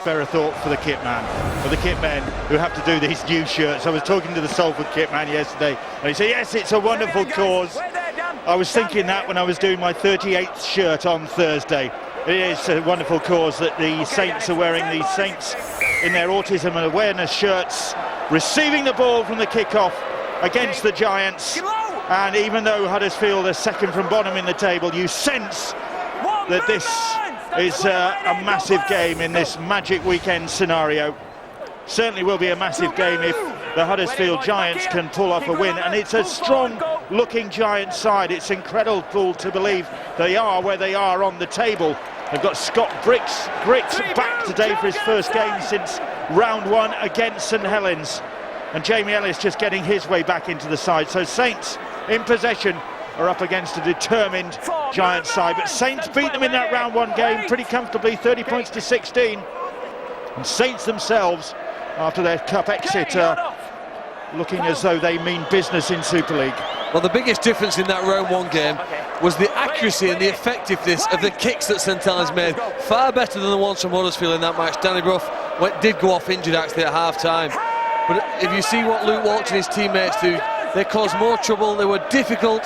spare a thought for the kit man, for the kit men who have to do these new shirts. I was talking to the Salford kit man yesterday, and he said, yes, it's a wonderful cause. I was thinking that when I was doing my 38th shirt on Thursday. It is a wonderful cause that the Saints are wearing, these Saints in their autism and awareness shirts, receiving the ball from the kickoff against the Giants. And even though Huddersfield are second from bottom in the table, you sense that this is a massive game in this magic weekend scenario. Certainly will be a massive game if the Huddersfield Giants can pull off a win, and it's a strong looking Giants side. It's incredible to believe they are where they are on the table. They've got Scott Griggs back today for his first game since round one against St Helens, and Jamie Ellis just getting his way back into the side. So Saints in possession are up against a determined Giants side, but Saints beat them in that round one game pretty comfortably, 30 points to 16. And Saints themselves, after their cup exit, are looking as though they mean business in Super League. Well, the biggest difference in that round one game was the accuracy and the effectiveness of the kicks that St Helens made. Far better than the ones from Huddersfield in that match. Danny Brough did go off injured actually at half-time. But if you see what Luke Walsh and his teammates do, they caused more trouble. They were difficult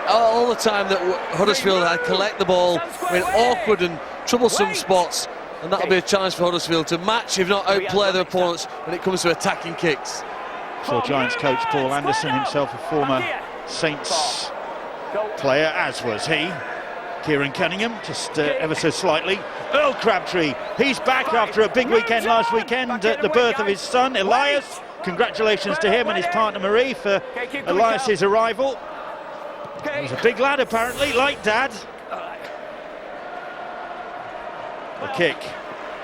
all the time that Huddersfield had collect the ball in awkward and troublesome spots. And that'll be a challenge for Huddersfield to match, if not outplay their opponents when it comes to attacking kicks. So Giants coach Paul Anderson, himself a former Saints player, as was he. Kieran Cunningham, just ever so slightly. Earl Crabtree, he's back after a big weekend last weekend at the birth of his son, Elias. Congratulations to him and his partner Marie for Elias's arrival. He's a big lad apparently, like Dad. The kick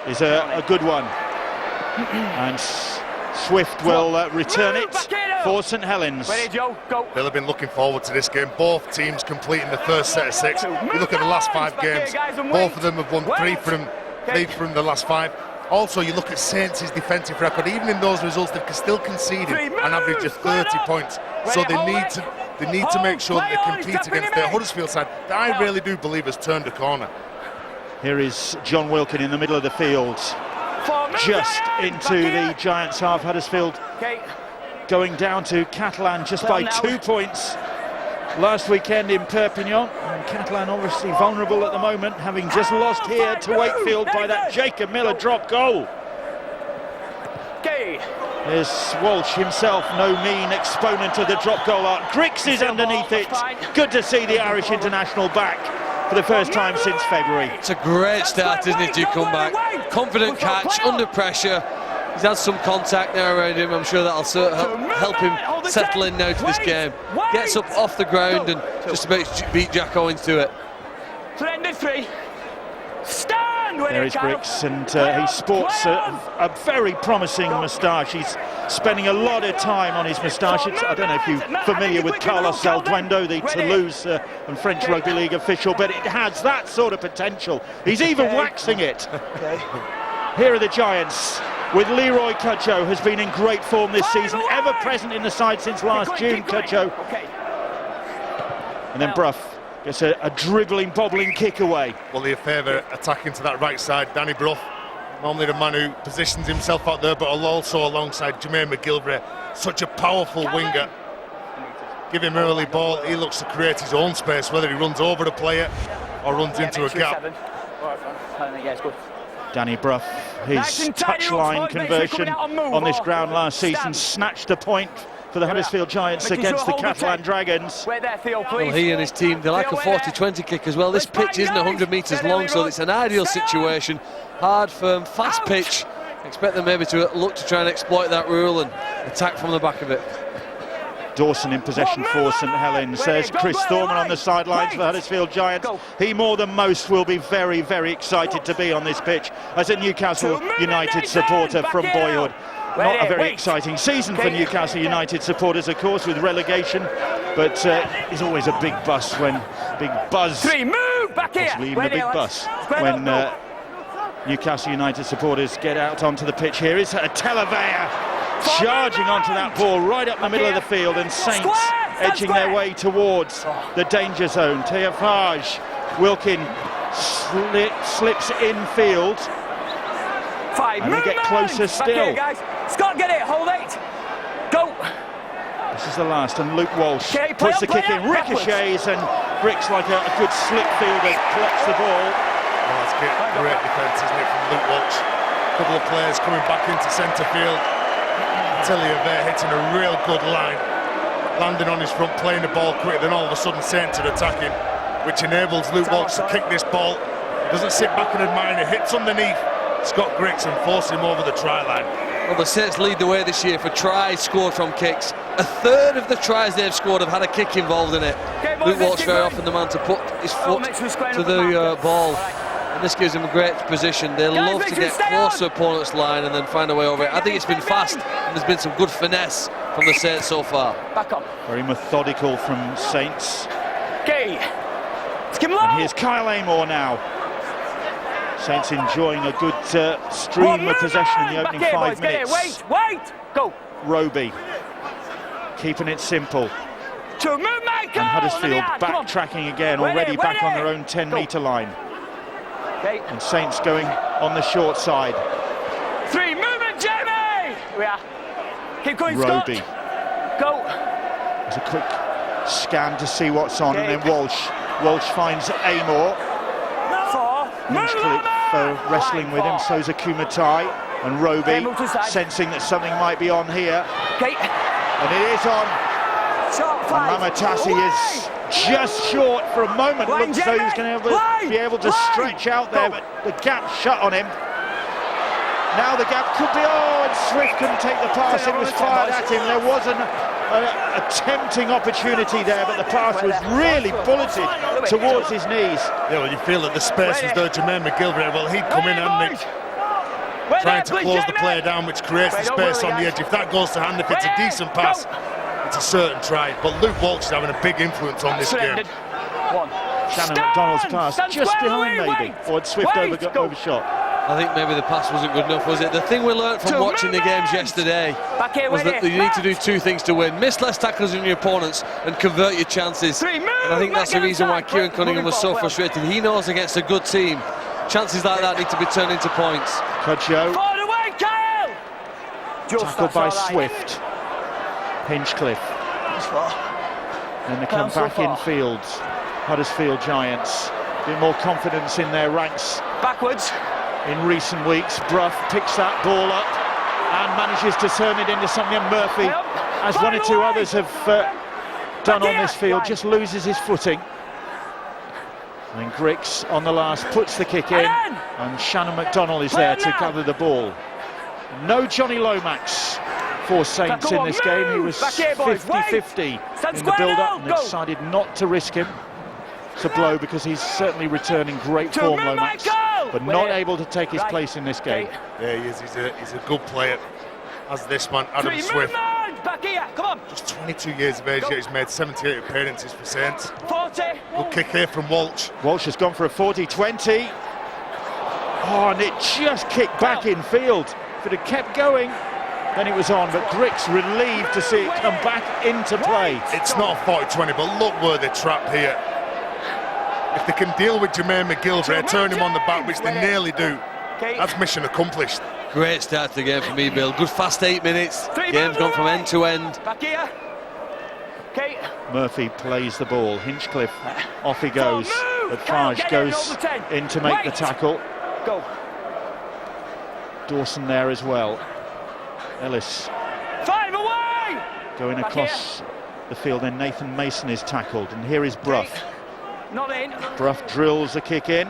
is a good one, and Swift will return it for St Helens. They'll have been looking forward to this game. Both teams completing the first set of 6. You look at the last 5 games, both of them have won 3 from the last 5. Also, you look at Saints' defensive record. Even in those results, they've still conceded an average of 30 points. So they need to make sure that they compete against their Huddersfield side that I really do believe has turned a corner. Here is John Wilkin in the middle of the field, just into the Giants half. Huddersfield going down to Catalan just by 2 points last weekend in Perpignan. And Catalan obviously vulnerable at the moment, having just lost here to Wakefield by that Jacob Miller drop goal. There's Walsh himself, no mean exponent of the drop goal art. Griggs is underneath it. Good to see the Irish international back for the first time since February. It's a great start, isn't it, to come back? Confident catch, under pressure. He's had some contact there around him. I'm sure that'll help him settle in now to this game. Gets up off the ground and just about beat Jack Owens to it. There is Griggs, and he sports a very promising moustache. He's spending a lot of time on his moustache. I don't know if you're familiar with Carlos Alduendo, the Toulouse and French Rugby League official, but it has that sort of potential. He's even waxing it. Here are the Giants, with Leroy Cudjoe, has been in great form this season, ever present in the side since last June, Cudjoe. And then Brough gets a dribbling, bobbling kick away. Well, they favour attacking to that right side. Danny Brough, normally the man who positions himself out there, but also alongside Jermaine McGilvray, such a powerful winger. Give him early ball, he looks to create his own space, whether he runs over the player or runs into a gap. Danny Brough, his touchline conversion on this ground last season, snatched a point for the Huddersfield Giants against the Catalan Dragons. Well, he and his team, they like a 40-20 kick as well. This pitch isn't 100 metres long, so it's an ideal situation. Hard, firm, fast pitch. Expect them maybe to look to try and exploit that rule and attack from the back of it. Dawson in possession for St Helens. There's Chris Thorman on the sidelines for the Huddersfield Giants. He more than most will be very, very excited to be on this pitch as a Newcastle United supporter from boyhood. Not a very exciting season for Newcastle United supporters, of course, with relegation, but it's always a big buzz when possibly even a big buzz when Newcastle United supporters get out onto the pitch. Here is Telavea charging onto that ball right up the middle of the field, and Saints edging their way towards the danger zone. Teafage, Wilkin slips infield. And they get closer still. Back here, guys. Scott, get it, hold it. Go. This is the last, and Luke Walsh puts the kick in, ricochets, and Grix, like a good slip fielder, collects the ball. Oh, that's great defence, isn't it, from Luke Walsh? A couple of players coming back into centre field. I tell you, they're hitting a real good line. Landing on his front, playing the ball quick, then all of a sudden Saints are attacking, which enables Luke Walsh to kick this ball. Doesn't sit back and admire it, hits underneath Scott Grix and forces him over the try line. Well, the Saints lead the way this year for tries scored from kicks. A third of the tries they've scored have had a kick involved in it. Luke Walsh very often the man to put his foot to the ball. And this gives him a great position. They love to get close to opponent's line and then find a way over it. I think it's been fast, and there's been some good finesse from the Saints so far. Back up. Very methodical from Saints. Okay. And here's Kyle Amor now. Saints enjoying a good stream of possession in the opening 5 minutes. Wait, go. Roby keeping it simple. To move, Michael. And Huddersfield backtracking again, already back on their own 10-metre line. Okay. And Saints going on the short side. 3, movement, Jamie. Here we are. Keep going, Roby. Scott. Go. There's a quick scan to see what's on, and then Walsh. Walsh finds Amor. 4. Hinchcliffe wrestling with him, so's Akumatai. And Roby sensing that something might be on here. Okay. And it is on. And Mamatasi is just short for a moment. Looks as though he's going to be able to stretch out there, but the gap shut on him. Now the gap could be, and Swift couldn't take the pass. It was fired at him. There was a tempting opportunity there, but the pass was really bulleted towards his knees. Yeah, well, you feel that the space was there. Jermaine McGilvray, well, he'd come in and trying to close the player down, which creates the space on the edge. If that goes to hand, if it's a decent pass, it's a certain try. But Luke Walsh is having a big influence on this game. Shannon McDonald's pass just behind, maybe, or had Swift overshot. I think maybe the pass wasn't good enough, was it? The thing we learned from watching the games yesterday was that you need to do 2 things to win. Miss less tackles than your opponents and convert your chances. And I think that's the reason why Kieran Cunningham was so frustrated. He knows against a good team, chances like that need to be turned into points. Cudjoe. Tackled by Swift. Hinchcliffe. Then they come back infield. Huddersfield Giants. A bit more confidence in their ranks. Backwards. In recent weeks, Bruff picks that ball up and manages to turn it into something. Murphy, as 1 or 2 others have done on this field, just loses his footing. And then Grix on the last puts the kick in, and Shannon McDonald is there to gather the ball. No Johnny Lomax for Saints in this game. He was 50-50 in the build-up and decided not to risk him. It's a blow because he's certainly returning great form, Lomax, but not able to take his place in this game. Yeah, he is. He's a good player. As this man, Adam Swift. Back here. Come on. Just 22 years of age, yet he's made 78 appearances for Saints. 40. Good kick here from Walsh. Walsh has gone for a 40-20. Oh, and it just kicked back in field. If it had kept going, then it was on, but Grix relieved to see it come back into play. It's not a 40-20, but look where they trap here. If they can deal with Jermaine McGilvray, turn him on the back, which they nearly do, that's mission accomplished. Great start to the game for me, Bill. Good fast 8 minutes. Game's gone from end to end. Back here. Okay. Murphy plays the ball. Hinchcliffe, off he goes. But Farge goes in to make the tackle. Go. Dawson there as well. Ellis 5 away. going across the field. Then Nathan Mason is tackled, and here is Bruff. Not in. Bruff drills a kick in,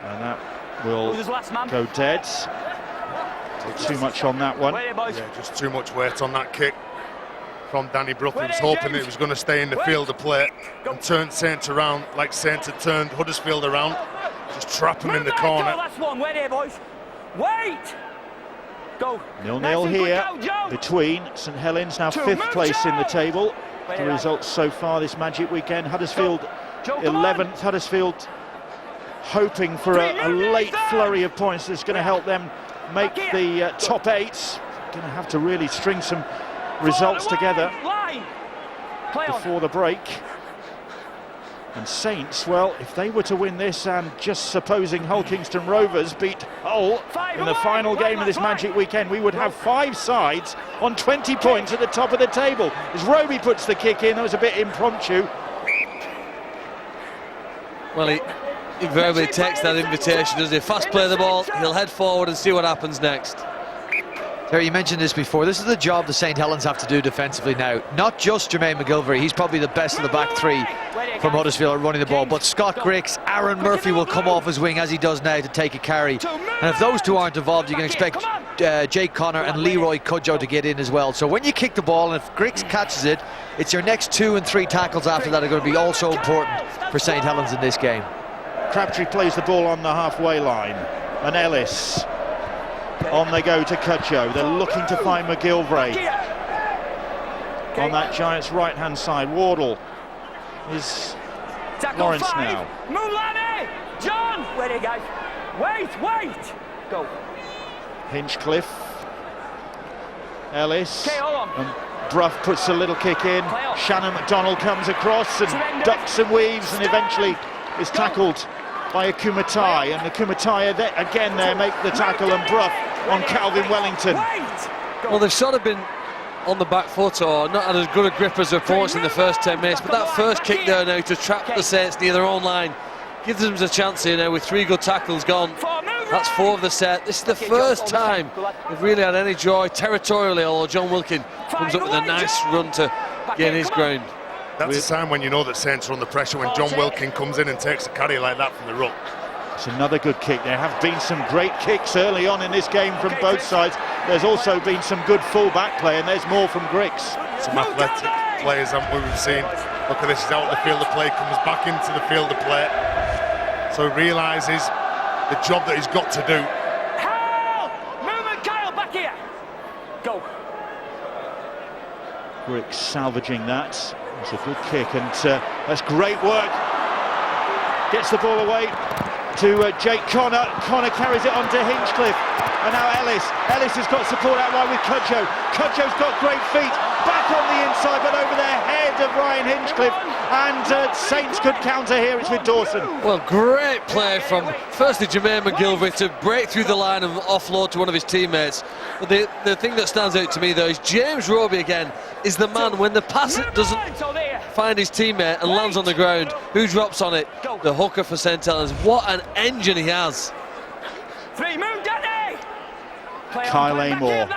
and that will go dead. Too much on that one. Yeah, just too much weight on that kick from Danny Bruff. He was hoping that it was going to stay in the field of play and turn Saints around like Saints had turned Huddersfield around. Just trap him in the corner. Last one. Wait here, boys. Wait. Go. 0-0 here between St Helens, now 5th place in the table. The results so far this Magic weekend. Huddersfield 11th. Huddersfield hoping for a late flurry of points that's going to help them make the top 8. Going to have to really string some results together before the break. And Saints, well, if they were to win this, and just supposing Hull Kingston Rovers beat Hull in the final game of this Magic weekend, we would have 5 sides on 20 points at the top of the table. As Roby puts the kick in, that was a bit impromptu. Well, he verbally takes that invitation, does he? Fast play the ball, he'll head forward and see what happens next. Terry, you mentioned this before. This is the job the St Helens have to do defensively now. Not just Jermaine McGilvery, he's probably the best of the back 3 from Huddersfield at running the ball, but Scott Griggs, Aaron Murphy will come off his wing as he does now to take a carry. And if those two aren't involved, you can expect Jake Connor and Leroy Cudjoe to get in as well. So when you kick the ball, and if Griggs catches it, it's your next 2 and 3 tackles after that are going to be also important for St Helens in this game. Crabtree plays the ball on the halfway line, and Ellis. On they go to Cudjoe. They're looking to find McGilvray on that Giants right-hand side. Wardle is Lawrence now. Mulani! John! Where are you guys? Wait! Go. Hinchcliffe. Ellis. Okay, hold on. And Bruff puts a little kick in. Shannon McDonald comes across and ducks and weaves and eventually is tackled by Akumatai, and Akumatai again there make the tackle, and Bruff on Calvin Wellington. Well, they've sort of been on the back foot or not had as good a grip as their opponents in the first 10 minutes, but that first kick there now to trap the Saints near their own line gives them a chance here now with 3 good tackles gone. That's 4 of the set. This is the first time they've really had any joy territorially, although John Wilkin comes up with a nice run to gain his ground. That's a sign when you know that Saints are under pressure, when John Wilkin comes in and takes a carry like that from the ruck. It's another good kick. There have been some great kicks early on in this game from both sides. There's also been some good full-back play, and there's more from Griggs. Some athletic players that we've seen. Look at this, he's out of the field of play, comes back into the field of play. So he realises the job that he's got to do. Help! Movement, Kyle, back here! Go. Griggs salvaging that. It's a good kick, and that's great work. Gets the ball away to Jake Connor. Connor carries it on to Hinchcliffe, and now Ellis. Ellis has got support out wide with Cudjoe. Cudjoe's got great feet, back on the inside, but over the head of Ryan Hinchcliffe, and Saints could counter here. It's with Dawson. Well, great play from firstly Jermaine McGilvery to break through the line and offload to one of his teammates. But the thing that stands out to me though is James Roby again is the man when the pass doesn't find his teammate and lands on the ground. Who drops on it? The hooker for St Helens. What an engine he has. 3, move, Danny! Kyle Amor.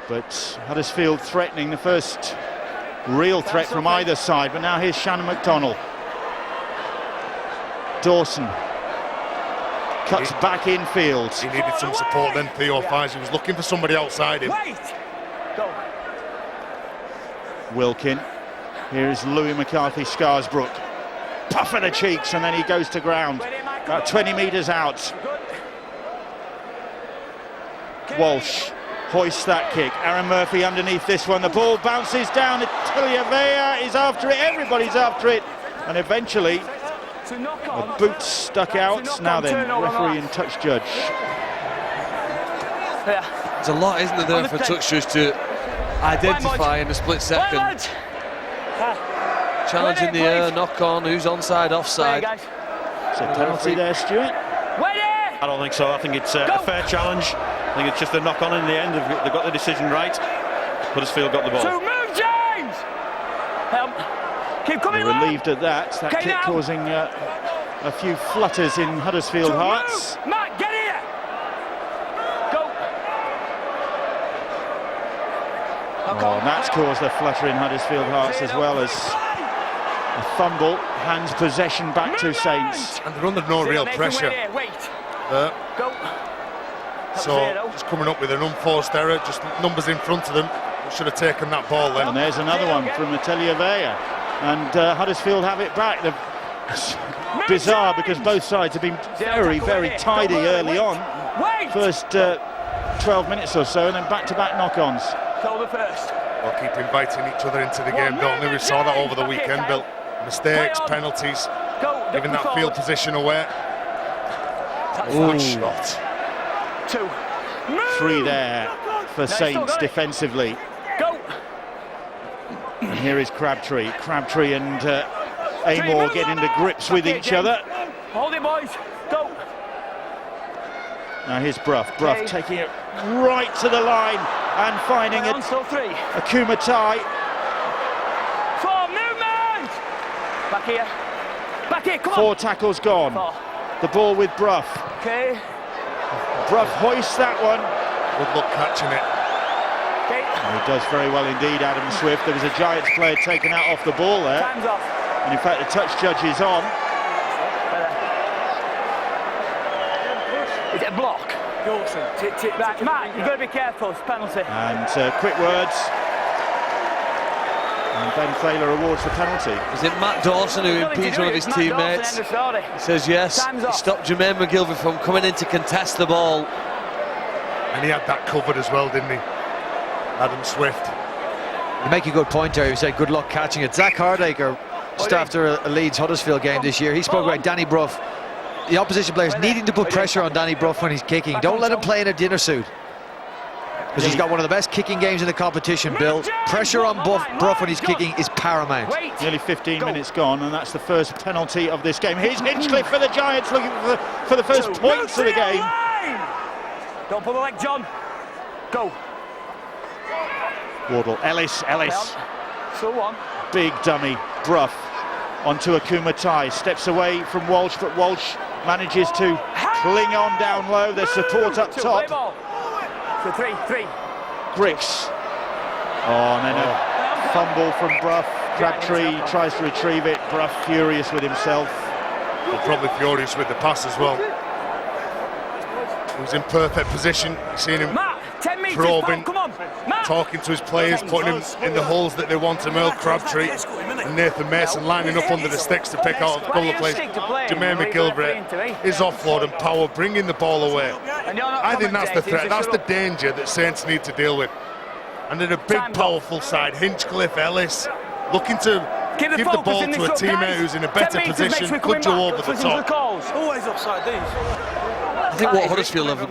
But Huddersfield threatening, the first real threat from either side, but now here's Shannon McDonald. Dawson cuts back infield. He needed some support then, Theo Fies. He was looking for somebody outside him. Go. Wilkin. Here's Louis McCarthy Scarsbrook. Puff in the cheeks, and then he goes to ground. About 20 metres out. Walsh hoists that kick. Aaron Murphy underneath this one. The ball bounces down. Tiliavea is after it. Everybody's after it. And eventually, the boot stuck out. Now then, referee and touch judge. There's a lot, isn't there, for touch judge to identify in a split second. Challenge in the air, knock on, who's onside, offside. It's a penalty there, Stuart? I don't think so. I think it's a fair challenge. I think it's just a knock on in the end. They've got the decision right. Huddersfield got the ball. Move, James! Keep coming. They were relieved at that. That kick causing a few flutters in Huddersfield hearts. Matt, get here! Go! Oh, and that's caused a flutter in Huddersfield hearts as well as a fumble. Hands possession back to Saints. And they're under no real pressure. Go. So just coming up with an unforced error, just numbers in front of them. They should have taken that ball then. And there's another one from Natalia Vea. And Huddersfield have it back. It's bizarre because both sides have been very, very tidy early on. First 12 minutes or so, and then back-to-back knock-ons. They'll keep inviting each other into the game, don't they? We saw that over the weekend, Bill. Mistakes, penalties, giving that field position away. Shot. 3 there for Saints defensively. And here is Crabtree. Crabtree and Amor getting into grips with each other. Hold it, boys. Go. Now here's Brough. Brough taking it right to the line and finding it. Still 3. A Kumatai. 4, movement! Back here. Back here, come on. 4 tackles gone. 4. The ball with Brough. Okay. Brough hoists that one. Good luck catching it. Okay. And he does very well indeed, Adam Swift. There was a Giants player taken out off the ball there. Time's off. And in fact, the touch judge is on. Is it a block? Right, Matt, you've got to be careful. It's penalty. And quick words. And Ben Thaler awards the penalty. Is it Matt Dawson who impedes one of his teammates? He says yes. He stopped Jermaine McGilvray from coming in to contest the ball. And he had that covered as well, didn't he? Adam Swift. You make a good point there. You say good luck catching it. Zach Hardacre, just after a Leeds Huddersfield game this year, he spoke about Danny Brough, the opposition players needing to put pressure on Danny Brough when he's kicking. Don't let him play in a dinner suit, because he's got one of the best kicking games in the competition, Bill. Pressure on Brough when he's kicking is paramount. Nearly 15 minutes gone, and that's the first penalty of this game. Here's Hinchcliffe for the Giants, looking for the first points of the game. Don't pull the leg, John. Go. Wardle, Ellis. So on. Big dummy, Brough onto a Kumatai. Steps away from Walsh, but Walsh manages to cling on down low. There's support up top. So 3. Griggs. Oh, and then a fumble from Brough. Crabtree tries to retrieve it. Brough furious with himself. And probably furious with the pass as well. He was in perfect position. You've seen him 10 meters, probing, come on. talking to his players, putting him in the holes that they want him. Earl Crabtree and Nathan Mason lining up under the sticks to pick out a couple of plays. Jermaine McGilvray, his offload and power, bringing the ball away. I think that's the threat, that's the danger that Saints need to deal with. And then a big, powerful side, Hinchcliffe, Ellis, looking to give the ball to a teammate who's in a better position, could go over the top. Always offside these. I think what Huddersfield have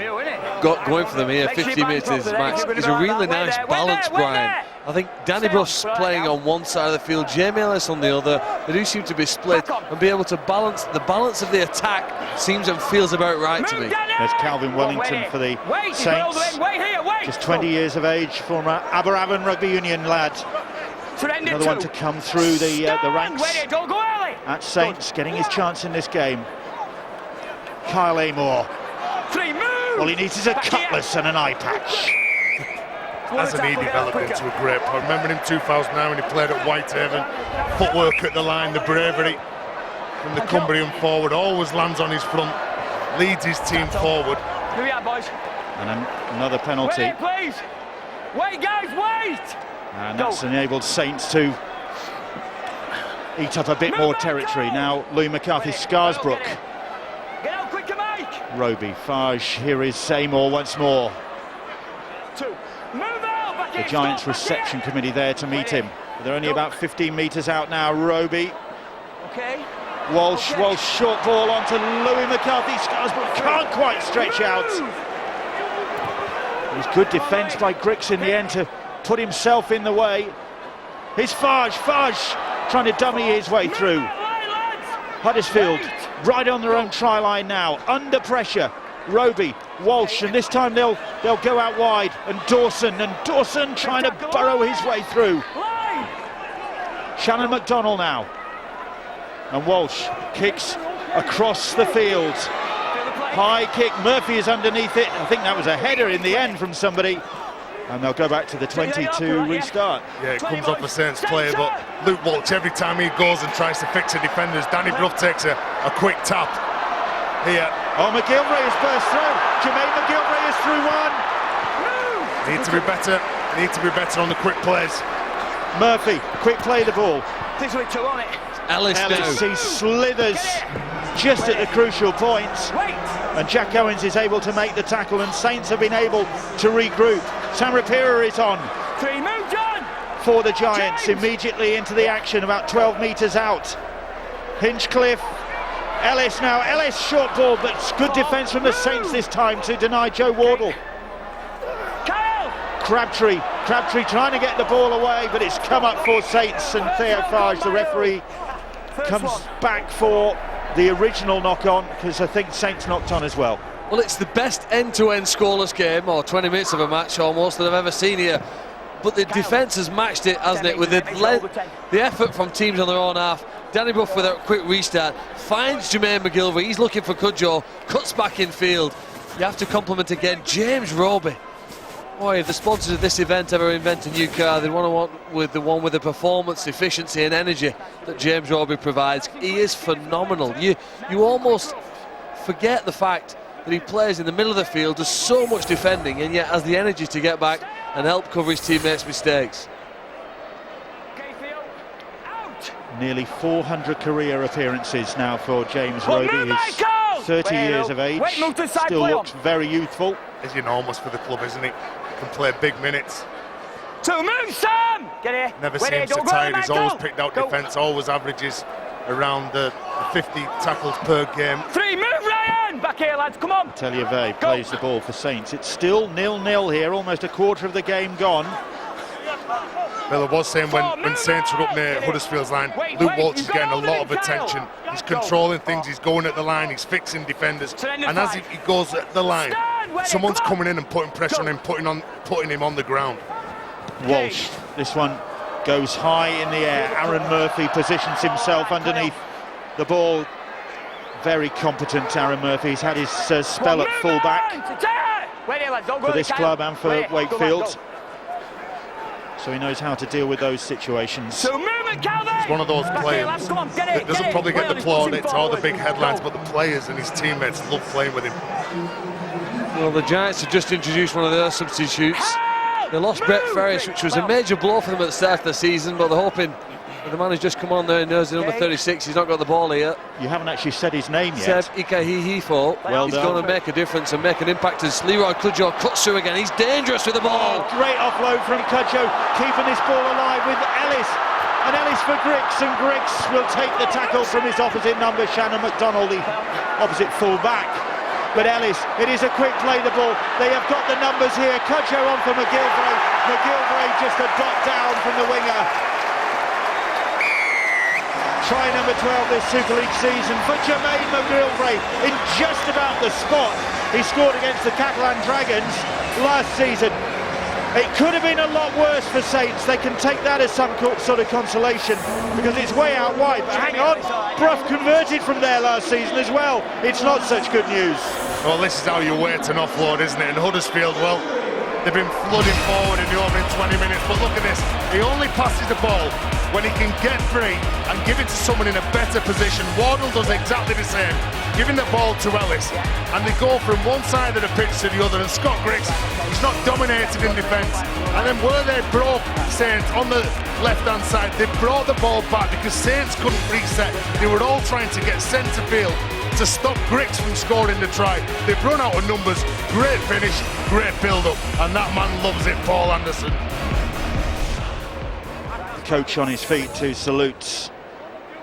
got going for them here, 50 metres max, is a really nice balance, Brian. I think Danny Brough's playing on one side of the field, Jamie Ellis on the other. They do seem to be split and be able to balance. The balance of the attack seems and feels about right to me. There's Calvin Wellington for the Saints. Just 20 years of age, former Aberavon Rugby Union lad. Another one to come through the ranks at Saints, getting his chance in this game. Kyle Amor. All he needs is a cutlass and an eye patch. Hasn't he developed into a great player? I remember in 2009 when he played at Whitehaven. Footwork at the line, the bravery from the Cumbrian forward, always lands on his front, leads his team forward. Here we are, boys. And another penalty. Wait, please. Wait, guys, wait. And that's enabled Saints to eat up a bit more territory. Now Louis McCarthy, Scarsbrook. Get out quicker, Mike. Roby, Fage, here is Seymour once more. The Giants reception committee there to meet him. They're only about 15 metres out now. Roby. Okay. Walsh, short ball onto Louis McCarthy. Scarsbrook can't quite stretch out. It was good defence by Griggs in the end to put himself in the way. Here's Fage trying to dummy his way through. Huddersfield right on their own try line now, under pressure. Roby, Walsh, and this time they'll go out wide, and Dawson trying to burrow his way through. Shannon McDonnell now, and Walsh kicks across the field. High kick, Murphy is underneath it. I think that was a header in the end from somebody. And they'll go back to the 20 to restart. Yeah, it comes off a Saints player, but Luke Walsh, every time he goes and tries to fix the defenders, Danny Brough takes a quick tap here. Oh, McGilvray has burst through. Jermaine McGilvray is through one. Need to be better on the quick plays. Murphy, quick play the ball. This way, two on it. Ellis he slithers just at the crucial points. And Jack Owens is able to make the tackle, and Saints have been able to regroup. Sam Rapira is on for the Giants, immediately into the action, about 12 metres out. Hinchcliffe, Ellis now. Ellis short ball, but good defence from the Saints this time to deny Joe Wardle. Crabtree trying to get the ball away, but it's come up for Saints, and Theo Fage, the referee, comes back for the original knock-on, because I think Saints knocked on as well. Well, it's the best end-to-end scoreless game, or 20 minutes of a match almost, that I've ever seen here. But the defence has matched it, hasn't it, with the effort from teams on their own half. Danny Brough with a quick restart, finds Jermaine McGilvery, he's looking for Cudjoe, cuts back in field. You have to compliment again James Roby. Boy, if the sponsors of this event ever invent a new car, they want with the one with the performance, efficiency and energy that James Roby provides. He is phenomenal. You almost forget the fact that he plays in the middle of the field, does so much defending, and yet has the energy to get back and help cover his teammates' mistakes. Nearly 400 career appearances now for James Roby. He's 30 years of age, still looks very youthful. He's enormous for the club, isn't he? Can play big minutes. To move, Sam! Get here. Never seems to tire. He's always picked out defence, always averages around the 50 tackles per game. 3, move, Ryan! Back here, lads, come on! Tellier plays the ball for Saints. It's still 0-0 here, almost a quarter of the game gone. Miller was saying when Saints were up near Huddersfield's line, Luke Walsh is getting a lot of attention. He's controlling things, he's going at the line, he's fixing defenders. And as he goes at the line, someone's coming in and putting pressure on him, putting him on the ground. Walsh, this one goes high in the air. Aaron Murphy positions himself underneath the ball. Very competent, Aaron Murphy. He's had his spell at full-back for this club and for Wakefield. So he knows how to deal with those situations. He's one of those players that doesn't probably get the plaudits or the big headlines, but the players and his teammates love playing with him. Well, the Giants have just introduced one of their substitutes. They lost Brett Ferris, which was a major blow for them at the start of the season, but they're hoping that the man who's just come on there and knows the number 36. He's not got the ball here. You haven't actually said his name yet. Seb Ikahihifo. Well he's done. going to make a difference and make an impact as Leroy Cudjoe cuts through again. He's dangerous with the ball. Great offload from Cudjoe, keeping this ball alive with Ellis. And Ellis for Griggs, and Griggs will take the tackle from his opposite number, Shannon McDonnell, the opposite full-back. But Ellis, it is a quick play the ball. They have got the numbers here. Cudjoe on for McGilvery. McGilvery just a dot down from the winger. Try number 12 this Super League season for Jermaine McGilvery in just about the spot he scored against the Catalan Dragons last season. It could have been a lot worse for Saints. They can take that as some sort of consolation because it's way out wide. But hang on, Brough converted from there last season as well. It's not such good news. Well, this is how you wait an offload, isn't it? And Huddersfield, well, they've been flooding forward in the opening 20 minutes. But look at this. He only passes the ball when he can get free and give it to someone in a better position. Wardle does exactly the same, giving the ball to Ellis, and they go from one side of the pitch to the other, and Scott Griggs, he's not dominated in defence. And then where they broke Saints on the left-hand side, they brought the ball back because Saints couldn't reset. They were all trying to get centre field to stop Griggs from scoring the try. They've run out of numbers. Great finish, great build-up, and that man loves it, Paul Anderson. Coach on his feet to salute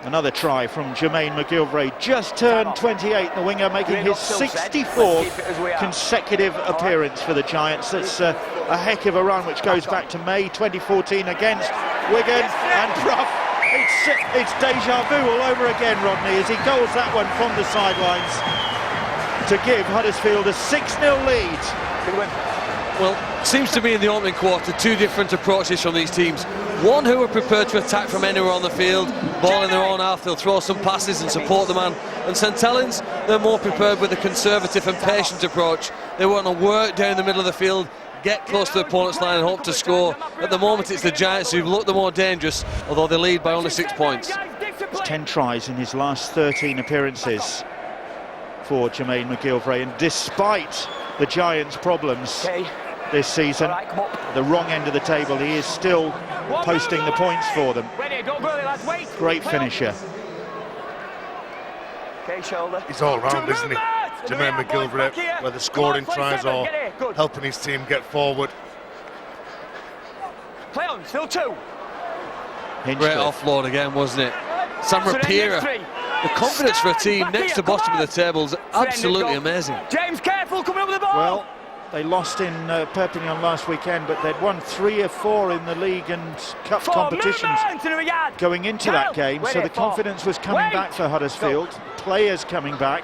another try from Jermaine McGilvery. Just turned 28, the winger, making his 64th consecutive appearance for the Giants. That's a heck of a run, which goes back to May 2014 against Wigan. And Brough, it's deja vu all over again, Rodney, as he goals that one from the sidelines to give Huddersfield a 6-0 lead. Well, seems to be in the opening quarter, two different approaches from these teams. One who are prepared to attack from anywhere on the field, ball in their own half, they'll throw some passes and support the man. And St Helens, they're more prepared with a conservative and patient approach. They want to work down the middle of the field, get close to the opponent's line and hope to score. At the moment it's the Giants who've looked the more dangerous, although they lead by only 6 points. It's 10 tries in his last 13 appearances for Jermaine McGilvery, and despite the Giants' problems this season, the wrong end of the table, he is still posting the points for them. Great finisher. He's all round, isn't he? Jermaine McGilvery, whether scoring tries or helping his team get forward. Play on, still 2. Great offload again, wasn't it? Sam Rapira. The confidence for a team next to bottom of the table is absolutely amazing. James, careful coming up with the ball. Well, They lost in Perpignan last weekend, but they'd won 3 of 4 in the league and cup competitions going into that game, so the confidence was coming back for Huddersfield, players coming back,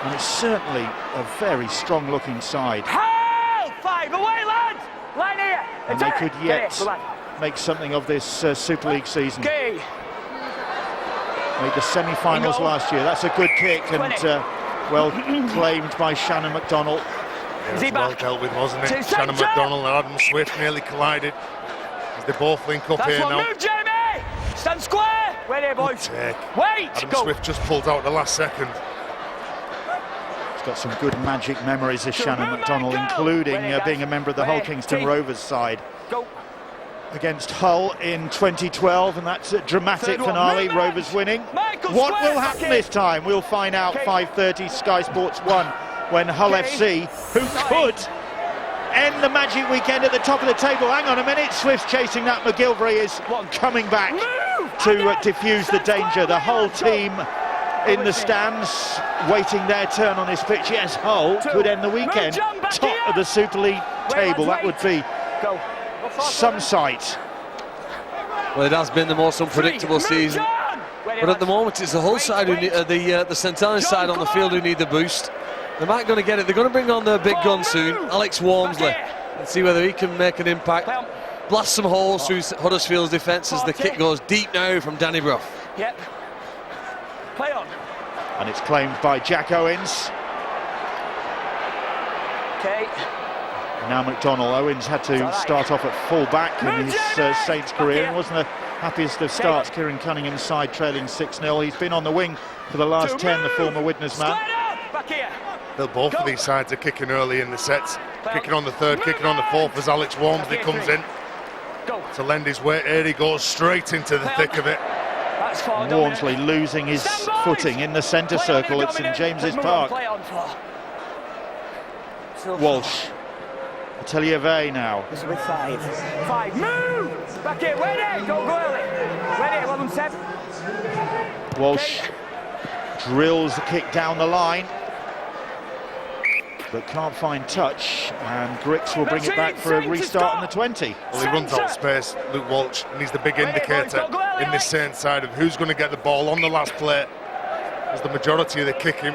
and it's certainly a very strong looking side. 5 away, lads! Line here! And they could yet make something of this Super League season. Made the semi-finals last year. That's a good kick, and well claimed by Shannon McDonnell. Yeah, it was well dealt with, wasn't it? Shannon McDonnell and Adam Swift nearly collided as they both link up here now. Move, Jamie! Stand square! Wait here, boys. Wait! Adam Swift just pulled out at the last second. He's got some good magic memories of Shannon McDonnell, including being a member of the Hull Kingston Rovers side against Hull in 2012, and that's a dramatic finale, Rovers winning. What will happen this time? We'll find out 5:30 Sky Sports 1 when Hull FC, who could end the magic weekend at the top of the table. Hang on a minute, Swift's chasing that. McGilvery is coming back to diffuse the danger. The whole team in the stands waiting their turn on this pitch. Yes, Hull could end the weekend top of the Super League table. That would be some sight. Well, it has been the most unpredictable season, but at the moment it's the Hull side who need, the St Helens side on the field who need the boost. They might going to get it. They're going to bring on their big gun soon, Alex Walmsley, and see whether he can make an impact. Blast some holes through Huddersfield's defence as the kick goes deep now from Danny Brough. Yep. Play on. And it's claimed by Jack Owens. Okay. Now McDonnell. Owens had to start off at full back in his Saints career. It wasn't the happiest of starts. Kieran Cunningham's side trailing 6-0. He's been on the wing for the last 10, the former Widnes man. Both of these sides are kicking early in the sets. Kicking on the third, kicking on the fourth as Alex Walmsley comes in to lend his weight. Here he goes straight into the thick of it. Walmsley losing his footing in the centre circle at St James's Park. Walsh. Atelier now. This will be 5. 5. Move! Back here. Wait there. Don't go early. Wait here. 11-7. Walsh drills the kick down the line, but can't find touch, and Grix will bring it back for a restart on the 20. Well, he runs out of space, Luke Walsh, and he's the big indicator in this Saints side of who's going to get the ball on the last play. As the majority of the kicking,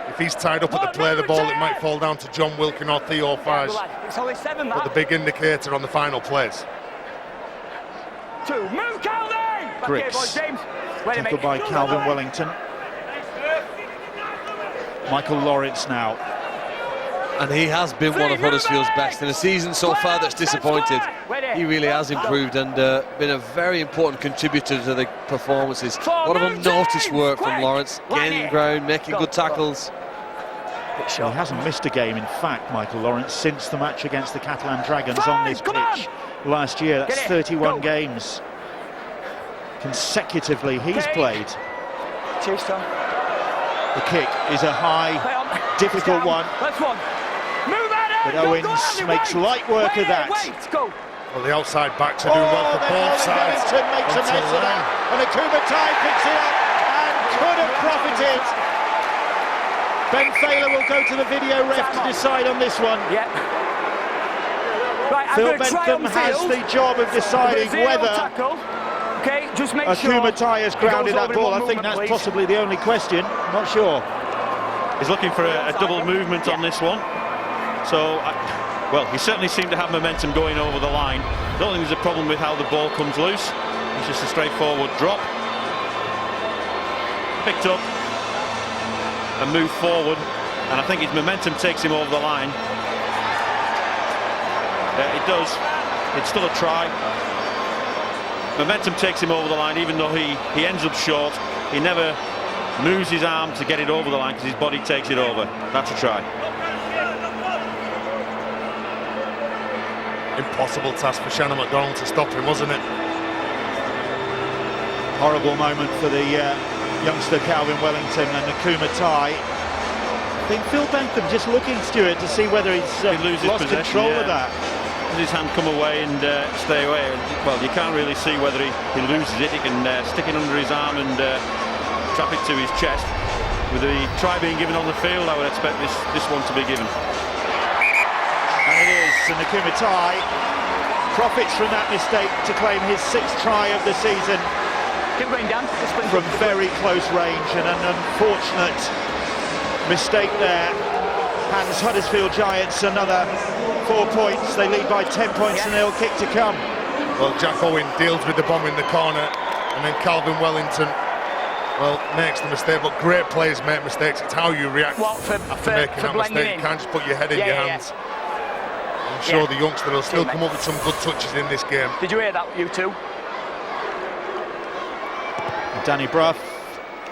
if he's tied up at the play of the ball, it might fall down to John Wilkin or Theo Fage. But the big indicator on the final plays. 2. Move, Calvin! Grix, tackled by Calvin Wellington. Michael Lawrence now. And he has been one of Huddersfield's best in a season so far that's disappointed. He really has improved and been a very important contributor to the performances. A lot of unnoticed work from Lawrence, gaining ground, making good tackles. He hasn't missed a game, in fact, Michael Lawrence, since the match against the Catalan Dragons on this pitch last year. That's 31 games consecutively he's played. The kick is a high, difficult one. But Owens makes light work of that. Well, the outside backs are doing well for both sides. Makes a mess of that. And Akumatai picks it up and could have profited. Ben Thaler will go to the video ref to decide on this one. Phil Bentham has the job of deciding whether Akumatai has grounded that ball. I think that's possibly the only question. Not sure. He's looking for a double movement on this one. So, well, he certainly seemed to have momentum going over the line. I don't think there's a problem with how the ball comes loose. It's just a straightforward drop. Picked up and moved forward. And I think his momentum takes him over the line. It does. It's still a try. Momentum takes him over the line, even though he ends up short. He never moves his arm to get it over the line because his body takes it over. That's a try. Impossible task for Shannon McDonnell to stop him, wasn't it? Horrible moment for the youngster Calvin Wellington and Akumatai. I think Phil Bentham just looking, Stuart, to see whether he's lost control of that. His hand come away and stay away. Well, you can't really see whether he loses it. He can stick it under his arm and trap it to his chest. With the try being given on the field, I would expect this one to be given. And it is, and the Kumatai profits from that mistake to claim his 6th try of the season. Keep going, Dan. From very close range, and an unfortunate mistake there hands Huddersfield Giants another 4 points. They lead by 10 points and they'll kick to come. Well, Jack Owen deals with the bomb in the corner, and then Calvin Wellington, well, makes the mistake. But great players make mistakes. It's how you react after making that mistake. You can't just put your head in your hands. I'm sure the youngster will still come up with some good touches in this game. Did you hear that, you two? Danny Brough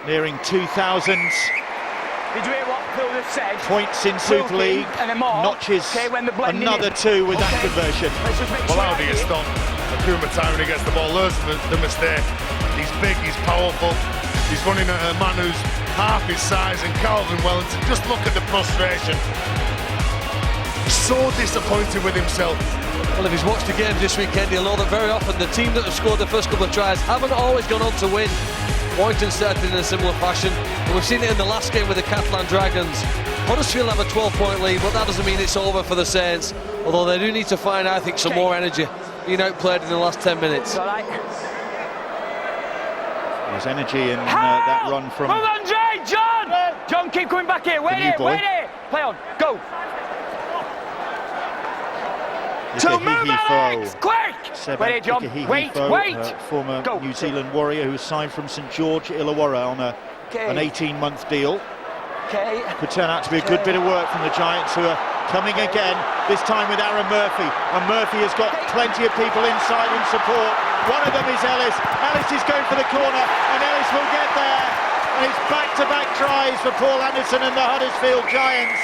nearing 2,000 Did you hear what Phil just said? points in Super League, notches another 2 with that conversion. Well, how do you stop Kumatai when he gets the ball? Learns the mistake. He's big, he's powerful, he's running at a man who's half his size, and Calvin Wellington, just look at the frustration. He's so disappointed with himself. Well, if he's watched the game this weekend, he'll know that very often the team that have scored the first couple of tries haven't always gone on to win. Warrington started in a similar fashion, and we've seen it in the last game with the Catalan Dragons. Huddersfield have a 12-point lead, but that doesn't mean it's over for the Saints, although they do need to find, I think, some more energy, being outplayed in the last 10 minutes. There's energy in that run from... Move on, Jay! John! John, keep coming back here. Wait it, wait it. Play on, go. To move, Alex, quick! Wait it, John. Wait. Former New Zealand warrior who signed from St George Illawarra on an 18-month deal. Could turn out to be a good bit of work from the Giants, who are coming again, this time with Aaron Murphy. And Murphy has got plenty of people inside in support. One of them is Ellis. Ellis is going for the corner, and Ellis will get there. And it's back-to-back tries for Paul Anderson and the Huddersfield Giants.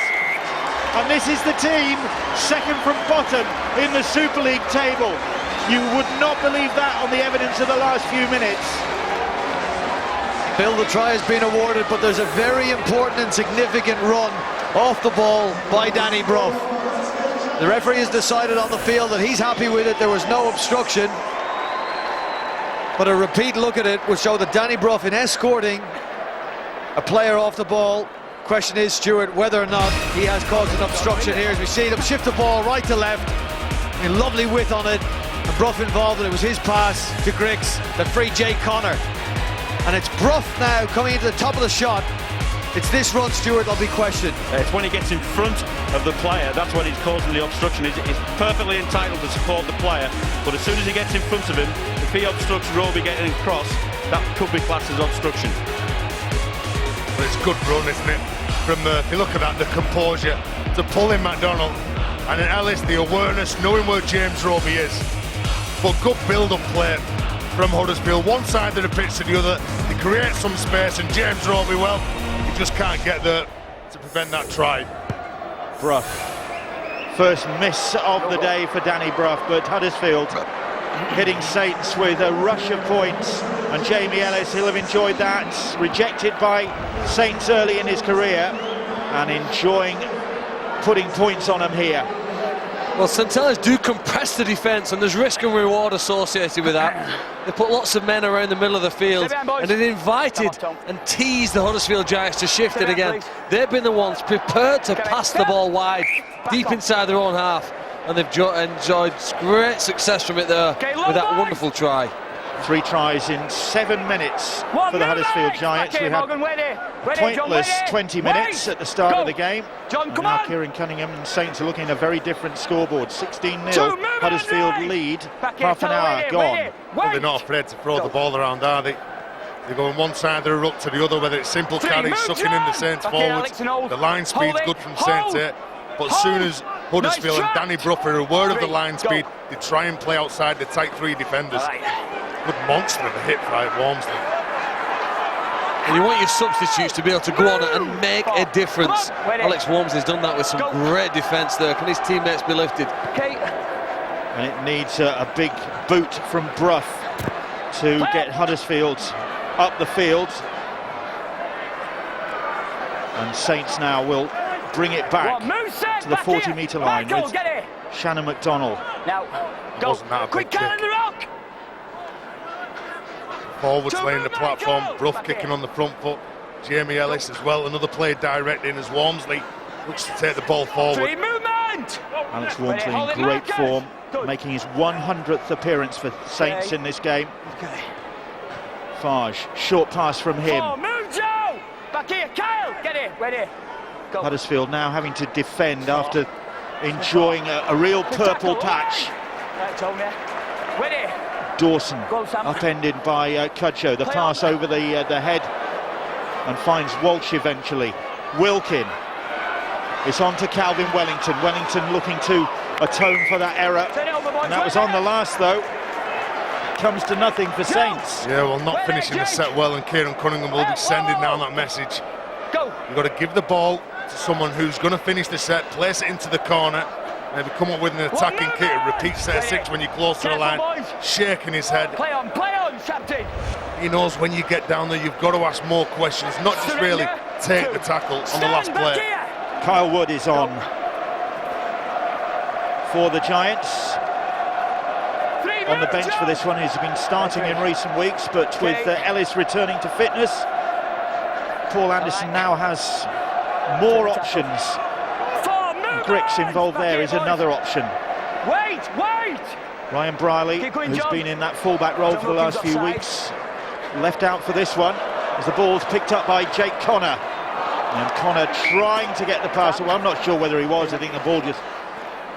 And this is the team second from bottom in the Super League table. You would not believe that on the evidence of the last few minutes. Bill, the try has been awarded, but there's a very important and significant run off the ball by Danny Brough. The referee has decided on the field that he's happy with it. There was no obstruction. But a repeat look at it will show that Danny Brough, in escorting a player off the ball, question is, Stuart, whether or not he has caused an obstruction here, as we see them shift the ball right to left. A lovely width on it, and Brough involved, and it was his pass to Griggs that freed Jay Connor. And it's Brough now coming into the top of the shot. It's this run, Stuart, that'll be questioned. It's when he gets in front of the player, that's when he's causing the obstruction. He's perfectly entitled to support the player, but as soon as he gets in front of him, if he obstructs Roby getting across, that could be classed as obstruction. But it's a good run, isn't it, from Murphy? Look at that, the composure to pull in McDonald, and then Ellis, the awareness, knowing where James Roby is. But good build-up play from Huddersfield, one side of the pitch to the other. They create some space, and James Roby, well, he just can't get there to prevent that try. Brough, first miss of the day for Danny Brough, but Huddersfield hitting Saints with a rush of points, and Jamie Ellis, he'll have enjoyed that, rejected by Saints early in his career, and enjoying putting points on him here. Well, St Helens do compress the defence, and there's risk and reward associated with that. They put lots of men around the middle of the field, and it invited and teased the Huddersfield Giants to shift it again. They've been the ones prepared to pass the ball wide, deep inside their own half, and they've enjoyed great success from it there with that wonderful try. 3 tries in 7 minutes for the Huddersfield Giants. We had pointless 20 minutes at the start of the game. Now Kieran Cunningham and Saints are looking at a very different scoreboard. 16-0, Huddersfield lead, half an hour gone. Well, they're not afraid to throw the ball around, are they? They're going one side of the ruck to the other, whether it's simple carries, sucking in the Saints forwards. The line speed's good from Saints here. But as soon as Huddersfield and Danny Brough are aware of the line speed, they try and play outside the tight 3 defenders. Good monster of a hit by Walmsley. And you want your substitutes to be able to go on and make a difference. Alex Walmsley's done that with some great defence there. Can his teammates be lifted? And it needs a big boot from Brough to get Huddersfield up the field. And Saints now will bring it back to the 40-metre line with Shannon McDonnell. Now, go. Quick, Cannon the rock! Forwards laying the platform, Brough kicking on the front foot. Jamie Ellis as well, another player direct in as Walmsley looks to take the ball forward. Three movement. Alex Walmsley in great form, making his 100th appearance for Saints in this game. Okay. Farge, short pass from him. Move, Joe. Back here, Kyle. Get here. Ready. Go. Huddersfield now having to defend after enjoying a real purple patch. Right, Tony. Ready. Dawson Go, Sam. upended by Cudjoe. The pass over the head and finds Walsh eventually. Wilkin. It's on to Calvin Wellington. Wellington looking to atone for that error. And that was on the last though. Comes to nothing for Saints. Yeah, well, not finishing the set well, and Kieran Cunningham will be sending down that message. Go. You've got to give the ball to someone who's going to finish the set, place it into the corner, maybe come up with an attacking kick, repeat set of 6 when you're close to the line, shaking his head. Play on, captain. He knows when you get down there, you've got to ask more questions, not just really take the tackle on the last play. Kyle Wood is on for the Giants. On the bench for this one, he's been starting in recent weeks, but with Ellis returning to fitness, Paul Anderson now has more options. Grix involved there is another option. Wait! Ryan Briley, who's been in that fullback role for the last few weeks, left out for this one as the ball's picked up by Jake Connor. And Connor trying to get the pass. Well, I'm not sure whether he was. I think the ball just,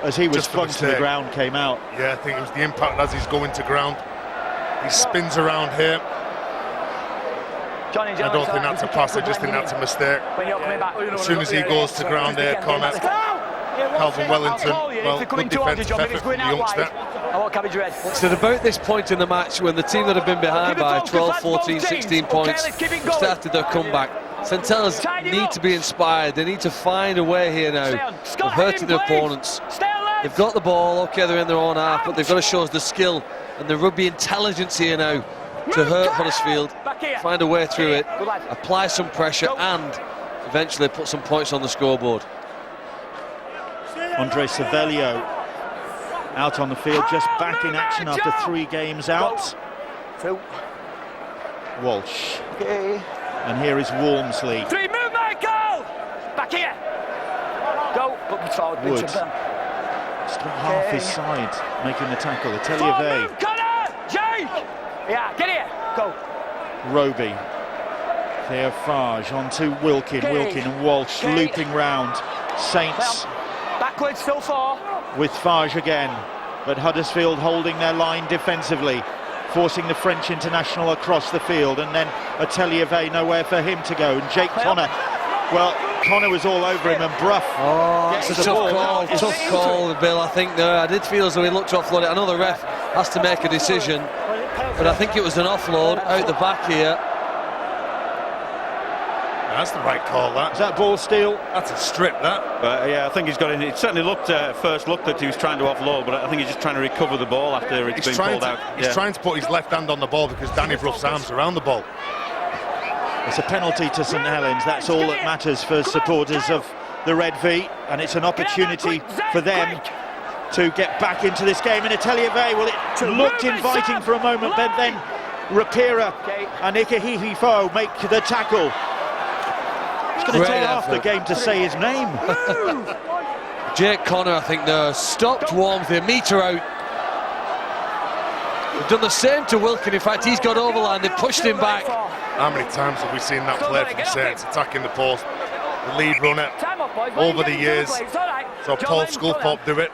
as he was flung to the ground, came out. Yeah, I think it was the impact as he's going to ground. He spins around here. I don't think that's a pass, I just think that's a mistake. As soon as he goes to ground here, Connor, Calvin Wellington, well, good defensive effort from the youngster. It's at about this point in the match when the team that have been behind by 12, 14, 16 points have started their comeback. St Helens need to be inspired. They need to find a way here now of hurting their opponents. They've got the ball, okay, they're in their own half, but they've got to show us the skill and the rugby intelligence here now to hurt Huddersfield, find a way through it, apply some pressure and eventually put some points on the scoreboard. Andre Savelio out on the field, just back in action after 3 games out. Walsh. And here is Walmsley. 3 move, Michael! Back here. Go. Wood. Just about half his side making the tackle. Atelier. Jake! Yeah, get here. Go. Roby. Theo Farge onto Wilkin. Wilkin and Walsh looping round. Saints. Backwards, still 4. With Farge again. But Huddersfield holding their line defensively, forcing the French international across the field, and then Atelier nowhere for him to go. And Jake Connor, well, Connor was all over him, and Brough gets It's a the ball. tough call, Bill, I think there. I did feel as though he looked to offload it. I know the ref has to make a decision, but I think it was an offload out the back here. That's the right call, that. Is that ball steal? That's a strip, that. But yeah, I think he's got in. It certainly looked first looked that he was trying to offload, but I think he's just trying to recover the ball after it's been pulled out. He's trying to put his left hand on the ball because Danny Brough's arms around the ball. It's a penalty to St Helens. That's all that matters for supporters of the Red V, and it's an opportunity for them to get back into this game. And Atelier, well, it looked inviting for a moment, but then Rapira and Ikahihi Fo make the tackle. It's going to take half the game to say his name. Jake Connor, I think, there stopped Walmsley a metre out. They've done the same to Wilkin. In fact, he's got overline. They've pushed him back. How many times have we seen that play from Saints attacking the post? The lead runner over the years. So Paul Sculthorpe do it.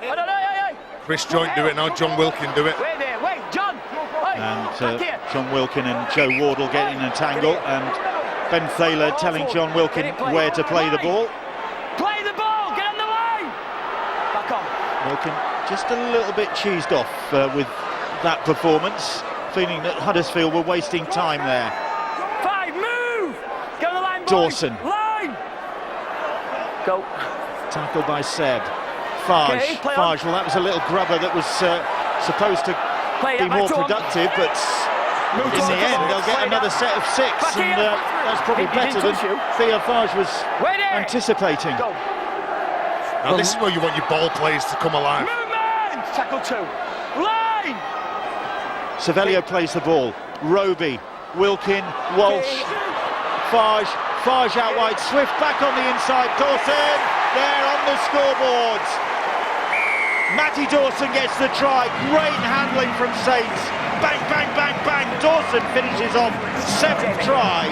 Chris Joint do it. Now John Wilkin do it. And John Wilkin and Joe Wardle getting entangled, and Ben Thaler telling John Wilkin where to play the ball. Play the ball, get on the line. Back on. Wilkin just a little bit cheesed off with that performance, feeling that Huddersfield were wasting time there. 5, move. Get on the line, boys. Dawson. Line. Go. Tackled by Seb. Farge. Farge, well, that was a little grubber that was supposed to be more productive, but in the end they'll get another set of 6, and that's probably better than Theo Farge was anticipating. Now this is where you want your ball players to come alive. Movement! Tackle 2. Line! Savelio plays the ball. Roby, Wilkin, Walsh, Farge, Fage out wide, Swift back on the inside, Dawson there on the scoreboard. Matty Dawson gets the try, great handling from Saints. Bang, bang, bang, bang, Dawson finishes off, 7th try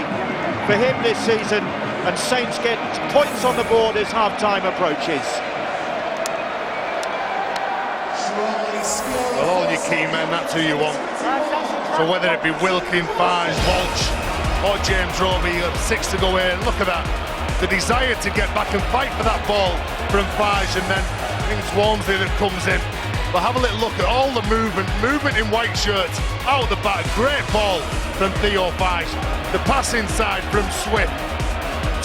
for him this season, and Saints get points on the board as half-time approaches. Well, all your key men, that's who you want. So whether it be Wilkin, Fage, Walsh or James Roby, you have 6 to go here. Look at that, the desire to get back and fight for that ball from Fage, and then I think it's Walmsley that comes in. But have a little look at all the movement in white shirts, out the back, great ball from Theo Fage. The pass inside from Swift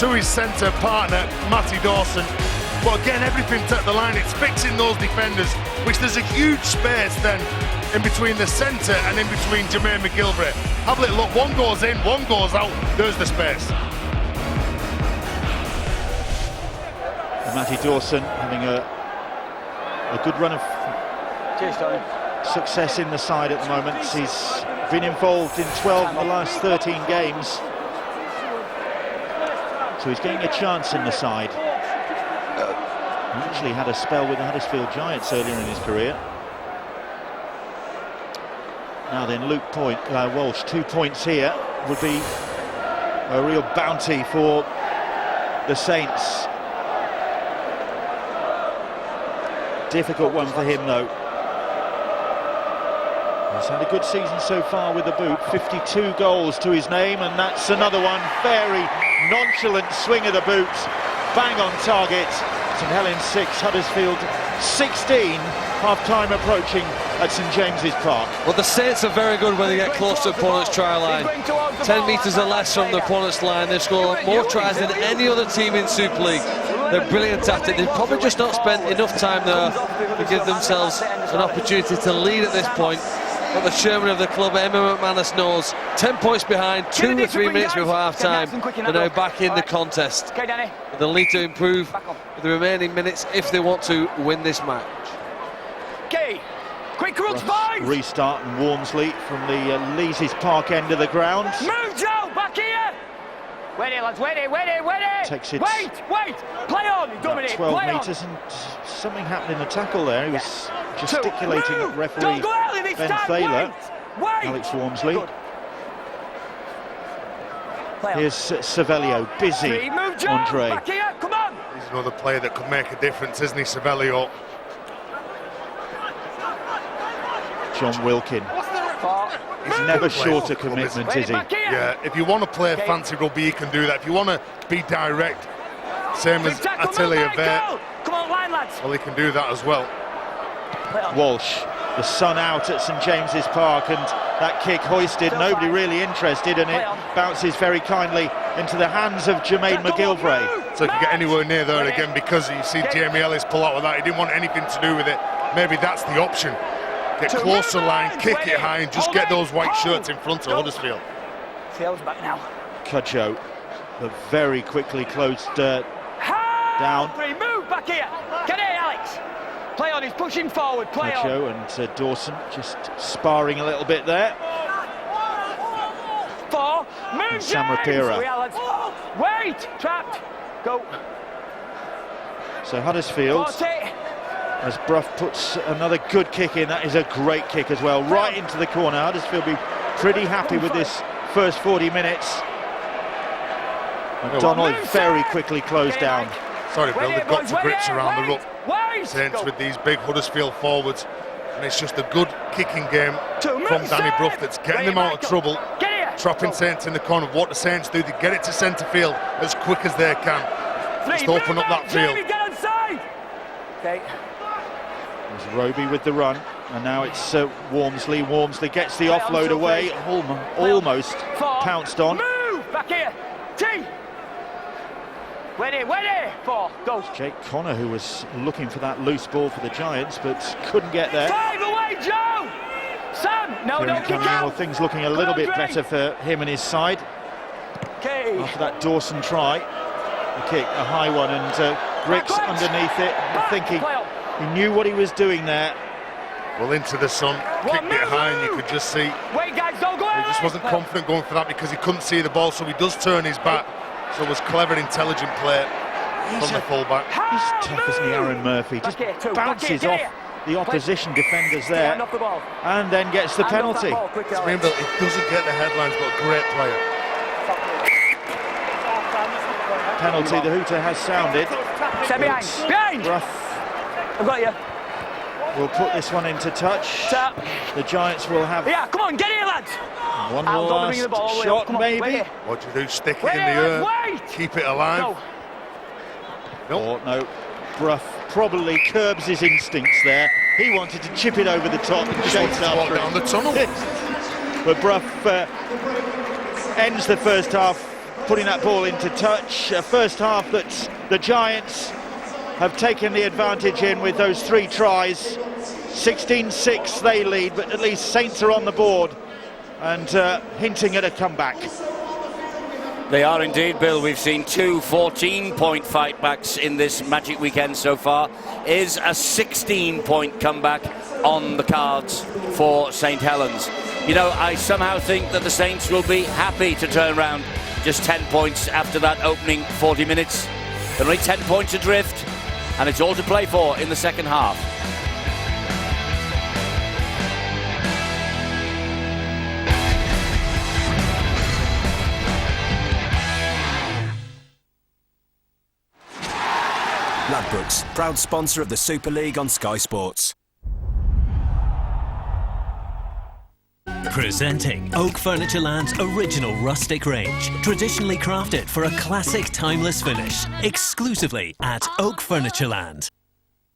to his centre partner, Matty Dawson. But again, everything's at the line, it's fixing those defenders, which there's a huge space then in between the centre and in between Jermaine McGilvray. Have a little look, one goes in, one goes out, there's the space. Matty Dawson having a good run of success in the side at the moment. He's been involved in 12 of the last 13 games, so he's getting a chance in the side. He actually had a spell with the Huddersfield Giants earlier in his career. Now then, Luke Walsh, 2 points here would be a real bounty for the Saints. Difficult one for him though. He's had a good season so far with the boot, 52 goals to his name, and that's another one. Very nonchalant swing of the boot, bang on target. St Helens 6, Huddersfield 16, half-time approaching at St James's Park. Well, the Saints are very good when they get close to opponent's try line. 10 metres or less from the opponent's line. They've scored more tries than any other team in Super League. They're brilliant at it. They've probably just not spent enough time there to give themselves an opportunity to lead at this point. But the chairman of the club, Emma McManus, knows 10 points behind, 2 or 3 minutes before half-time. They're now back in the contest. They'll need to improve with the remaining minutes if they want to win this match. Okay, quick runs, boys! Restart and Walmsley from the Leazes Park end of the ground. Move, Joe, back here! Wait it, lads, wait it! Takes it wait! Play on, you dominate, 12 metres, and something happened in the tackle there. He was gesticulating at referee Ben Thaler. Alex Walmsley. Good. Here's Savelio, busy. Move, Joe, Andre. back here, come on! He's another player that could make a difference, isn't he, Savelio? John Wilkin. He's never short a commitment, is he? Yeah, if you want to play fancy rugby, you can do that. If you want to be direct, same as Atelier there, come on, line, lads. well, he can do that as well. Walsh, the sun out at St James's Park, and that kick hoisted, nobody really interested, and it bounces very kindly into the hands of Jermaine McGilvray. So if you get anywhere near there again, because you see Jamie Ellis pull out with that, he didn't want anything to do with it. Maybe that's the option. Get close to the line, kick it high, and just get those white shirts in front of Huddersfield. Tails back now. Cudjoe, but very quickly closed down. Move back here. Get it, Alex. Play on, he's pushing forward. Play on. Cudjoe and Dawson just sparring a little bit there. 4. Move, And Sam Rapira. Wait, trapped. Go. So Huddersfield, as Brough puts another good kick in, that is a great kick as well, right into the corner. Huddersfield be pretty happy with this first 40 minutes. McDonald very quickly closed down. Sorry, Bill, they've got to grips around the ruck. Saints with these big Huddersfield forwards, and it's just a good kicking game from Danny Brough that's getting them out of trouble, trapping Saints in the corner. What the Saints do, they get it to centre field as quick as they can, just open up that field. Okay. There's Roby with the run, and now it's Walmsley. Walmsley gets the offload away, almost pounced on. Move back here. T. Wait it. 4. Go. Jake Connor, who was looking for that loose ball for the Giants, but couldn't get there. 5 away, Joe. Sam. No, don't kick out. Well, things looking a little bit better for him and his side. Okay. After that Dawson try, the kick, a high one, and Griggs underneath it. I think he knew what he was doing there. Well, into the sun, kicked it high, and you could just see. Wait, guys, don't go. He just wasn't confident going for that because he couldn't see the ball, so he does turn his back. So it was clever, intelligent play from the fullback. He's tough, isn't he, Aaron Murphy? Just bounces off the opposition defenders there and then gets the penalty. Remember, he doesn't get the headlines, but a great player. Penalty, the hooter has sounded. Step behind. Brough I've got you. will put this one into touch. The Giants will have Yeah, come on, get here, lads. one last shot, maybe. What do you do? Stick it in the air, keep it alive. No. Brough probably curbs his instincts there. He wanted to chip it over the top and chase after it. Down the tunnel. But Brough ends the first half putting that ball into touch. A first half that the Giants have taken the advantage in with those 3 tries. 16-6 they lead, but at least Saints are on the board and hinting at a comeback. They are indeed, Bill. We've seen 2 14-point fightbacks in this Magic weekend so far. Is a 16-point comeback on the cards for St Helens? You know, I somehow think that the Saints will be happy to turn around just 10 points after that opening 40 minutes. They're only 10 points adrift, and it's all to play for in the second half. Ladbrokes, proud sponsor of the Super League on Sky Sports. Presenting Oak Furniture Land's original rustic range, traditionally crafted for a classic timeless finish, exclusively at Oak Furniture Land.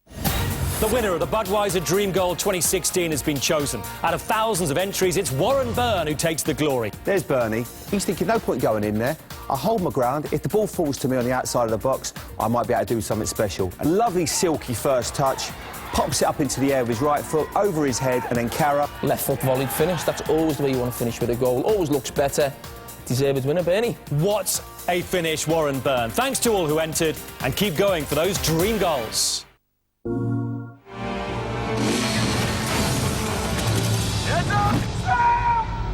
The winner of the Budweiser Dream Goal 2016 has been chosen. Out of thousands of entries, it's Warren Byrne who takes the glory. There's Bernie. He's thinking, no point going in there. I hold my ground. If the ball falls to me on the outside of the box, I might be able to do something special. A lovely silky first touch. Pops it up into the air with his right foot, over his head, and then Cara. Left foot volleyed finish. That's always the way you want to finish with a goal. Always looks better. Deserved winner, Bernie. What a finish, Warren Byrne. Thanks to all who entered, and keep going for those dream goals.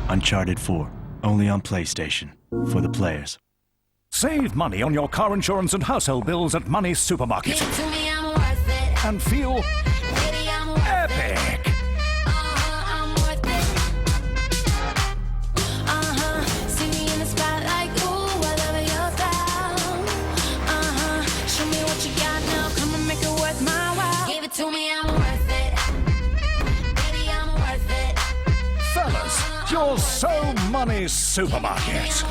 Uncharted 4, only on PlayStation, for the players. Save money on your car insurance and household bills at Money's Supermarket. And feel epic. Fellas, you're so Money's Supermarket.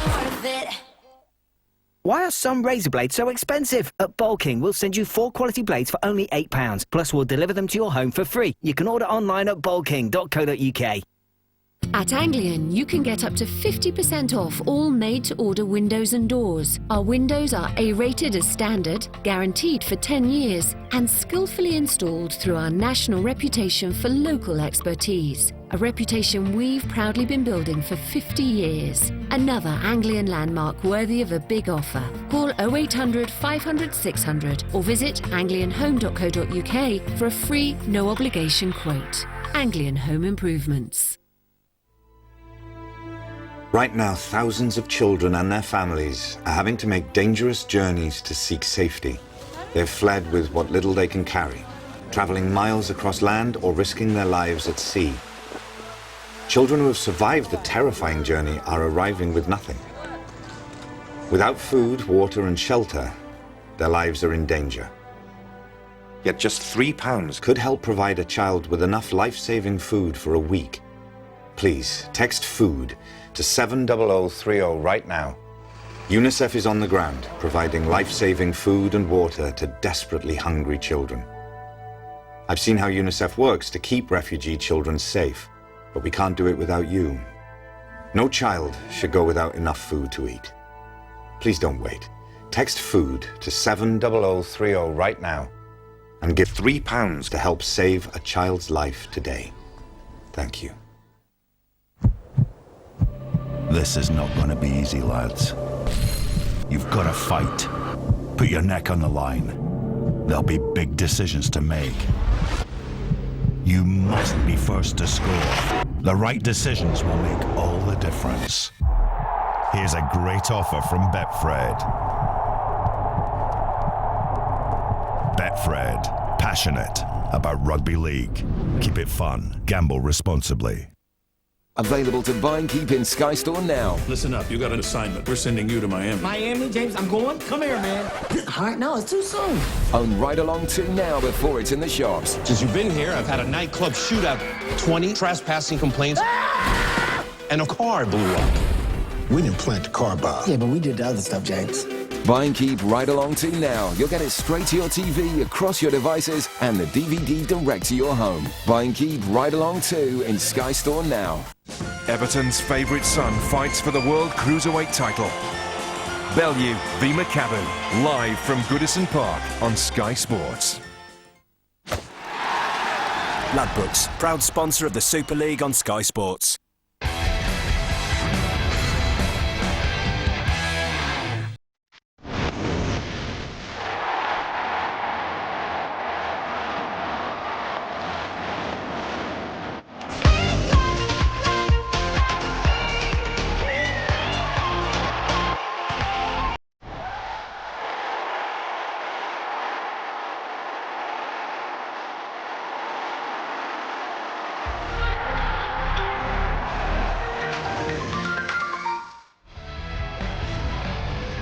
Why are some razor blades so expensive? At Bulking, we'll send you 4 quality blades for only £8. Plus, we'll deliver them to your home for free. You can order online at bulking.co.uk. At Anglian, you can get up to 50% off all made-to-order windows and doors. Our windows are A-rated as standard, guaranteed for 10 years, and skillfully installed through our national reputation for local expertise. A reputation we've proudly been building for 50 years. Another Anglian landmark worthy of a big offer. Call 0800 500 600 or visit anglianhome.co.uk for a free, no-obligation quote. Anglian Home Improvements. Right now, thousands of children and their families are having to make dangerous journeys to seek safety. They've fled with what little they can carry, traveling miles across land or risking their lives at sea. Children who have survived the terrifying journey are arriving with nothing. Without food, water and shelter, their lives are in danger. Yet just £3 could help provide a child with enough life-saving food for a week. Please, text FOOD to 70030 right now. UNICEF is on the ground, providing life-saving food and water to desperately hungry children. I've seen how UNICEF works to keep refugee children safe, but we can't do it without you. No child should go without enough food to eat. Please don't wait. Text FOOD to 70030 right now and give £3 to help save a child's life today. Thank you. This is not going to be easy, lads. You've got to fight. Put your neck on the line. There'll be big decisions to make. You must be first to score. The right decisions will make all the difference. Here's a great offer from Betfred. Fred, passionate about rugby league. Keep it fun. Gamble responsibly. Available to buy and keep in Sky Store now. Listen up, you got an assignment. We're sending you to Miami. Miami, James, I'm going. Come here, man. All right, no, it's too soon. Own Ride Along 2 now before it's in the shops. Since you've been here, I've had a nightclub shootout, 20 trespassing complaints, and a car blew up. We didn't plant the car bomb. Yeah, but we did the other stuff, James. Buy and keep Ride Along 2 now. You'll get it straight to your TV, across your devices, and the DVD direct to your home. Buy and keep Ride Along 2 in Sky Store now. Everton's favourite son fights for the World Cruiserweight title. Bellew v McCabe, live from Goodison Park on Sky Sports. Ladbrokes, proud sponsor of the Super League on Sky Sports.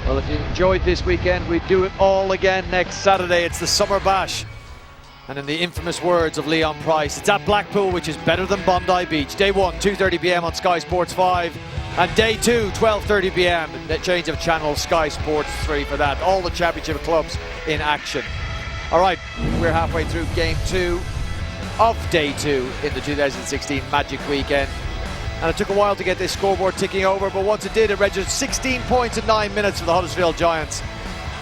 Well, if you enjoyed this weekend, we do it all again next Saturday. It's the Summer Bash. And in the infamous words of Leon Price, it's at Blackpool, which is better than Bondi Beach. Day 1, 2:30 p.m. on Sky Sports 5. And day 2, 12:30 p.m. The change of channel, Sky Sports 3 for that. All the championship clubs in action. All right, we're halfway through game 2 of day 2 in the 2016 Magic Weekend. And it took a while to get this scoreboard ticking over, but once it did, it registered 16 points in 9 minutes for the Huddersfield Giants.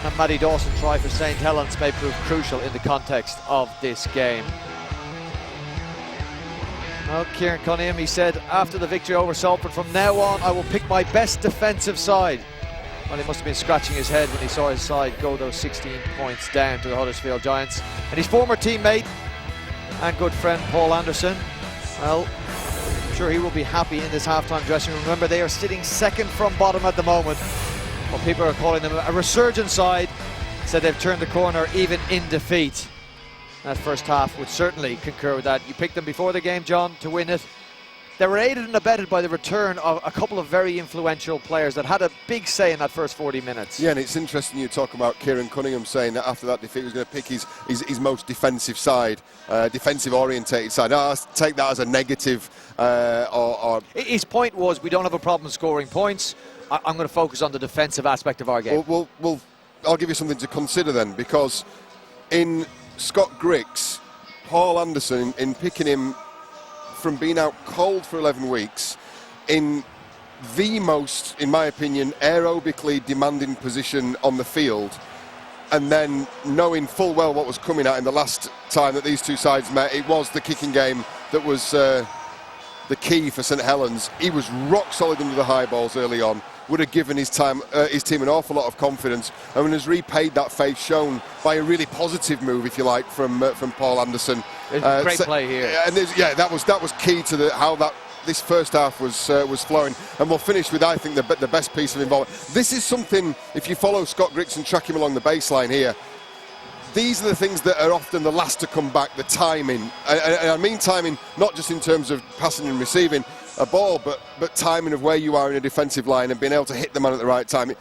And Matty Dawson's try for St Helens may prove crucial in the context of this game. Well, Kieran Cunningham, he said after the victory over Salford, from now on I will pick my best defensive side. Well, he must have been scratching his head when he saw his side go those 16 points down to the Huddersfield Giants. And his former teammate and good friend Paul Anderson, well, I'm sure he will be happy in this halftime dressing room. Remember, they are sitting second from bottom at the moment. Well, people are calling them a resurgent side. Said they've turned the corner even in defeat. That first half would certainly concur with that. You picked them before the game, John, to win it. They were aided and abetted by the return of a couple of very influential players that had a big say in that first 40 minutes. Yeah, and it's interesting you talk about Kieran Cunningham saying that after that defeat he was going to pick his most defensive side, defensive orientated side. I take that as a negative. His point was, we don't have a problem scoring points. I'm going to focus on the defensive aspect of our game. Well, I'll give you something to consider then, because in Scott Griggs, Paul Anderson, in picking him from being out cold for 11 weeks in the most, in my opinion, aerobically demanding position on the field, and then knowing full well what was coming at in the last time that these two sides met, it was the kicking game that was the key for St Helens. He was rock solid under the high balls early on, would have given his team an awful lot of confidence, and has repaid that faith shown by a really positive move, if you like, from Paul Anderson. Great play here. And that was key to how this first half was flowing. And we'll finish with, I think, the best piece of involvement. This is something, if you follow Scott Griggs and track him along the baseline here, these are the things that are often the last to come back, the timing. And I mean timing not just in terms of passing and receiving a ball, but timing of where you are in a defensive line and being able to hit the man at the right time.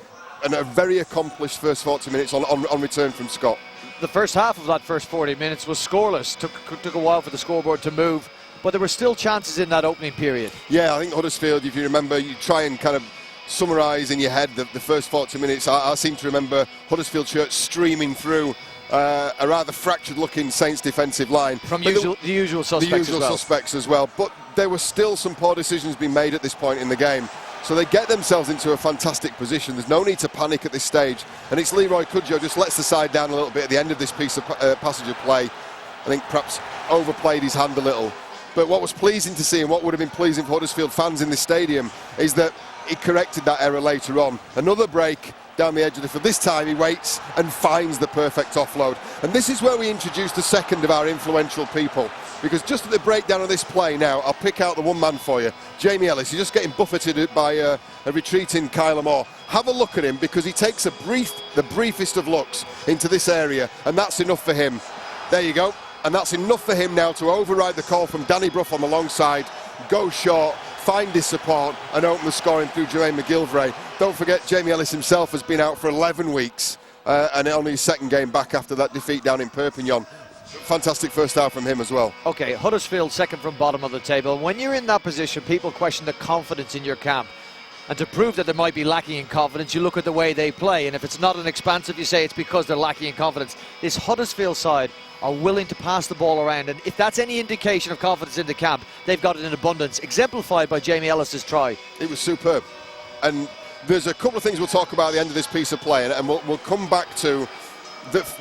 And a very accomplished first 40 minutes on return from Scott. The first half of that first 40 minutes was scoreless. Took a while for the scoreboard to move, but there were still chances in that opening period. Yeah, I think Huddersfield, if you remember, you try and kind of summarise in your head the first 40 minutes. I seem to remember Huddersfield shirts streaming through a rather fractured-looking Saints defensive line. From the usual suspects as well. But there were still some poor decisions being made at this point in the game. So they get themselves into a fantastic position. There's no need to panic at this stage. And it's Leroy Cudjoe just lets the side down a little bit at the end of this piece of passage of play. I think perhaps overplayed his hand a little. But what was pleasing to see, and what would have been pleasing for Huddersfield fans in this stadium, is that he corrected that error later on. Another break down the edge of the field. This time he waits and finds the perfect offload. And this is where we introduce the second of our influential people, because just at the breakdown of this play now, I'll pick out the one man for you, Jamie Ellis. He's just getting buffeted by a retreating Kyler Moore. Have a look at him, because he takes the briefest of looks into this area, and that's enough for him. There you go. And that's enough for him now to override the call from Danny Brough on the long side, go short, find his support, and open the scoring through Jermaine McGillivray. Don't forget, Jamie Ellis himself has been out for 11 weeks, and only his second game back after that defeat down in Perpignan. Fantastic first half from him as well. Okay, Huddersfield second from bottom of the table. When you're in that position, people question the confidence in your camp. And to prove that they might be lacking in confidence, you look at the way they play. And if it's not an expansive, you say it's because they're lacking in confidence. This Huddersfield side are willing to pass the ball around. And if that's any indication of confidence in the camp, they've got it in abundance, exemplified by Jamie Ellis's try. It was superb. And there's a couple of things we'll talk about at the end of this piece of play. And we'll come back to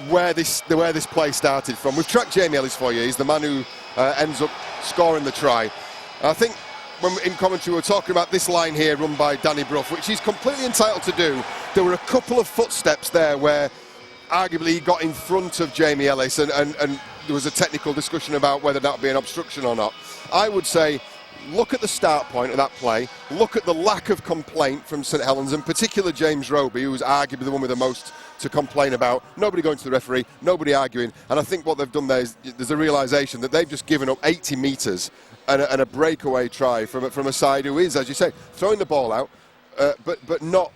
where this play started from. We've tracked Jamie Ellis for you. He's the man who ends up scoring the try. I think when in commentary we were talking about this line here run by Danny Brough, which he's completely entitled to do. There were a couple of footsteps there where arguably he got in front of Jamie Ellis, and there was a technical discussion about whether that would be an obstruction or not. I would say, look at the start point of that play, look at the lack of complaint from St Helens, in particular James Roby, who was arguably the one with the most to complain about. Nobody going to the referee, nobody arguing, and I think what they've done there is there's a realisation that they've just given up 80 metres and a breakaway try from a side who is, as you say, throwing the ball out, but not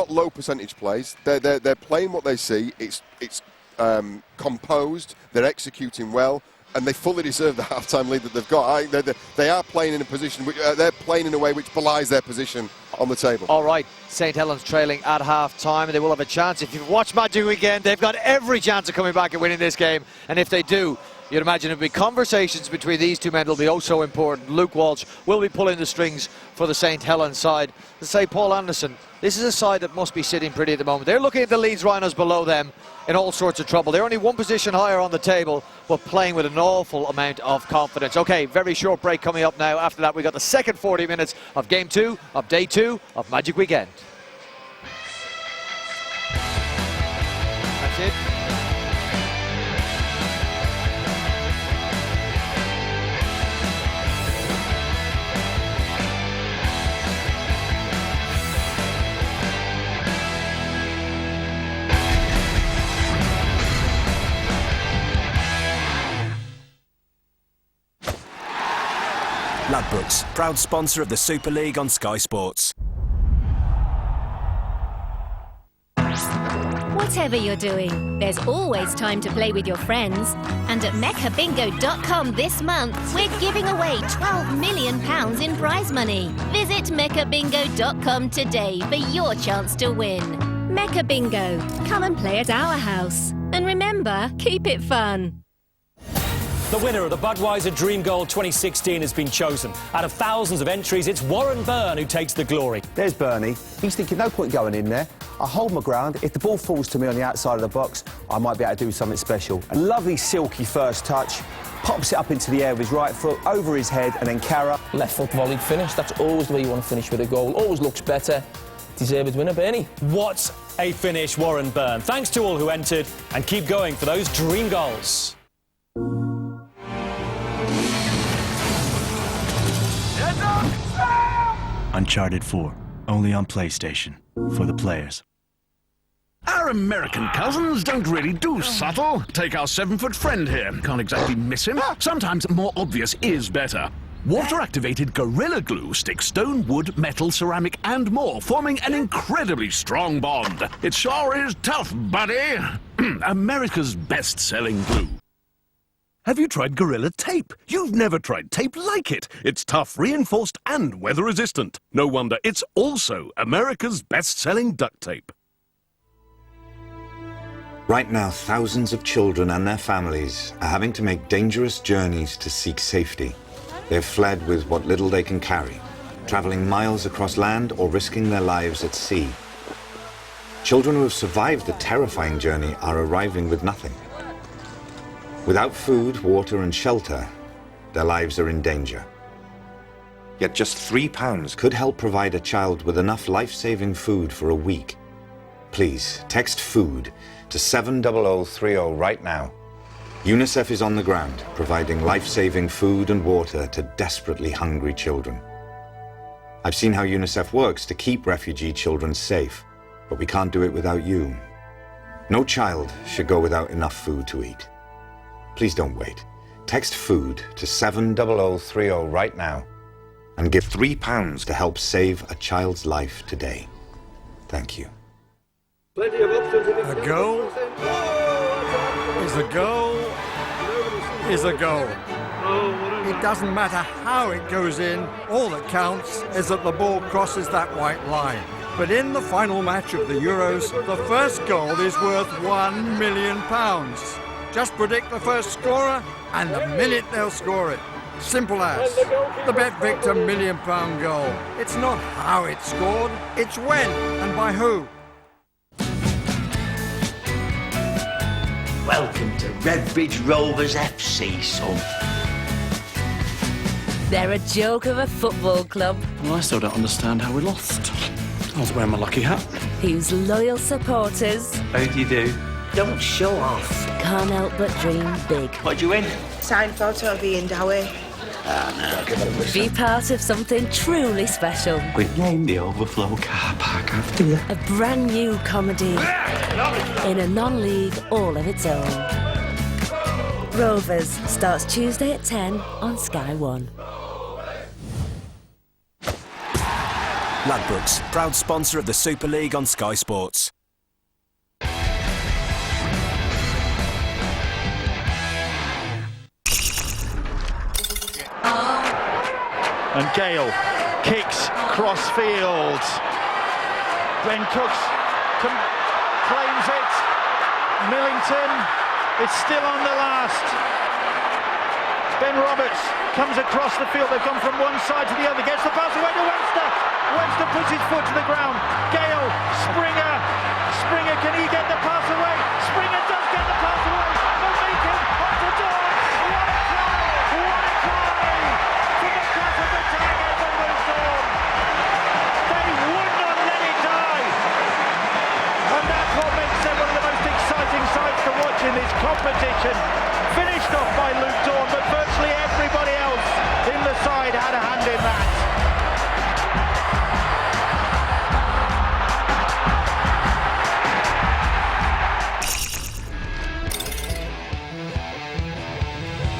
low percentage plays. They're playing what they see. It's composed. They're executing well, and they fully deserve the half-time lead that they've got. They are playing in a position. They're playing in a way which belies their position on the table. All right, St Helens trailing at half-time, and they will have a chance. If you've watched Magic Weekend, they've got every chance of coming back and winning this game. And if they do, you'd imagine it'll be conversations between these two men that'll be oh so important. Luke Walsh will be pulling the strings for the St Helens side. To say Paul Anderson, this is a side that must be sitting pretty at the moment. They're looking at the Leeds Rhinos below them in all sorts of trouble. They're only one position higher on the table, but playing with an awful amount of confidence. Okay, very short break coming up now. After that, we got the second 40 minutes of Game 2 of Day 2 of Magic Weekend. That's it. Ladbrokes, proud sponsor of the Super League on Sky Sports. Whatever you're doing, there's always time to play with your friends. And at meccabingo.com this month, we're giving away £12 million in prize money. Visit meccabingo.com today for your chance to win. Mecca Bingo. Come and play at our house. And remember, keep it fun. The winner of the Budweiser Dream Gold 2016 has been chosen. Out of thousands of entries, it's Warren Byrne who takes the glory. There's Bernie. He's thinking, no point going in there. I hold my ground. If the ball falls to me on the outside of the box, I might be able to do something special. A lovely silky first touch. Pops it up into the air with his right foot, over his head, and then Cara. Left foot volleyed finish. That's always the way you want to finish with a goal. Always looks better. Deserved winner, Bernie. What a finish, Warren Byrne. Thanks to all who entered, and keep going for those dream goals. Uncharted 4, only on PlayStation, for the players. Our American cousins don't really do subtle. Take our 7-foot friend here. Can't exactly miss him. Sometimes more obvious is better. Water-activated Gorilla Glue sticks stone, wood, metal, ceramic and more, forming an incredibly strong bond. It sure is tough, buddy. America's best-selling glue. Have you tried Gorilla Tape? You've never tried tape like it. It's tough, reinforced and weather-resistant. No wonder it's also America's best-selling duct tape. Right now, thousands of children and their families are having to make dangerous journeys to seek safety. They've fled with what little they can carry, traveling miles across land or risking their lives at sea. Children who have survived the terrifying journey are arriving with nothing. Without food, water and shelter, their lives are in danger. Yet just £3 could help provide a child with enough life-saving food for a week. Please, text FOOD to 70030 right now. UNICEF is on the ground, providing life-saving food and water to desperately hungry children. I've seen how UNICEF works to keep refugee children safe, but we can't do it without you. No child should go without enough food to eat. Please don't wait. Text food to 70030 right now and give £3 to help save a child's life today. Thank you. A goal is a goal is a goal. It doesn't matter how it goes in, all that counts is that the ball crosses that white line. But in the final match of the Euros, the first goal is worth £1 million. Just predict the first scorer and the minute they'll score it. Simple as. The Bet Victor £1 million goal. It's not how it's scored, it's when and by who. Welcome to Redbridge Rovers FC, son. They're a joke of a football club. Well, I still don't understand how we lost. I was wearing my lucky hat. Whose loyal supporters How do you do? Don't show off. can't help but dream big. What do you win? Signed photo of Ian Dowie. Ah, no. Be part of something truly special. We've named the Overflow car park after you. A brand new comedy in a non-league all of its own. Rovers starts Tuesday at 10 on Sky One. Ladbrokes, proud sponsor of the Super League on Sky Sports. And Gale kicks cross-field. Ben Cooks claims it. Millington is still on the last. Ben Roberts comes across the field. They've gone from one side to the other. Gets the pass away to Webster. Webster puts his foot to the ground. Gale, Springer. Springer, can he get the pass away? Springer does get the pass away. No Meakin onto Dawn. What a try! What a try! From the cross of the Tigers and Luke Dawn. They would not let it die. And that's what makes them one of the most exciting sides to watch in this competition. Finished off by Luke Dawn, but virtually everybody else in the side had a hand in that.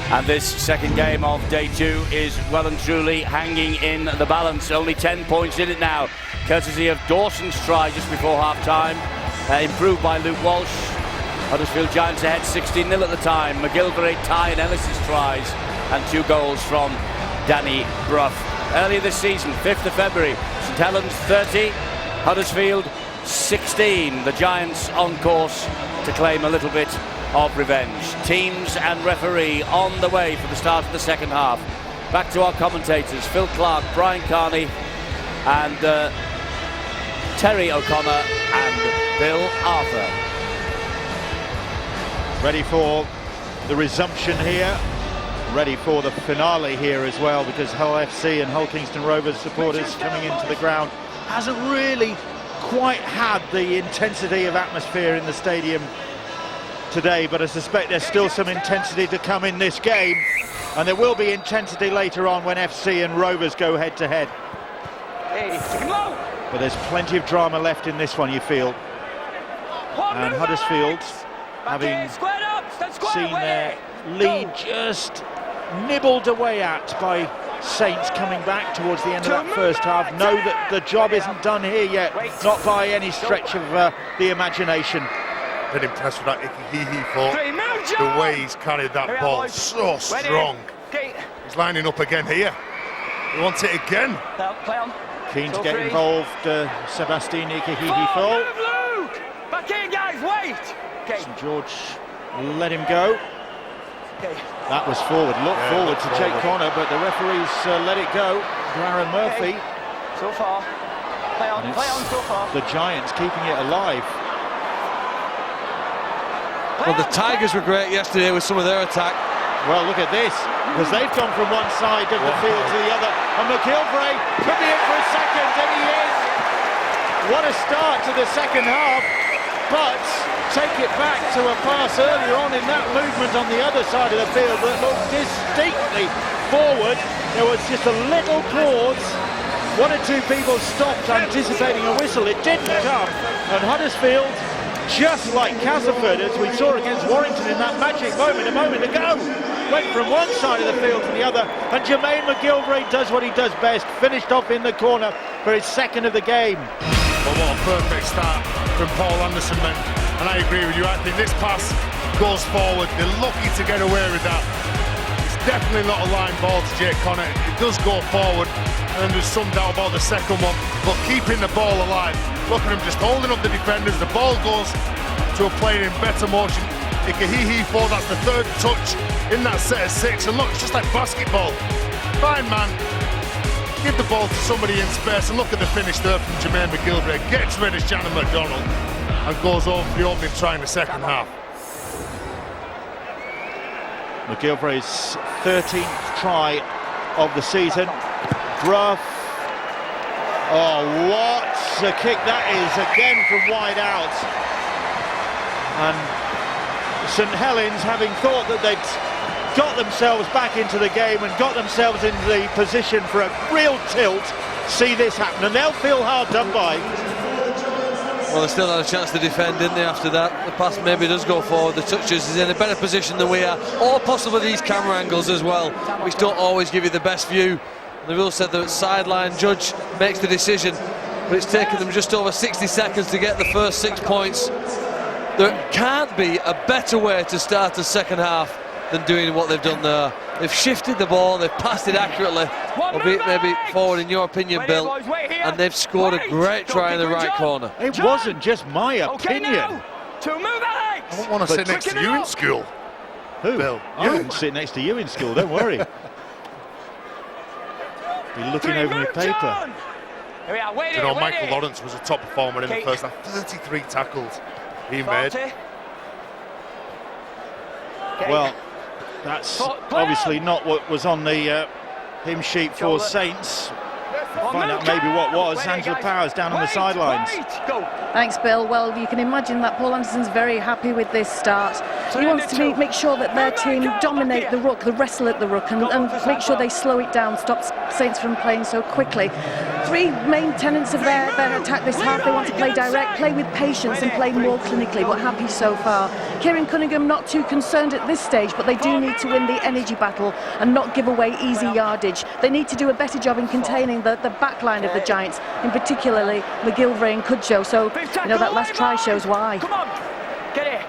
And this second game of day two is well and truly hanging in the balance. Only 10 points in it now, courtesy of Dawson's try just before half-time, improved by Luke Walsh. Huddersfield Giants ahead 16-0 at the time. McGilvray, Ty and Ellis's tries, and 2 goals from Danny Brough. Earlier this season, 5th of February, St Helens 30, Huddersfield 16. The Giants on course to claim a little bit of revenge. Teams and referee on the way for the start of the second half. Back to our commentators, Phil Clark, Brian Carney and Terry O'Connor and Bill Arthur. Ready for the resumption here, ready for the finale here as well, because Hull FC and Hull Kingston Rovers supporters coming into the ground hasn't really quite had the intensity of atmosphere in the stadium today, but I suspect there's still some intensity to come in this game, and there will be intensity later on when FC and Rovers go head to head. But there's plenty of drama left in this one, you feel. And Huddersfield, having seen their lead just nibbled away at by Saints coming back towards the end of that first half, know that the job isn't done here yet, not by any stretch of the imagination. Been impressed with that Ikihihi for the way he's carried that ball, so strong. He's lining up again here. He wants it again. Keen to get involved, Sebastian Ikihihi for. Back in, guys, wait! St George let him go. That was forward, look forward to Jake Connor, but the referees let it go. Aaron Murphy. So far. Play on so far. The Giants keeping it alive. Well, the Tigers were great yesterday with some of their attack. Well, look at this, because they've gone from one side of the field to the other. And McGilvray could be in for a second, and he is. What a start to the second half. but take it back to a pass earlier on in that movement on the other side of the field that looked distinctly forward. There was just a little pause. One or two people stopped anticipating a whistle. It didn't come, and Huddersfield, just like Castleford, as we saw against Warrington in that magic moment a moment ago, went from one side of the field to the other, and Jermaine McGilvray does what he does best, finished off in the corner for his second of the game. Well, what a perfect start from Paul Anderson, man. And I agree with you. I think this pass goes forward. They're lucky to get away with that. It's definitely not a line ball to Jake Connor. It does go forward, and there's some doubt about the second one. But keeping the ball alive, look at him just holding up the defenders. The ball goes to a player in better motion. Ikehihi-Fo, that's the third touch in that set of 6. And look, it's just like basketball. Fine, man. Give the ball to somebody in space, and look at the finish there from Jermaine McGilvray. Gets rid of Shannon McDonald and goes over for the opening try in the second half. McGilvray's 13th try of the season. Bruff. Oh, what a kick that is, again from wide out. And St Helens, having thought that they'd got themselves back into the game and got themselves into the position for a real tilt, see this happen, and they'll feel hard done by. Well, they still had a chance to defend, didn't they, after that? The pass maybe does go forward, the touches is in a better position than we are, or possibly these camera angles as well, which don't always give you the best view. They've all said the sideline judge makes the decision, but it's taken them just over 60 seconds to get the first 6 points. There can't be a better way to start the second half than doing what they've done there. They've shifted the ball, they've passed it accurately, albeit maybe forward in your opinion, Bill, and they've scored a great try in the right corner. It wasn't just my opinion. I don't want to sit next to you in school. Who? Bill. I wouldn't sit next to you in school, don't worry. Be looking over my paper. You know, Michael Lawrence was a top performer in the first half. 33 tackles he made. Well, that's obviously not what was on the hymn sheet for Saints. Find out maybe what was. Angela Powers down on the sidelines. Thanks, Bill. Well, you can imagine that Paul Anderson's very happy with this start. He wants to make sure that their team dominate the ruck, the wrestle at the ruck, and make sure they slow it down, stop Saints from playing so quickly. 3 main tenets of their attack this half. They want to play direct, play with patience, and play more clinically, but happy so far. Kieran Cunningham not too concerned at this stage, but they do need to win the energy battle and not give away easy yardage. They need to do a better job in containing the back line of the Giants, in particularly McGilvray and Cudjoe. So, you know, that last try shows why. Come on, get it.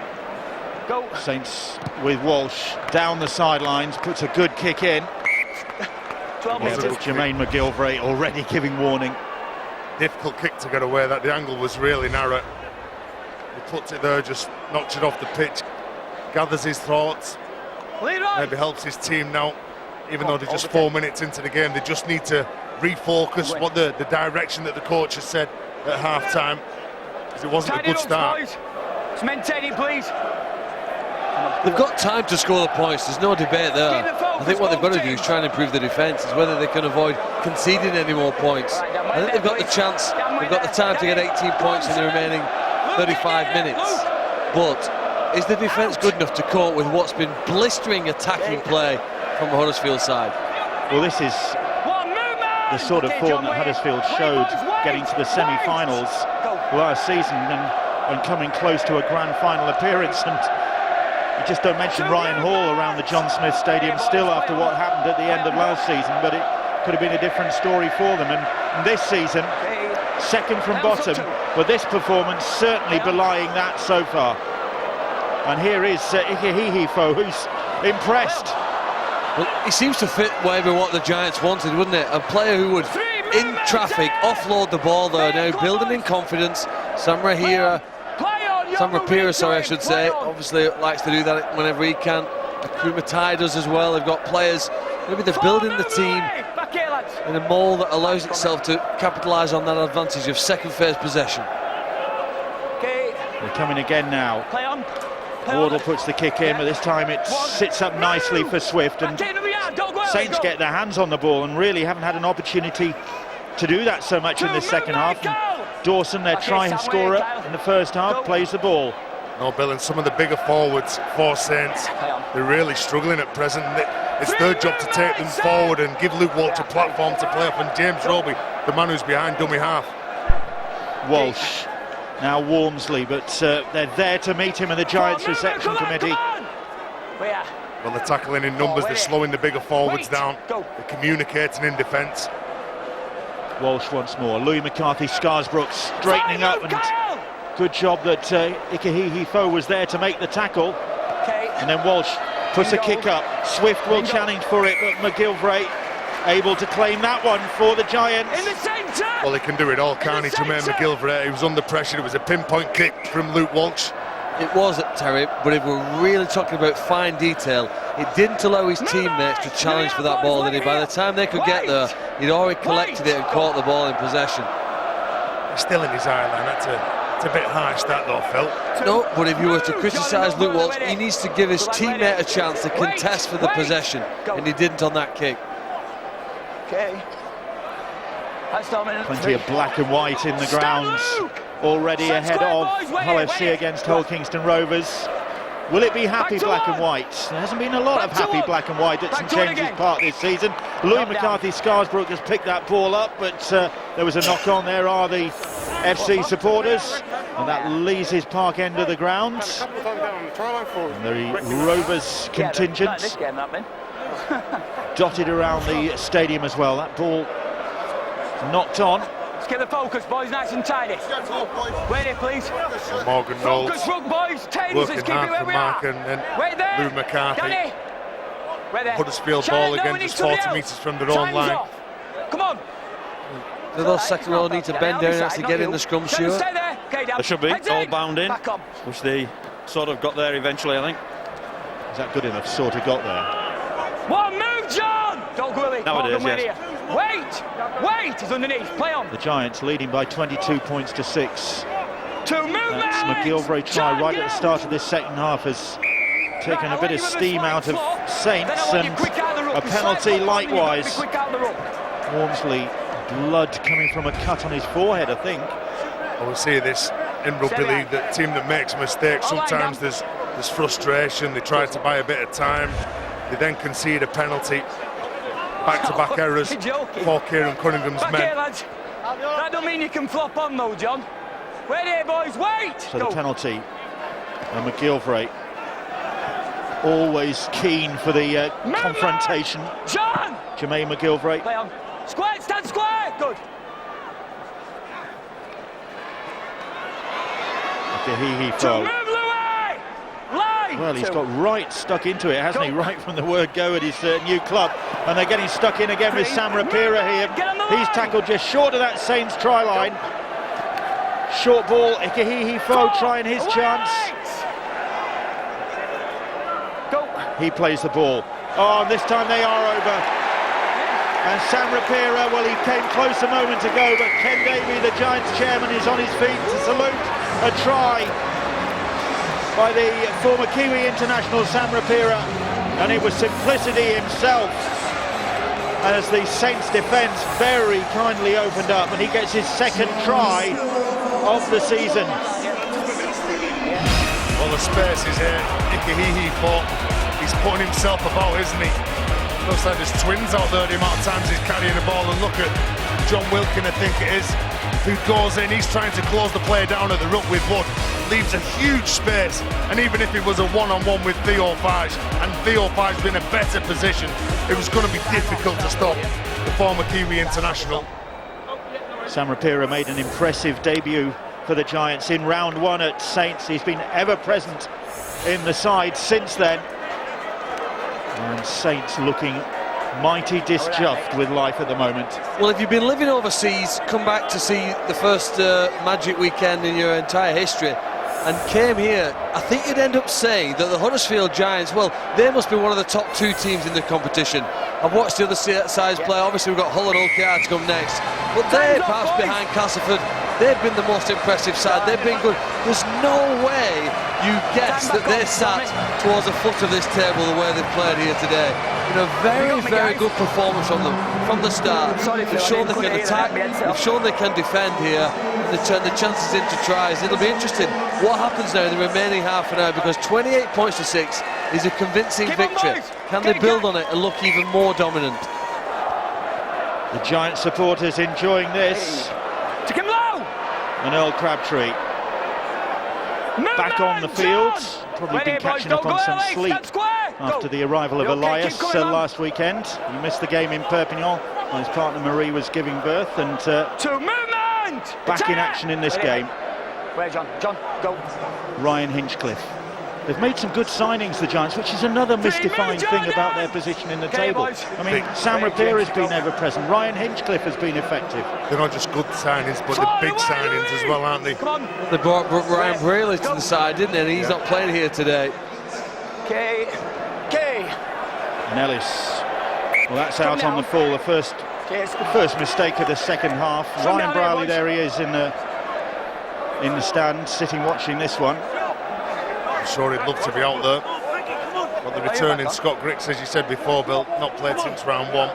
Go. Saints with Walsh down the sidelines, puts a good kick in. Yeah, but Jermaine McGilvray already giving warning. Difficult kick to get away, that the angle was really narrow. He puts it there, just knocks it off the pitch, gathers his thoughts, maybe helps his team now, even though they're just 4 minutes into the game. They just need to refocus what the direction that the coach has said at half-time, because it wasn't a good start. Just maintain it, please. They've got time to score the points, there's no debate there. I think what they've got to do is try and improve the defence, is whether they can avoid conceding any more points. I think they've got the chance, they've got the time to get 18 points in the remaining 35 minutes. But is the defence good enough to cope with what's been blistering attacking play from the Huddersfield side? Well, this is the sort of form that Huddersfield showed getting to the semi-finals last season and coming close to a grand final appearance. And you just don't mention Ryan Hall around the John Smith Stadium still after what happened at the end of last season, but it could have been a different story for them. And this season, second from bottom, but this performance certainly belying that so far. And here is Ikehihi-Fo, who's impressed. Well, he seems to fit whatever what the Giants wanted, wouldn't it? A player who would, in traffic, offload the ball there now, building in confidence. Sam Rapira, I should say, obviously likes to do that whenever he can. Akumatai does as well. They've got players, maybe they're building the team in a mould that allows itself to capitalise on that advantage of second phase possession. They're coming again now. Wardle puts the kick in, but this time it sits up nicely for Swift, and Saints get their hands on the ball and really haven't had an opportunity to do that so much in this second half. And Dawson, their try scorer in the first half, plays the ball. No, Bill, and some of the bigger forwards for Saints, they're really struggling at present. It's their job to take them forward and give Luke Walsh a platform to play off, and James Roby, the man who's behind dummy half. Walsh, now Walmsley, but they're there to meet him in the Giants reception committee. Well, they're tackling in numbers, they're slowing the bigger forwards down, they're communicating in defence. Walsh once more, Louis McCarthy, Scarsbrook straightening up, and good job that Ikehihi Foe was there to make the tackle. And then Walsh puts a kick up. Swift will challenge for it, but McGilvray able to claim that one for the Giants. Well, he can do it all, can't he, Jermaine McGilvray? He was under pressure, it was a pinpoint kick from Luke Walsh. It was, Terry, but if we're really talking about fine detail, it didn't allow his teammates to challenge for that ball, did he? By the time they could get there, he'd already collected it and caught the ball in possession. Still in his eye line, that's a bit harsh that though, Phil. No, but if you were to criticise Luke Walsh, he needs to give his teammate a chance to contest for the possession, and he didn't on that kick. Plenty of black and white in the grounds, already ahead of Hull FC against Hull Kingston Rovers. Will it be happy black and white? There hasn't been a lot of happy black and white at St James's Park this season. Louis McCarthy Scarsbrook has picked that ball up, but there was a knock on. There are the FC supporters, and that leaves his Park end of the ground. And the Rovers contingent dotted around the stadium as well. That ball knocked on. Let's get the focus, boys, nice and tidy. Wait there, please. Morgan Knowles focus, rug, boys. Tens, working let's keep it hard where for we Mark are. and Lou McCarthy. Danny. Huddersfield ball again, just 40 metres from their own line. Come on. Do those second row need to bend down and actually get in the scrum, Stuart? They should be, all bound in, which they sort of got there eventually, I think. Is that good enough? Sort of got there. One move, John! Don't go Willie. Nowadays, yes. Wait, he's underneath, play on. The Giants leading by 22 points to 6. Two movements! That's McGilvray try right at the start of this second half has taken a bit of steam out of Saints, and a penalty likewise. Walmsley, blood coming from a cut on his forehead, I think. I will see this in rugby league, the team that makes mistakes, sometimes there's frustration, they try to buy a bit of time, they then concede a penalty. Back-to-back errors for Kieran Cunningham's men. Lads. That don't mean you can flop on though, John. Wait here, boys, wait! So the penalty, and McGilvray always keen for the confrontation. John! Jermaine McGilvray. Play on. Square, stand square! Good. Ikehihi Foe. Well, he's got right stuck into it, hasn't he? Right from the word go at his new club. And they're getting stuck in again with Sam Rapira here. He's tackled just short of that Saints try line. Short ball, Ikehihi Foe trying his chance. He plays the ball. Oh, and this time they are over. And Sam Rapira, well, he came close a moment ago, but Ken Davey, the Giants chairman, is on his feet to salute a try by the former Kiwi international Sam Rapira, and it was Simplicity himself as the Saints defence very kindly opened up, and he gets his second try of the season. Well, the space is here. Ikehihi Foe, he's putting himself about, isn't he? Looks like there's twins out there the amount of times he's carrying the ball, and look at John Wilkin, I think it is, who goes in. He's trying to close the play down at the ruck with Wood, leaves a huge space, and even if it was a one-on-one with Theo Fage, and Theo Fage's in a better position, it was going to be difficult to stop the former Kiwi international. Sam Rapira made an impressive debut for the Giants in round 1 at Saints. He's been ever present in the side since then, and Saints looking mighty dischuffed with life at the moment. Well, if you've been living overseas, come back to see the first Magic weekend in your entire history, and came here, I think you'd end up saying that the Huddersfield Giants, well, they must be one of the top 2 teams in the competition. I've watched the other sides play. Obviously, we've got Hull and OKR to come next, but they, perhaps behind Castleford, they've been the most impressive side. They've been good. There's no way you guess that they sat towards the foot of this table the way they've played here today. You know, very good performance from them from the start. They've shown they can attack, they've shown they can defend here. and they turn the chances into tries. It'll be interesting what happens now in the remaining half an hour, because 28 points to 6 is a convincing victory. Can they build on it and look even more dominant? The Giant supporters enjoying this. And Earl Crabtree back on the field. Probably been catching up on some sleep after the arrival of Elias last weekend. He missed the game in Perpignan when his partner Marie was giving birth, and back in action in this game. Where, John? John, go. Ryan Hinchcliffe. They've made some good signings, the Giants, which is another mystifying thing about their position in the table. I mean, Sam Rapier has been ever present. Ryan Hinchcliffe has been effective. They're not just good signings, but they're big signings as well, aren't they? They brought Ryan Braley to the side, didn't they? And he's not playing here today. Okay. And Ellis, well, that's out on the full. The first mistake of the second half. Ryan Braley, there he is in the stand, sitting watching this one. I'm sure he'd love to be out there. But the returning Scott Griggs, as you said before, Bill, not played since round 1.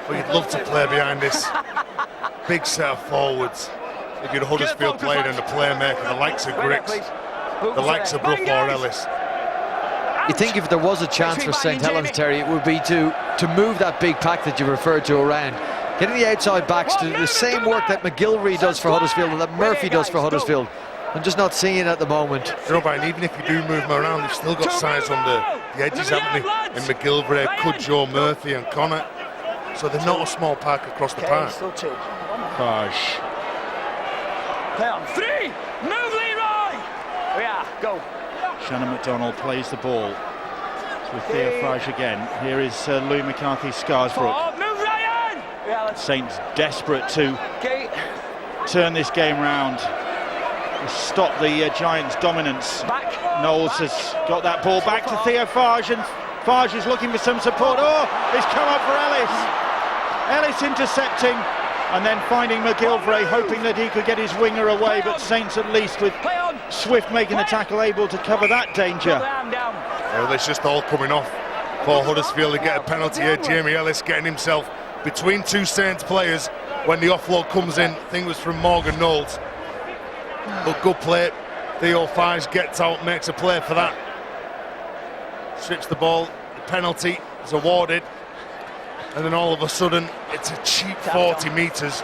But you'd love to play behind this big set of forwards. If you're a Huddersfield player and a playmaker, the likes of Griggs, the likes of Brough or Ellis. You think if there was a chance for St Helens, Terry, it would be to move that big pack that you referred to around, getting the outside backs to do the same work that McGilvery does for Huddersfield and that Murphy does for Huddersfield. I'm just not seeing it at the moment. You know, Brian, even if you do move them around, they've still got size on the edges, haven't they? In McGilvery, Cudjoe, Murphy and Connor. So they're not a small pack across the park. Fage. Play on. 3. Move, Leroy. Yeah, go. Shannon McDonald plays the ball. It's with Theo Fage again. Here is Louis McCarthy Scarsbrook. Move, Ryan. Yeah, Saints desperate to turn this game round. Stop the Giants' dominance. Knowles has got that ball back to Theo Fage, and Fage is looking for some support. Oh, it's come up for Ellis. Ellis intercepting and then finding McGilvery, hoping that he could get his winger away, but Saints at least with Swift making the tackle able to cover that danger. Well, it's just all coming off for Huddersfield to get a penalty here. Jamie Ellis getting himself between two Saints players when the offload comes in. I think it was from Morgan Knowles. But good play. Theo Fage gets out, makes a play for that. Strips the ball, the penalty is awarded, and then all of a sudden it's a cheap 40 metres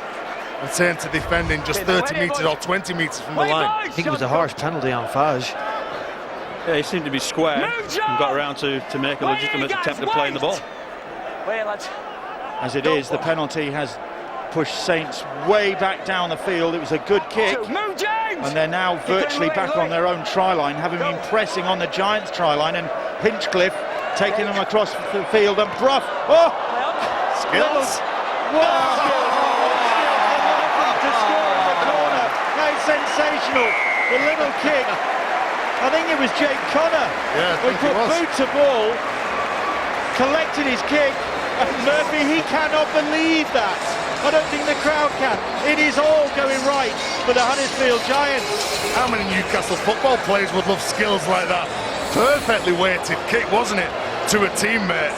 and Saints are defending just 30 metres or 20 metres from the line. I think it was a harsh penalty on Fage. Yeah, he seemed to be square and got around to make a legitimate attempt at playing the ball. As it is, the penalty has pushed Saints way back down the field. It was a good kick, and they're now virtually back on their own try line, having been pressing on the Giants' try line, and Hinchcliffe taking them across the field, and Brough, Skills. To score in the corner. How sensational, the little kick. I think it was Jake Connor who put boot to ball, collected his kick, and Murphy, he cannot believe that. I don't think the crowd can. It is all going right for the Huddersfield Giants. How many Newcastle football players would love skills like that? Perfectly weighted kick, wasn't it, to a teammate?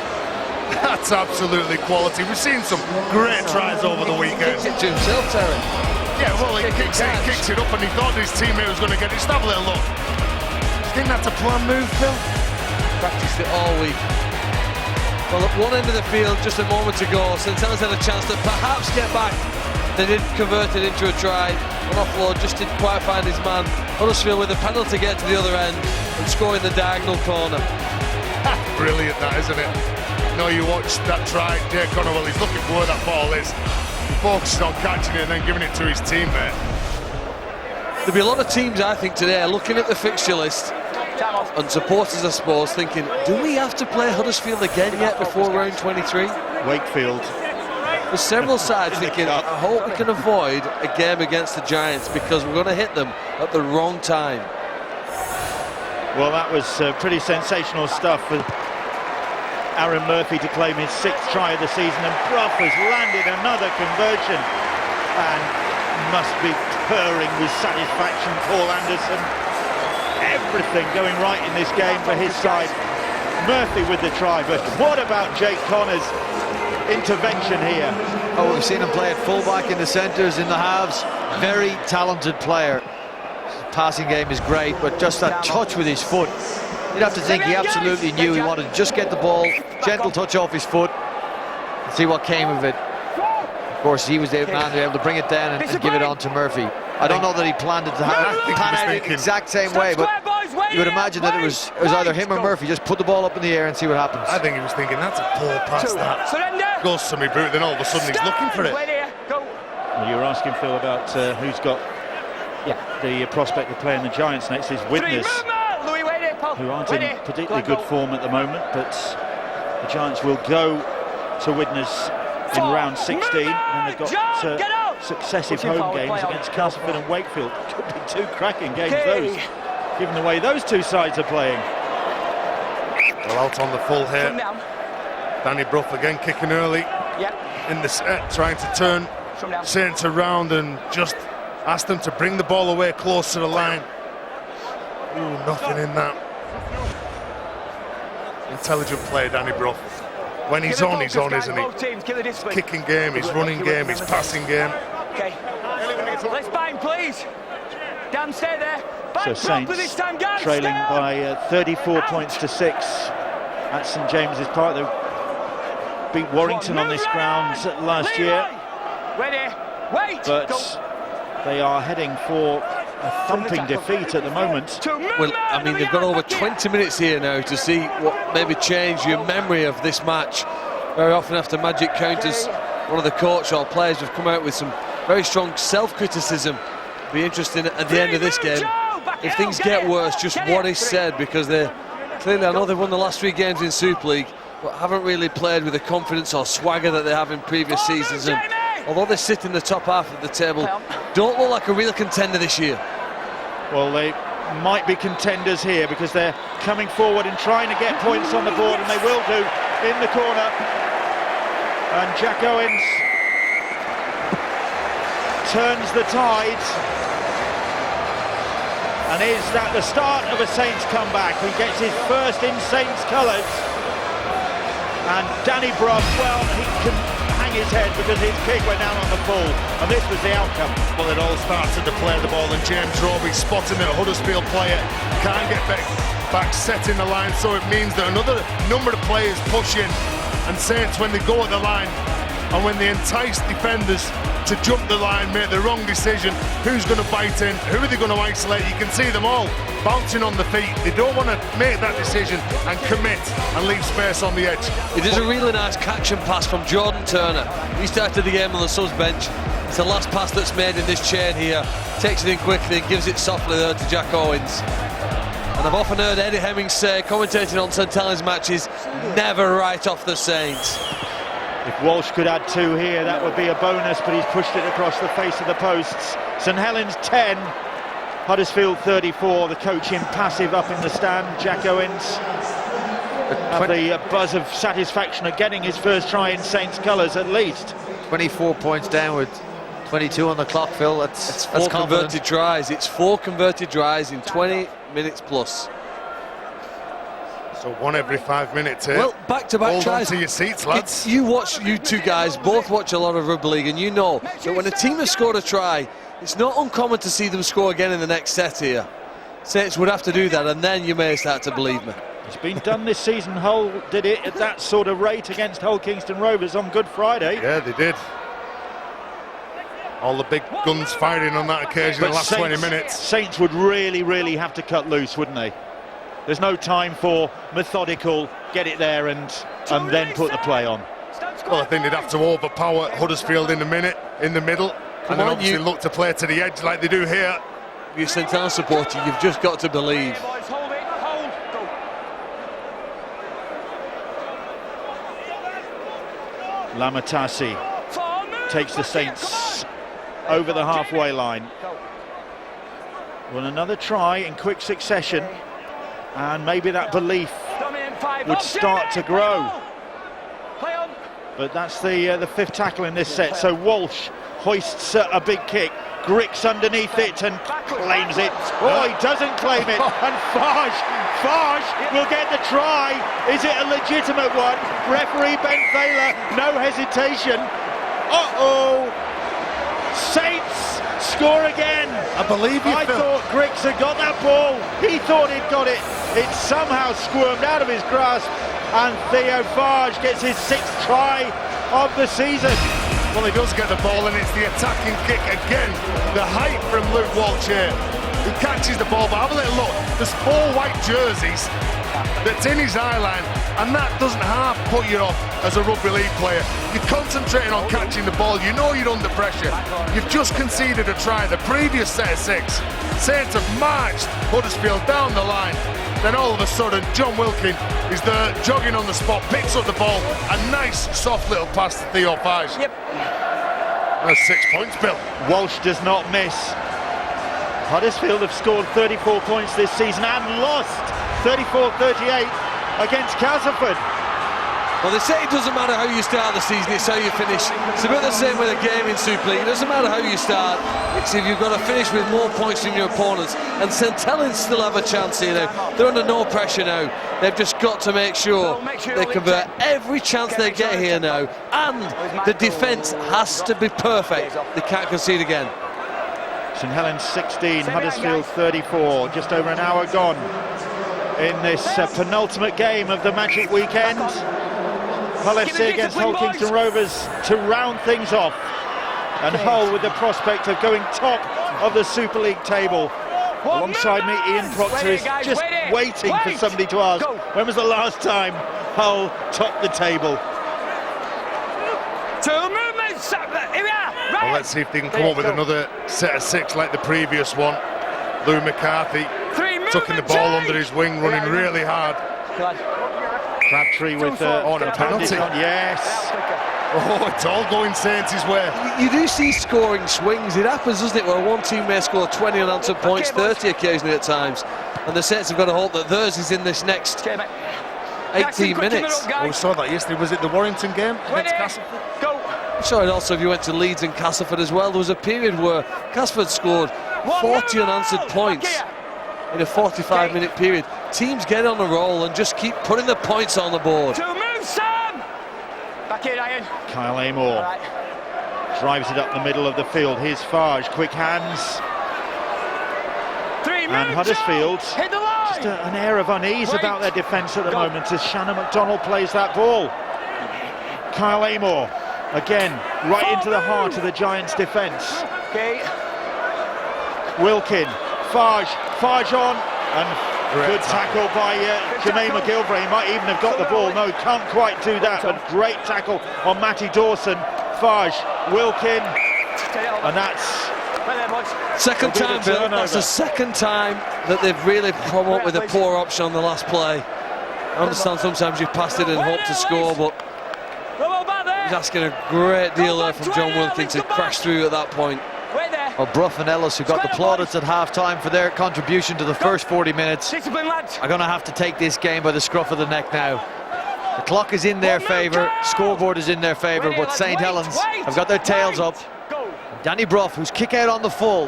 That's absolutely quality. We've seen some great tries over the weekend. He kicked it to himself, Terry. Yeah, well, he kicks it up, and he thought his teammate was going to get it. Just have a little look. Do you think that's a planned move, Phil? Practiced it all week. Well, at one end of the field, just a moment ago, St Helens had a chance to perhaps get back. They didn't convert it into a try. An offload just didn't quite find his man. Huddersfield with a penalty to get to the other end and scoring the diagonal corner. Brilliant, that, isn't it? No, you watch that try, Jake Connor, well, he's looking for where that ball is. He focuses on catching it and then giving it to his teammate. There'll be a lot of teams, I think, today looking at the fixture list, and supporters, I suppose, thinking, do we have to play Huddersfield again yet before round 23? Wakefield. There's several sides thinking, I hope we can avoid a game against the Giants because we're going to hit them at the wrong time. Well, that was pretty sensational stuff for Aaron Murphy to claim his 6th try of the season, and Brough has landed another conversion and must be purring with satisfaction. Paul Anderson, everything going right in this game for his side. Murphy with the try, but what about Jake Connors? intervention here. Oh, we've seen him play at fullback, in the centres, in the halves. Very talented player. His passing game is great, but just that touch with his foot. You'd have to think he absolutely knew he wanted to just get the ball, gentle touch off his foot, and see what came of it. Of course, he was the man to be able to bring it down and give it on to Murphy. I don't know that he planned it to pan out the exact same way, but you would imagine that it was either him or Murphy. Just put the ball up in the air and see what happens. I think he was thinking, that's a poor pass, that goes to me boot, then all of a sudden he's looking for it. Well, you were asking, Phil, about who's got the prospect of playing the Giants next. Is Widnes, who aren't in particularly good form at the moment, but the Giants will go to Widnes in round 16, and they've got successive home games against Castleford and Wakefield. Could be two cracking games, those, given the way those two sides are playing. Well, out on the full here. Danny Brough again kicking early in the set, trying to turn Saints around and just ask them to bring the ball away close to the line. Ooh, nothing in that. Intelligent player, Danny Brough. When he's on, isn't he? His kicking game, his running game, his passing game. Okay. Let's bang, please. Dan, stay there. So Saints trailing by 34 points to 6 at St James's Park. They beat Warrington on this ground last year, but they are heading for a thumping defeat at the moment. Well, I mean, they've got over 20 minutes here now to see what maybe change your memory of this match. Very often after magic counters, one of the coach or players have come out with some very strong self-criticism. Be interesting at the end of this game, if things get worse, just what is said, because they clearly, I know they've won the last 3 games in Super League, but haven't really played with the confidence or swagger that they have in previous seasons. And although they sit in the top half of the table, don't look like a real contender this year. Well, they might be contenders here because they're coming forward and trying to get points on the board, and they will do in the corner. And Jack Owens turns the tide. And is that the start of a Saints comeback? He gets his first in Saints colours. And Danny Brough, well, he can hang his head because his kick went down on the full, and this was the outcome. Well, it all started to play the ball, and James Roby spotting that Huddersfield player can't get back setting the line, so it means that another number of players push in, and Saints, when they go at the line and when they entice defenders to jump the line, make the wrong decision, who's going to bite in, who are they going to isolate? You can see them all bouncing on the feet. They don't want to make that decision and commit and leave space on the edge. It is a really nice catch and pass from Jordan Turner. He started the game on the subs bench. It's the last pass that's made in this chain here. Takes it in quickly and gives it softly there to Jack Owens. And I've often heard Eddie Hemmings say, commentating on St Helens matches, never write off the Saints. If Walsh could add 2 here, that would be a bonus, but he's pushed it across the face of the posts. St Helens 10, Huddersfield 34. The coach impassive up in the stand. Jack Owens had the buzz of satisfaction at getting his first try in Saints colours at least. 24 points down with 22 on the clock, Phil. That's 4 converted tries. It's 4 converted tries in 20 minutes plus. So 1 every 5 minutes here. Well, back-to-back tries. Hold on to your seats, lads. You two guys both watch a lot of rugby league, and you know that when a team has scored a try, it's not uncommon to see them score again in the next set here. Saints would have to do that, and then you may start to believe me. It's been done this season. Hull did it at that sort of rate against Hull Kingston Rovers on Good Friday. Yeah, they did. All the big guns firing on that occasion in the last 20 minutes. Saints would really, really have to cut loose, wouldn't they? There's no time for methodical, get it there and then put the play on. Well, I think they'd have to overpower Huddersfield in the middle, and then obviously look to play to the edge like they do here. You're St Helens supporter, you've just got to believe. Lamatasi takes the Saints over the halfway line. Well, another try in quick succession, and maybe that belief would start to grow. But that's the 5th tackle in this set. So Walsh hoists a big kick, Gricks underneath it and claims it. Oh, he doesn't claim it, and Farge will get the try. Is it a legitimate one? Referee Ben Thaler, no hesitation. Uh-oh. Saints score again. I believe you, I Phil. thought Griggs had got that ball. He thought he'd got it. It somehow squirmed out of his grasp, and Theo Farge gets his 6th try of the season. Well, he does get the ball, and it's the attacking kick again. The height from Luke Walsh here. He catches the ball, but have a little look. There's 4 white jerseys that's in his eye line, and that doesn't half put you off as a rugby league player. You're concentrating on catching the ball. You know you're under pressure. You've just conceded a try. The previous set of 6, Saints have marched Huddersfield down the line. Then all of a sudden, John Wilkin is there jogging on the spot, picks up the ball. A nice, soft little pass to Theo Farge. Yep. That's 6 points, Bill. Walsh does not miss. Huddersfield have scored 34 points this season and lost 34-38 against Castleford. Well, they say it doesn't matter how you start the season, it's how you finish. It's about the same with a game in Super League. It doesn't matter how you start, it's if you've got to finish with more points than your opponents. And St Helens still have a chance here now. They're under no pressure now. They've just got to make sure they convert every chance they get here now. And the defence has to be perfect. They can't concede again. St Helens 16, Huddersfield 34. Just over an hour gone in this penultimate game of the Magic Weekend. Hull FC against Hull Kingston Rovers to round things off. And Hull with the prospect of going top of the Super League table. Alongside me, Ian Proctor is just waiting for somebody to ask, when was the last time Hull topped the table? 2 movements! Here we are! Right. Well, let's see if they can come up with another set of 6 like the previous one. Lou McCarthy tucking the ball under his wing, running really hard. Crabtree with on a penalty. Yes. Oh, it's all going Saints' way. You do see scoring swings. It happens, doesn't it, where one team may score 20 unanswered points, 30 occasionally at times. And the Saints have got to hope that theirs is in this next 18 minutes. Oh, we saw that yesterday. Was it the Warrington game against Castleford? I saw it also if you went to Leeds and Castleford as well. There was a period where Castleford scored 40 unanswered points in a 45-minute period. Teams get on a roll and just keep putting the points on the board. 2 moves, Sam! Back in, Ian. Kyle Amor drives it up the middle of the field. Here's Farge, quick hands. 3 moves, and Huddersfield, hit the line. just an air of unease about their defence at the moment as Shannon McDonald plays that ball. Kyle Amor, again, right into the heart of the Giants' defence. Okay. Wilkin, Farge on, and good tackle by Jermaine McGilvray. He might even have got the ball. No, can't quite do that, but great tackle on Matty Dawson. Farge, Wilkin, and that's second time, Bill. That's the second time that they've really come up with a poor option on the last play. I understand sometimes you pass it and hope to score, but he's asking a great deal there from John Wilkin to crash through at that point. Well, Brough and Ellis, who got the plaudits at half-time for their contribution to the first 40 minutes, are going to have to take this game by the scruff of the neck now. The clock is in their favour, scoreboard is in their favour, but St Helens have got their tails up. Danny Brough, whose kick out on the full,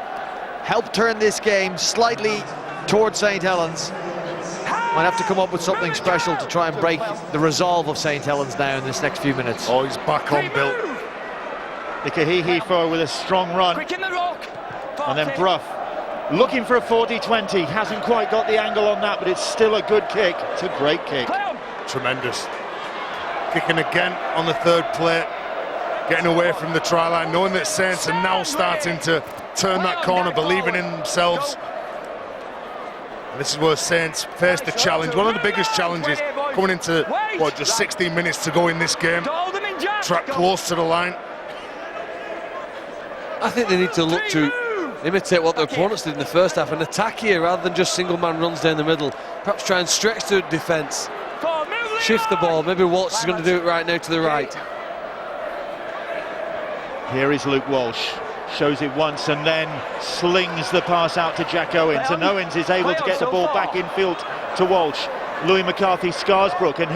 helped turn this game slightly towards St Helens. Might have to come up with something special to try and break the resolve of St Helens now in this next few minutes. Oh, he's back on, Bill. Nikahihi with a strong run. And then Brough looking for a 40-20. Hasn't quite got the angle on that, but it's still a good kick. It's a great kick. Tremendous. Kicking again on the third plate. Getting away from the try line, knowing that Saints are now starting to turn that corner, believing in themselves. And this is where Saints face the challenge. One of the biggest challenges coming into, what, just 16 minutes to go in this game. Track close to the line. I think they need to look to imitate what their opponents did in the first half and attack here rather than just single man runs down the middle. Perhaps try and stretch the defence. Shift the ball. Maybe Walsh is going to do it right now to the right. Here is Luke Walsh. Shows it once and then slings the pass out to Jack Owens. And Owens is able to get the ball back infield to Walsh. Louis McCarthy, Scarsbrook, and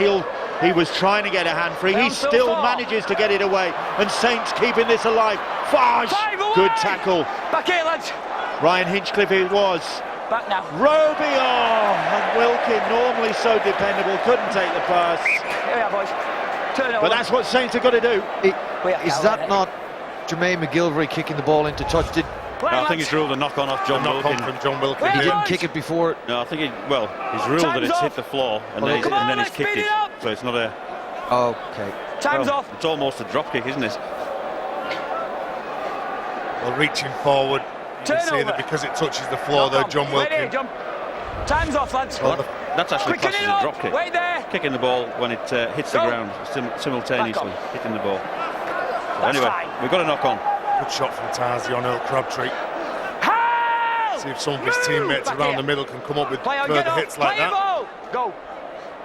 he was trying to get a hand free. He still manages to get it away. And Saints keeping this alive. Farge, good tackle. Back here, lads. Ryan Hinchcliffe it was. Back now. Robion! And Wilkin, normally so dependable, couldn't take the pass. Here we are, boys. Turn it But over. that's what Saints have got to do. Is that not Jermaine McGilvery kicking the ball into touch? No, I think he's ruled a knock-on off John Wilkin. From John Wilkin. He didn't kick it before. No, I think he's ruled that it's hit the floor and then he's kicked it. So it's not a... Okay. Time's off. It's almost a drop kick, isn't it? Well, reaching forward, you can see that because it touches the floor there, John Wilkin. Time's off, lads. Well, that's actually classed as a drop kick. Wait there. Kicking the ball when it hits the ground, simultaneously hitting the ball. So anyway, we've got a knock-on. Good shot from Tazi on Earl Crabtree. See if some of his teammates around the middle can come up with further hits like that. Go.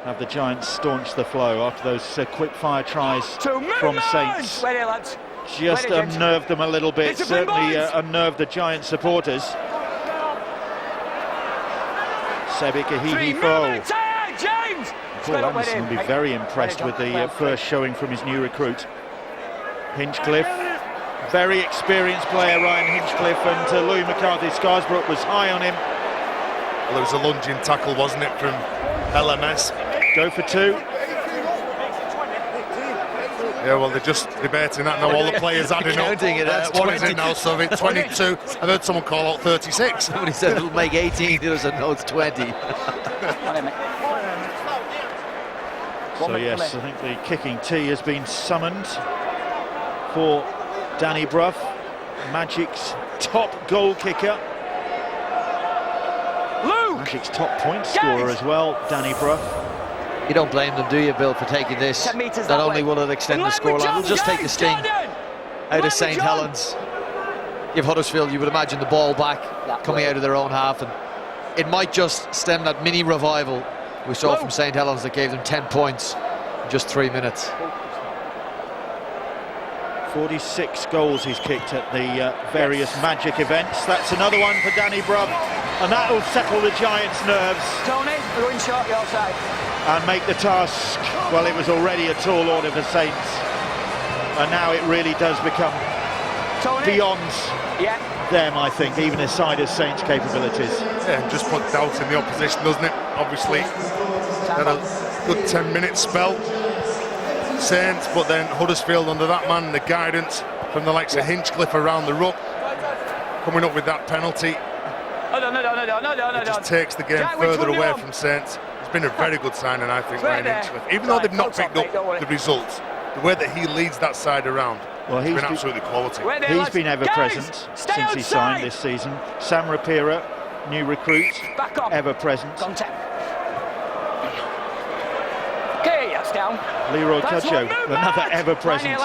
Have the Giants staunch the flow after those quick-fire tries from Saints. Wait here, lads. Just unnerved them a little bit, certainly unnerved the Giant supporters. Sebi Kahihi-Fo. James! Paul Anderson will be very impressed with the first showing from his new recruit. Hinchcliffe, very experienced player, Ryan Hinchcliffe, and Louis McCarthy-Scarsbrook was high on him. Well, it was a lunging tackle, wasn't it, from LMS? Go for two. Yeah, well, they're just debating that now. All the players adding up. What is it now, Soviet? 22. I heard someone call out 36. Somebody said it'll make 18. The other said no, it's 20. So yes, I think the kicking tee has been summoned for Danny Brough, Magic's top goal kicker. Magic's top point scorer as well, Danny Brough. You don't blame them, do you, Bill, for taking this? Not only will it extend the scoreline, it'll just take the sting out of St. Helens. Give Huddersfield, you would imagine, the ball back, coming out of their own half, and it might just stem that mini revival we saw from St. Helens that gave them 10 points in just 3 minutes. 46 goals he's kicked at the various Magic events. That's another one for Danny Brough, and that'll settle the Giants' nerves. Tony, we're going short, you're offside. And make the task, well, it was already a tall order for Saints, and now it really does become beyond them, I think, even aside of Saints' capabilities. Yeah, and just put doubt in the opposition, doesn't it? Obviously, had a good 10-minute spell, Saints, but then Huddersfield under that man, the guidance from the likes of Hinchcliffe around the ruck, coming up with that penalty. It just takes the game further away from Saints. It's been a very good signing, I think, Ryan Hinchcliffe. Even though they've not picked up the results, the way that he leads that side around, well, he's been absolutely quality. He's been ever-present since he signed this season. Sam Rapira, new recruit, ever-present. Okay, that's down. Leroy Tudjo, another ever-present.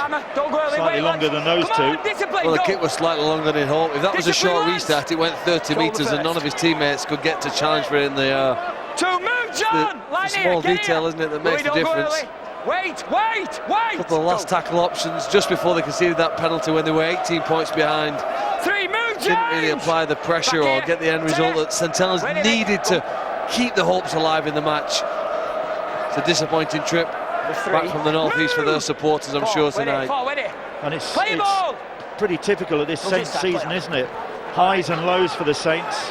Slightly longer than those two. Well, the kick was slightly longer than home. If that was a short restart, it went 30 metres and none of his teammates could get to challenge for it in the... the small detail, isn't it, that makes the difference. Wait! A couple of last tackle options just before they conceded that penalty when they were 18 points behind. Didn't really apply the pressure or get the end result that St. Helens needed to keep the hopes alive in the match. It's a disappointing trip back from the northeast for their supporters, I'm sure, tonight. And it's pretty typical of this Saints season, isn't it? Highs and lows for the Saints.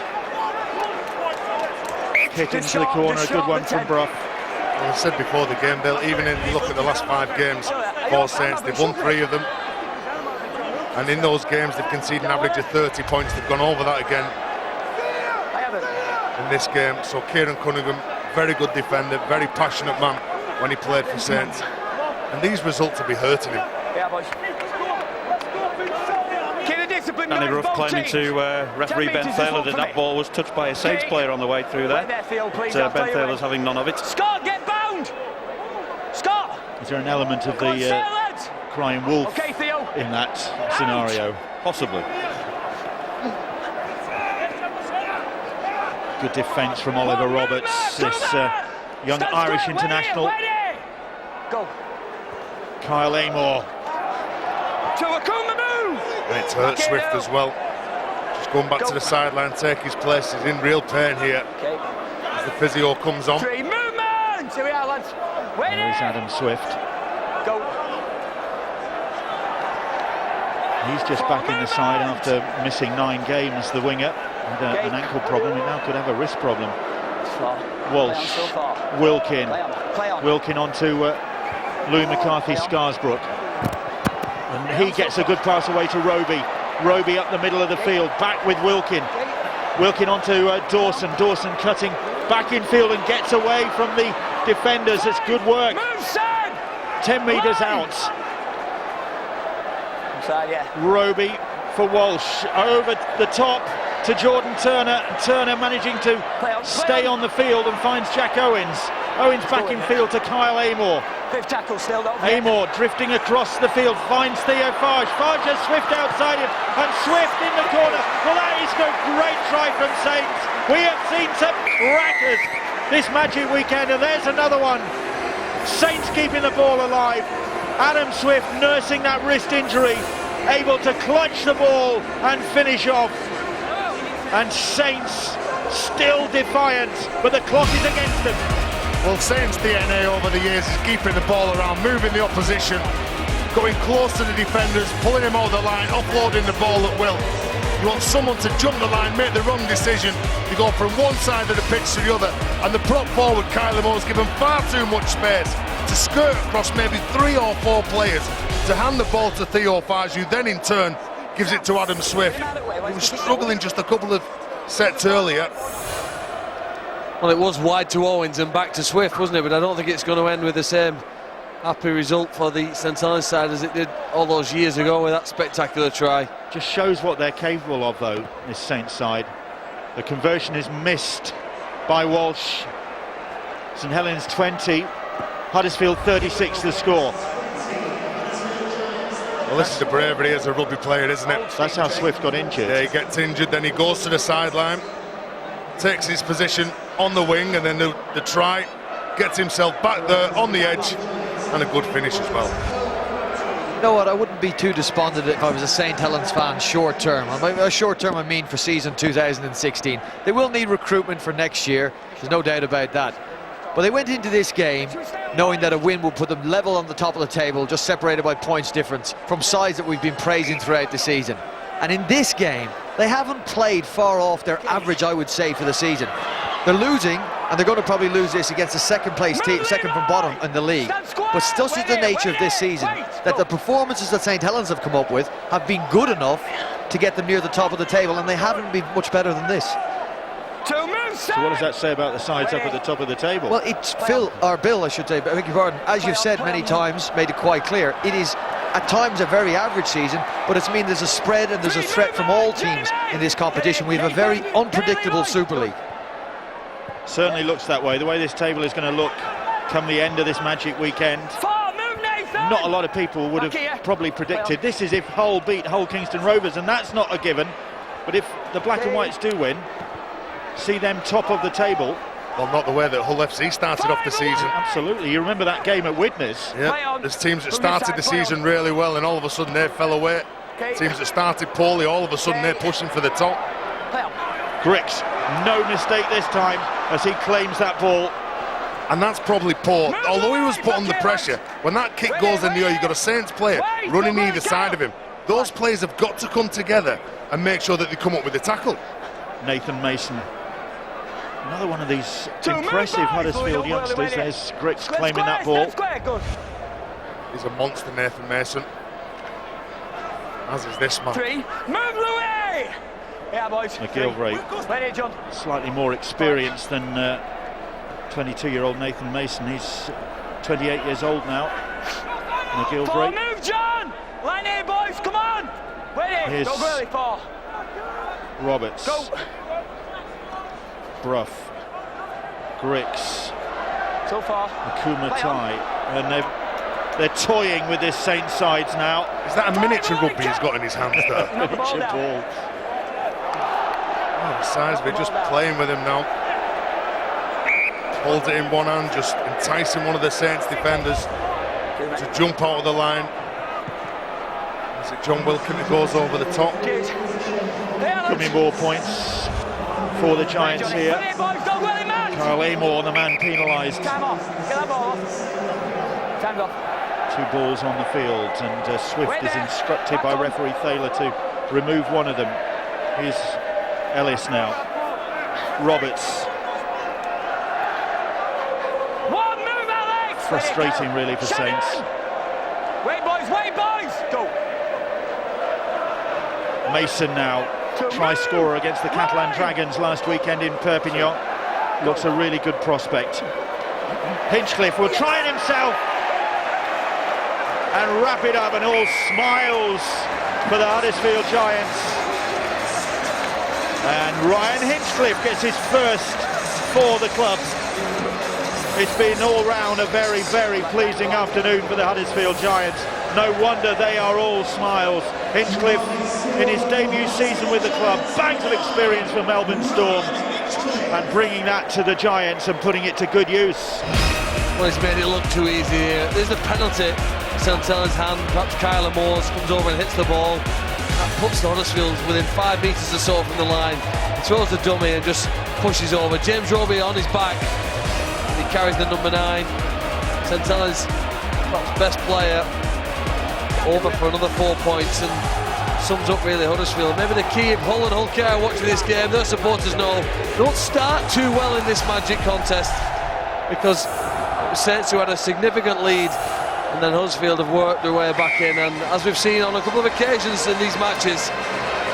Kick into the corner, a good one from Brough. Well, I said before the game, they'll even look at the last 5 games for Saints. They've won 3 of them, and in those games they've conceded an average of 30 points. They've gone over that again in this game. So Kieran Cunningham, very good defender, very passionate man when he played for Saints, and these results will be hurting him. Danny Brough claiming to referee Ben Thaler that ball was touched by a Saints player on the way through there. But Ben Thaler's having none of it. Scott, get bound! Scott! Is there an element of the crying wolf in that scenario? Possibly. Good defence from Oliver Roberts, this young Irish international. Go. Kyle Amor. And it's hurt Swift as well. Just going back to the sideline, take his place. He's in real pain here as the physio comes on. 3 movements! Here we are, lads. There's Adam Swift. Go. He's just back in the side after missing 9 games, the winger. With an ankle problem, he now could have a wrist problem. Walsh, Wilkin. Wilkin onto Louis McCarthy, Scarsbrook. And he gets a good pass away to Roby. Roby up the middle of the field, back with Wilkin. Wilkin onto Dawson. Dawson cutting back in field and gets away from the defenders. It's good work. 10 metres out. Roby for Walsh, over the top to Jordan Turner. Turner managing to stay on the field and finds Jack Owens. Owens back in field to Kyle Amor. Fifth tackle still, don't forget. Amor drifting across the field, finds Theo Farge. Farge has Swift outside him, and Swift in the corner. Well, that is a great try from Saints. We have seen some crackers this Magic weekend, and there's another one. Saints keeping the ball alive. Adam Swift nursing that wrist injury, able to clutch the ball and finish off. And Saints still defiant, but the clock is against them. Well, Saints' DNA over the years is keeping the ball around, moving the opposition, going close to the defenders, pulling them out of the line, offloading the ball at will. You want someone to jump the line, make the wrong decision. You go from one side of the pitch to the other, and the prop forward, Kyle Moore's given far too much space to skirt across maybe 3 or 4 players to hand the ball to Theo Farge, who then in turn gives it to Adam Swift. He was struggling just a couple of sets earlier. Well, it was wide to Owens and back to Swift, wasn't it? But I don't think it's going to end with the same happy result for the St Helens side as it did all those years ago with that spectacular try. Just shows what they're capable of, though, this Saints side. The conversion is missed by Walsh. St Helens 20, Huddersfield 36 the score. Well, this is the bravery as a rugby player, isn't it? That's how Swift got injured. Yeah, he gets injured, then he goes to the sideline, takes his position on the wing, and then the try, gets himself back there on the edge, and a good finish as well. You know what, I wouldn't be too despondent if I was a St Helens fan short term. And by short term I mean for season 2016. They will need recruitment for next year, there's no doubt about that. But they went into this game knowing that a win would put them level on the top of the table, just separated by points difference from sides that we've been praising throughout the season. And in this game, they haven't played far off their average, I would say, for the season. They're losing, and they're going to probably lose this against the second place team, second from bottom in the league. But still, is the nature of this season that the performances that St Helens have come up with have been good enough to get them near the top of the table, and they haven't been much better than this. So what does that say about the sides up at the top of the table? Well, it's Bill, I should say, I beg your pardon. As you've said many times, made it quite clear, it is at times a very average season, but it's mean there's a spread and there's a threat from all teams in this competition. We have a very unpredictable Super League. Certainly looks that way. The way this table is going to look come the end of this Magic weekend, not a lot of people would have probably predicted. This is if Hull beat Hull Kingston Rovers, and that's not a given. But if the Black and Whites do win, see them top of the table. Well, not the way that Hull FC started off the season. Absolutely, you remember that game at Widnes. Yeah, there's teams that started the season really well and all of a sudden they fell away. Teams that started poorly, all of a sudden they're pushing for the top. Griggs, no mistake this time as he claims that ball. And that's probably poor. Although he was put under pressure, when that kick goes in the air, you've got a Saints player running either side of him. Those players have got to come together and make sure that they come up with the tackle. Nathan Mason, another one of these impressive Huddersfield youngsters. There's Griggs claiming that ball. He's a monster, Nathan Mason. As is this man. Move, Louis! Yeah, boys. McGilvray, slightly more experienced than 22-year-old Nathan Mason. He's 28 years old now. McGilvray. Move, John! Line here, boys, come on! Here's go really far. Roberts. Go. Bruff. Griggs. So far. Akumatai. And they're toying with this Saints sides now. Is that a miniature rugby he's got in his hands there? Miniature ball. Oh, Sizeby just playing with him now. Holds it in one hand, just enticing one of the Saints defenders to jump out of the line. Is it John Wilkin who goes over the top? Could be more points for the Giants here. Kyle Amor, the man penalised. Time off. Get that ball off. Time's off. Two balls on the field, and Swift is instructed by referee Thaler to remove one of them. Here's Ellis now. Roberts. One move, Alex! Frustrating really for Saints. Wait boys, go! Mason now, try scorer against the Catalan Dragons last weekend in Perpignan. Looks a really good prospect. Hinchcliffe will try it himself and wrap it up, and all smiles for the Huddersfield Giants. And Ryan Hinchcliffe gets his first for the club. It's been all round a very, very pleasing afternoon for the Huddersfield Giants. No wonder they are all smiles. Hinchcliffe, in his debut season with the club, bags of experience for Melbourne Storm, and bringing that to the Giants and putting it to good use. Well, he's made it look too easy here. There's a penalty. St. Helens' hand, perhaps Kyler Moores comes over and hits the ball. That puts the Huddersfield within 5 metres or so from the line. He throws the dummy and just pushes over. James Roby on his back. And he carries the number 9. St. Helens, perhaps best player, over for another 4 points, and sums up really Huddersfield. Maybe the key, if Hull and Hull are watching this game, their supporters know, don't start too well in this Magic contest, because it was Saints who had a significant lead, and then Huddersfield have worked their way back in, and as we've seen on a couple of occasions in these matches,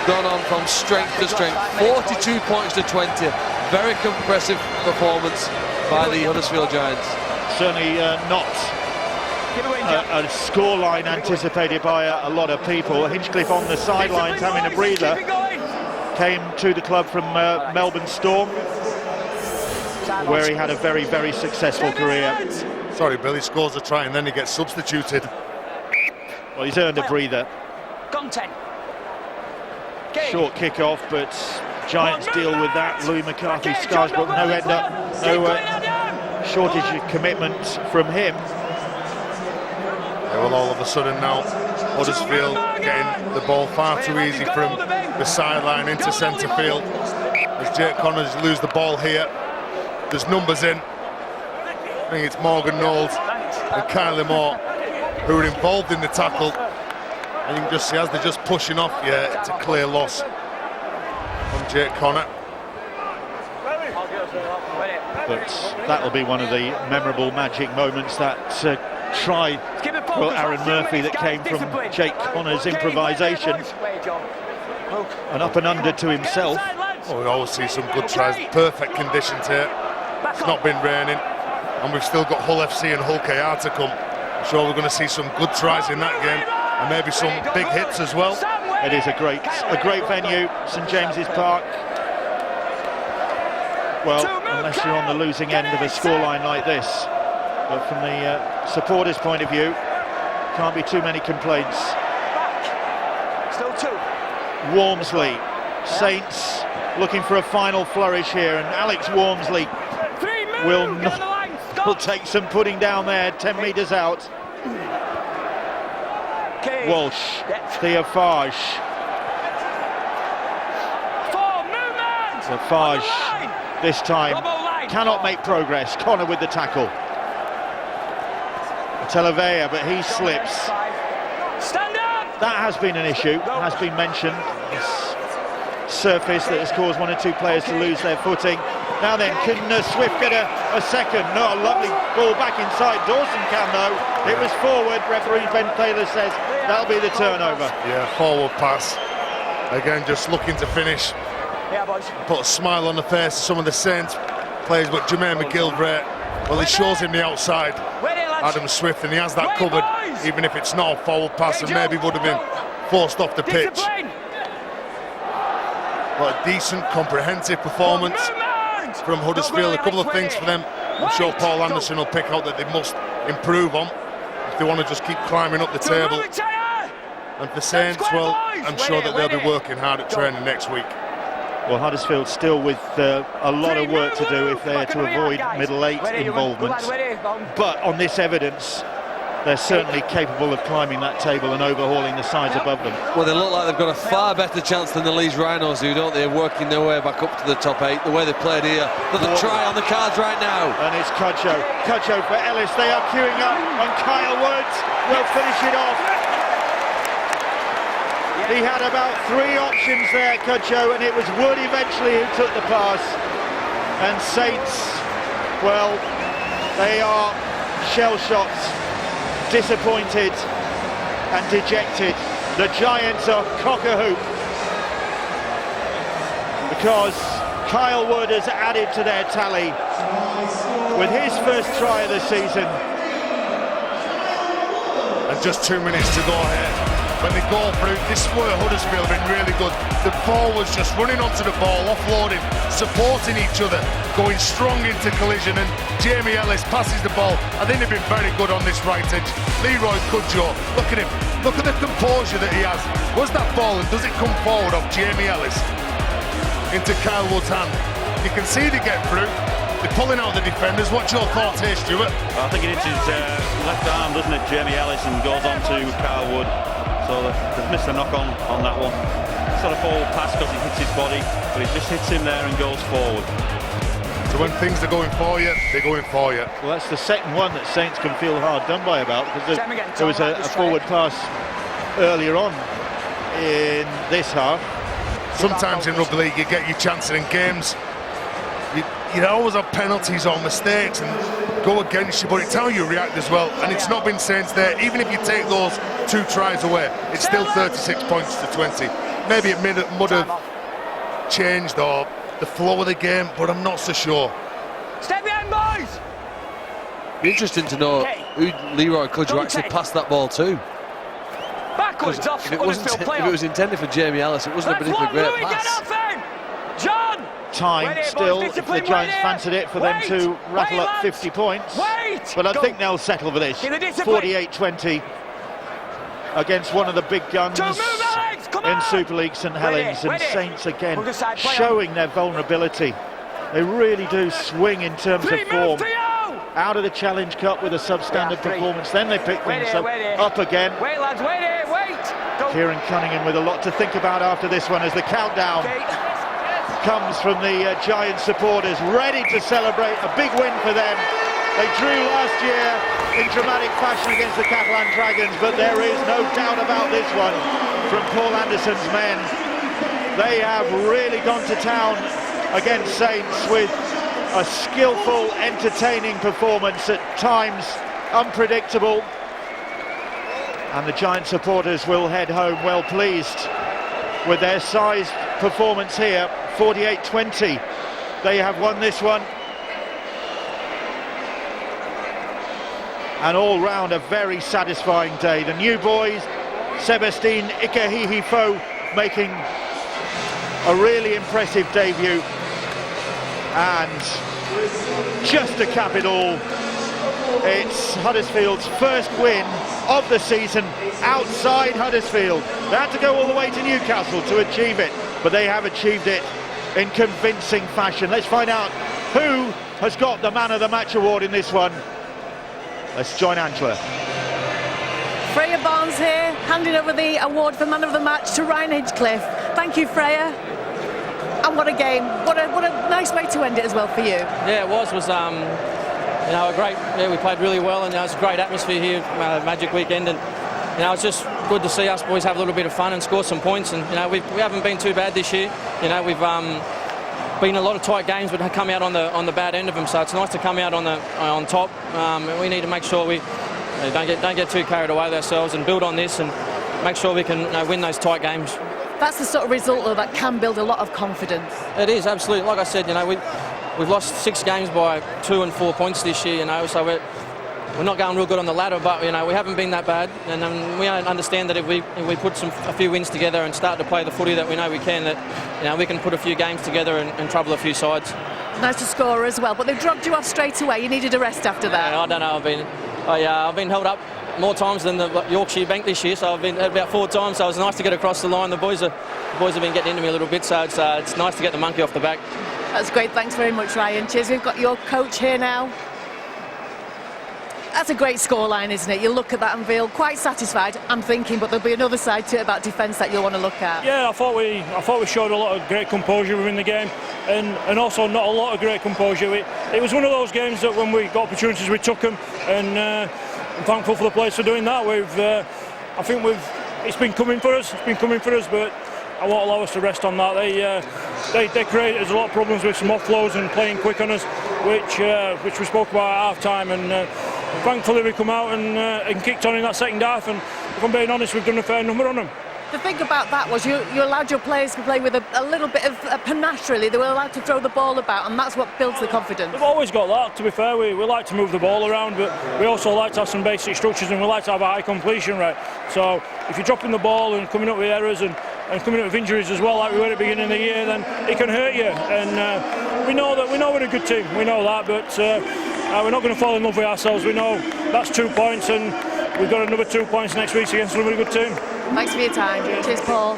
gone on from strength to strength. 42 points to 20. Very impressive performance by the Huddersfield Giants. Certainly not a scoreline anticipated by a lot of people. Hinchcliffe on the sidelines having a breather. Came to the club from Melbourne Storm, where he had a very, very successful career. Sorry, Bill, he scores a try and then he gets substituted. Well, he's earned a breather. Content. Short kick-off, but Giants deal with that. Louis McCarthy, Scarsbrook, no end up, no shortage of commitment from him. Well, all of a sudden now, Huddersfield getting the ball far too easy from the sideline into centre field. As Jake Connors lose the ball here, there's numbers in. I think it's Morgan Knowles and Kylie Moore who are involved in the tackle. And you can just see as they're just pushing off, yeah, it's a clear loss from Jake Connor. But that'll be one of the memorable Magic moments, that try for Aaron Murphy that came from Jake Connor's improvisation. An up and under to himself. Well, we always see some good tries, perfect conditions here. It's not been raining, and we've still got Hull FC and Hull KR to come. I'm sure we're going to see some good tries in that game, and maybe some big hits as well. It is a great venue, St James's Park. Well, unless you're on the losing end of a scoreline like this. But from the supporters' point of view, can't be too many complaints. Still 2. Walmsley, Saints looking for a final flourish here, and Alex Walmsley will take some putting down there, 10 metres out. Walsh, Theophage. Theophage this time cannot make progress. Connor with the tackle. Telavea, but he slips. That has been an issue, has been mentioned. This surface that has caused 1 or 2 players to lose their footing. Now then, can Swift get a second? No, a lovely ball back inside. Dawson can though. It was forward. Referee Ben Taylor says that'll be the turnover. Yeah, forward pass. Again, just looking to finish. Put a smile on the face of some of the Saints players, but Jermaine McGilvray, well, he shows him the outside. Adam Swift, and he has that covered, even if it's not a forward pass and maybe would have been forced off the pitch. But a decent, comprehensive performance from Huddersfield. A couple of things for them I'm sure Paul Anderson will pick out that they must improve on if they want to just keep climbing up the table. And for Saints, well, I'm sure that they'll be working hard at training next week. Well, Huddersfield still with a lot of work to do if they're to avoid middle 8 involvement. But on this evidence, they're certainly capable of climbing that table and overhauling the sides above them. Well, they look like they've got a far better chance than the Leeds Rhinos, who, don't they, are working their way back up to the top 8, the way they played here. But the try on the cards right now. And it's Cudjoe for Ellis. They are queuing up on Kyle Woods. will finish it off. He had about 3 options there, Cudjoe, and it was Wood eventually who took the pass. And Saints, well, they are shell-shocked, disappointed and dejected. The Giants are cock-a-hoop because Kyle Wood has added to their tally with his first try of the season. And just 2 minutes to go ahead. When they go through, this is where Huddersfield have been really good. The forwards just running onto the ball, offloading, supporting each other, going strong into collision, and Jamie Ellis passes the ball. I think they've been very good on this right edge. Leroy Cudjoe, look at him. Look at the composure that he has. Was that ball, and does it come forward off Jamie Ellis into Kyle Wood's hand? You can see they get through. They're pulling out the defenders. What's your thoughts here, Stuart? I think it hits his left arm, doesn't it, Jamie Ellis, and goes on to Kyle Wood. So they've missed a knock on that one. It's not a forward pass because he hits his body, but it just hits him there and goes forward. So when things are going for you, they're going for you. Well, that's the second one that Saints can feel hard done by about, because there was a forward pass earlier on in this half. Sometimes in rugby league you get your chances in games. You always have penalties or mistakes and go against you, but it's how you react as well. And it's not been Saints there. Even if you take those 2 tries away, it's still 36 points to 20. Maybe it would have changed or the flow of the game, but I'm not so sure. Stay behind, boys! Be interesting to know who Leroy Cudjoe actually passed that ball to. Backwards off. If it was intended for Jamie Ellis, it wasn't a particularly great pass. John! Time still, if the Giants fancied it, for them to rattle up 50 points. But I think they'll settle for this. 48-20 against one of the big guns in Super League, St Helens, and Saints again showing their vulnerability. They really do swing in terms of form. Out of the Challenge Cup with a substandard performance, then they pick things up again. Wait, lads, wait! Kieran Cunningham with a lot to think about after this one as the countdown comes from the Giant supporters, ready to celebrate a big win for them. They drew last year in dramatic fashion against the Catalan Dragons, but there is no doubt about this one from Paul Anderson's men. They have really gone to town against Saints with a skillful, entertaining performance, at times unpredictable. And the Giant supporters will head home well pleased with their sized performance here. 48-20. They have won this one. And all round a very satisfying day. The new boys, Sebastien Ikehihifo, making a really impressive debut. And just to cap it all, it's Huddersfield's first win of the season outside Huddersfield. They had to go all the way to Newcastle to achieve it, but they have achieved it in convincing fashion. Let's find out who has got the Man of the Match award in this one. Let's join Angela. Freya Barnes here, handing over the award for Man of the Match to Ryan Hinchcliffe. Thank you, Freya. And what a game. What a nice way to end it as well for you. Yeah, it was you know, a great, we played really well, and it was a great atmosphere here, Magic Weekend, and you know, it's just good to see us boys have a little bit of fun and score some points. And you know, we haven't been too bad this year. You know, we've been a lot of tight games, but come out on the bad end of them. So it's nice to come out on top. We need to make sure we don't get too carried away with ourselves and build on this and make sure we can win those tight games. That's the sort of result though, that can build a lot of confidence. It is, absolutely. Like I said, you know, we've lost 6 games by 2 and 4 points this year. You know, so we're not going real good on the ladder, but you know, we haven't been that bad, and we understand that if we put a few wins together and start to play the footy that we know we can, that you know, we can put a few games together and trouble a few sides. Nice to score as well, but they've dropped you off straight away. You needed a rest after that. I don't know. I've been held up more times than the Yorkshire Bank this year, so I've been about 4 times. So it was nice to get across the line. The boys have been getting into me a little bit, so it's nice to get the monkey off the back. That's great. Thanks very much, Ryan. Cheers. We've got your coach here now. That's a great scoreline, isn't it? You look at that and feel quite satisfied, I'm thinking, but there'll be another side to it about defence that you'll want to look at. Yeah, I thought we showed a lot of great composure within the game, and also not a lot of great composure. It was one of those games that when we got opportunities we took them, and I'm thankful for the players for doing that. I think it's been coming for us. But I won't allow us to rest on that. They created us a lot of problems with some offloads and playing quick on us, which we spoke about at half time. And thankfully we come out and kicked on in that second half. And if I'm being honest, we've done a fair number on them. The thing about that was you allowed your players to play with a little bit of panache, really. They were allowed to throw the ball about, and that's what builds the confidence. We've always got that, to be fair. We like to move the ball around, but we also like to have some basic structures, and we like to have a high completion rate. So if you're dropping the ball and coming up with errors and coming up with injuries as well, like we were at the beginning of the year, then it can hurt you. And we know we're a good team. We know that, but we're not going to fall in love with ourselves. We know that's 2 points, and we've got another 2 points next week against another good team. Thanks for your time. Cheers, Paul.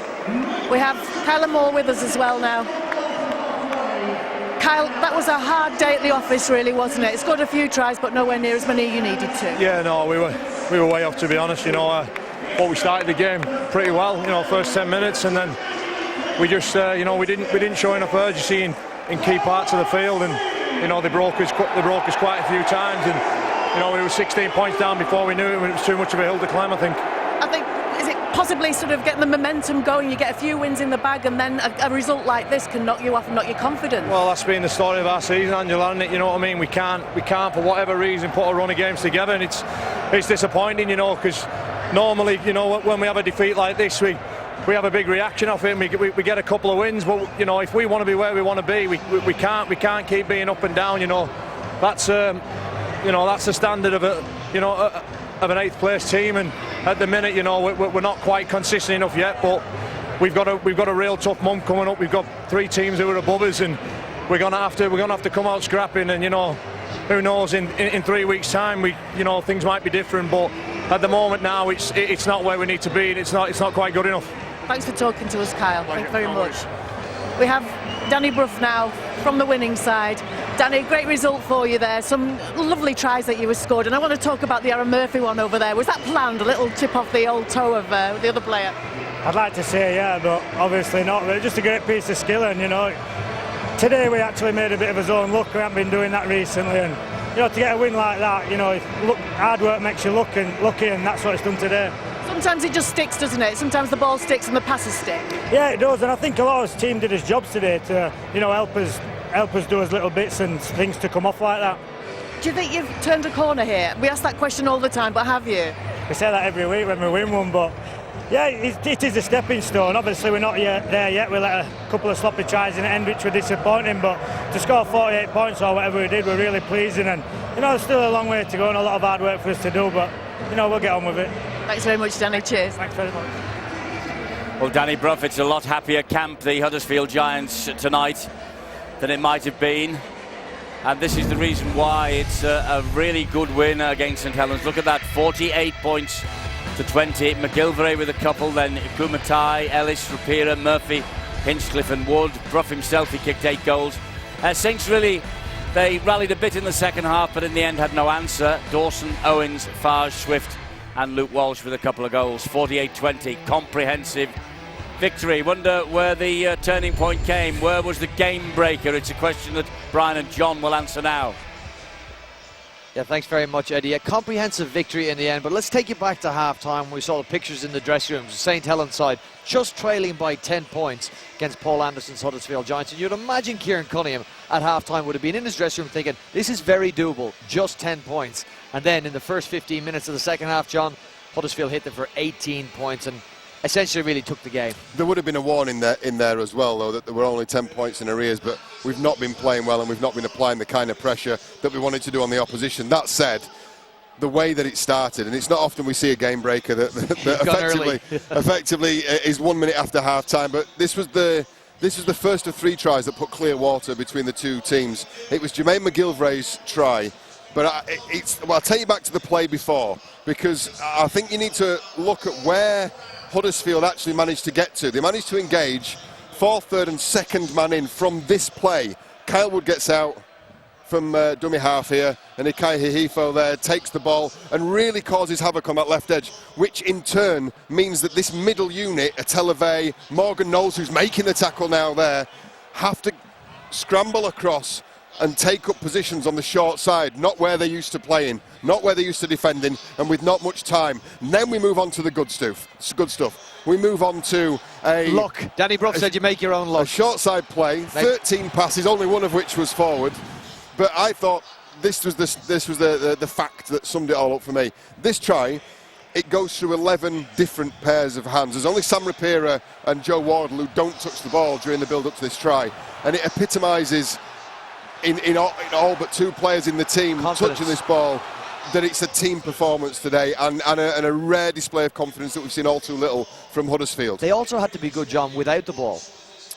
We have Kyle Moore with us as well now. Kyle, that was a hard day at the office, really, wasn't it? Scored a few tries, but nowhere near as many you needed to. Yeah, no, we were way off, to be honest. But we started the game pretty well. First 10 minutes, and then we just, we didn't show enough urgency in key parts of the field, and they broke us quite a few times, and we were 16 points down before we knew it. It was too much of a hill to climb, I think. Is it possibly sort of getting the momentum going? You get a few wins in the bag, and then a result like this can knock you off and knock your confidence. Well, that's been the story of our season, Angela, hasn't it? You know what I mean? We can't for whatever reason put a run of games together, and it's disappointing, because normally, when we have a defeat like this, we have a big reaction off it, and we get a couple of wins. But if we want to be where we want to be, we can't keep being up and down. That's that's the standard of of an 8th place team, and at the minute, we're not quite consistent enough yet. But we've got a real tough month coming up. We've got 3 teams who are above us, and we're gonna have to come out scrapping. And who knows? In 3 weeks' time, things might be different. But at the moment now, it's not where we need to be, and it's not quite good enough. Thanks for talking to us, Kyle. Thank you very much. We have Danny Brough now from the winning side. Danny, great result for you there. Some lovely tries that you were scored, and I want to talk about the Aaron Murphy one over there. Was that planned, a little tip off the old toe of the other player? I'd like to say yeah, but obviously not. But just a great piece of skill, and today we actually made a bit of a zone look. We haven't been doing that recently, and to get a win like that, hard work makes you lucky, and that's what it's done today. Sometimes it just sticks, doesn't it? Sometimes the ball sticks and the passes stick. Yeah, it does, and I think a lot of his team did his jobs today to, help us do his little bits and things to come off like that. Do you think you've turned a corner here? We ask that question all the time, but have you? We say that every week when we win one, but yeah, it is a stepping stone. Obviously, we're not there yet. We let a couple of sloppy tries in the end, which were disappointing, but to score 48 points or whatever we did, we're really pleasing, and there's still a long way to go and a lot of hard work for us to do, but we'll get on with it. Thanks very much, Danny. Cheers. Thanks very much. Well, Danny Brough, it's a lot happier camp, the Huddersfield Giants, tonight than it might have been. And this is the reason why it's a really good win against St Helens. Look at that, 48 points to 20. McGilvray with a couple, then Kumatai, Ellis, Rapira, Murphy, Hinchcliffe and Wood. Brough himself, he kicked 8 goals. Saints really, they rallied a bit in the second half, but in the end had no answer. Dawson, Owens, Farge, Swift and Luke Walsh with a couple of goals. 48-20, comprehensive victory. Wonder where the turning point came. Where was the game breaker? It's a question that Brian and John will answer now. Yeah, thanks very much, Eddie. A comprehensive victory in the end, but let's take you back to half-time. We saw the pictures in the dressing rooms. St Helens side just trailing by 10 points against Paul Anderson's Huddersfield Giants. And you'd imagine Kieran Cunningham at half-time would have been in his dressing room thinking, this is very doable, just 10 points. And then in the first 15 minutes of the second half, John, Huddersfield hit them for 18 points and essentially really took the game. There would have been a warning in there as well, though, that there were only 10 points in arrears, but we've not been playing well and we've not been applying the kind of pressure that we wanted to do on the opposition. That said, the way that it started, and it's not often we see a game breaker that effectively is 1 minute after half time, but this was the first of 3 tries that put clear water between the two teams. It was Jermaine McGilvray's try, but I'll take you back to the play before, because I think you need to look at where Huddersfield actually managed to get to. They managed to engage 4th, 3rd and 2nd man in from this play. Kyle Wood gets out from dummy half here, and Ikai Hihifo there takes the ball and really causes havoc on that left edge, which in turn means that this middle unit, Ateleve, Morgan Knowles, who's making the tackle now there, have to scramble across and take up positions on the short side, not where they're used to playing, not where they're used to defending, and with not much time. And then we move on to the good stuff. We move on to a luck. Danny Brough said you make your own luck. A short side play, 13 passes, only one of which was forward. But I thought this was the fact that summed it all up for me. This try, it goes through 11 different pairs of hands. There's only Sam Rapira and Joe Wardle who don't touch the ball during the build-up to this try, and it epitomises in all but 2 players in the team touching this ball that it's a team performance today, and a rare display of confidence that we've seen all too little from Huddersfield. They also had to be good, John, without the ball.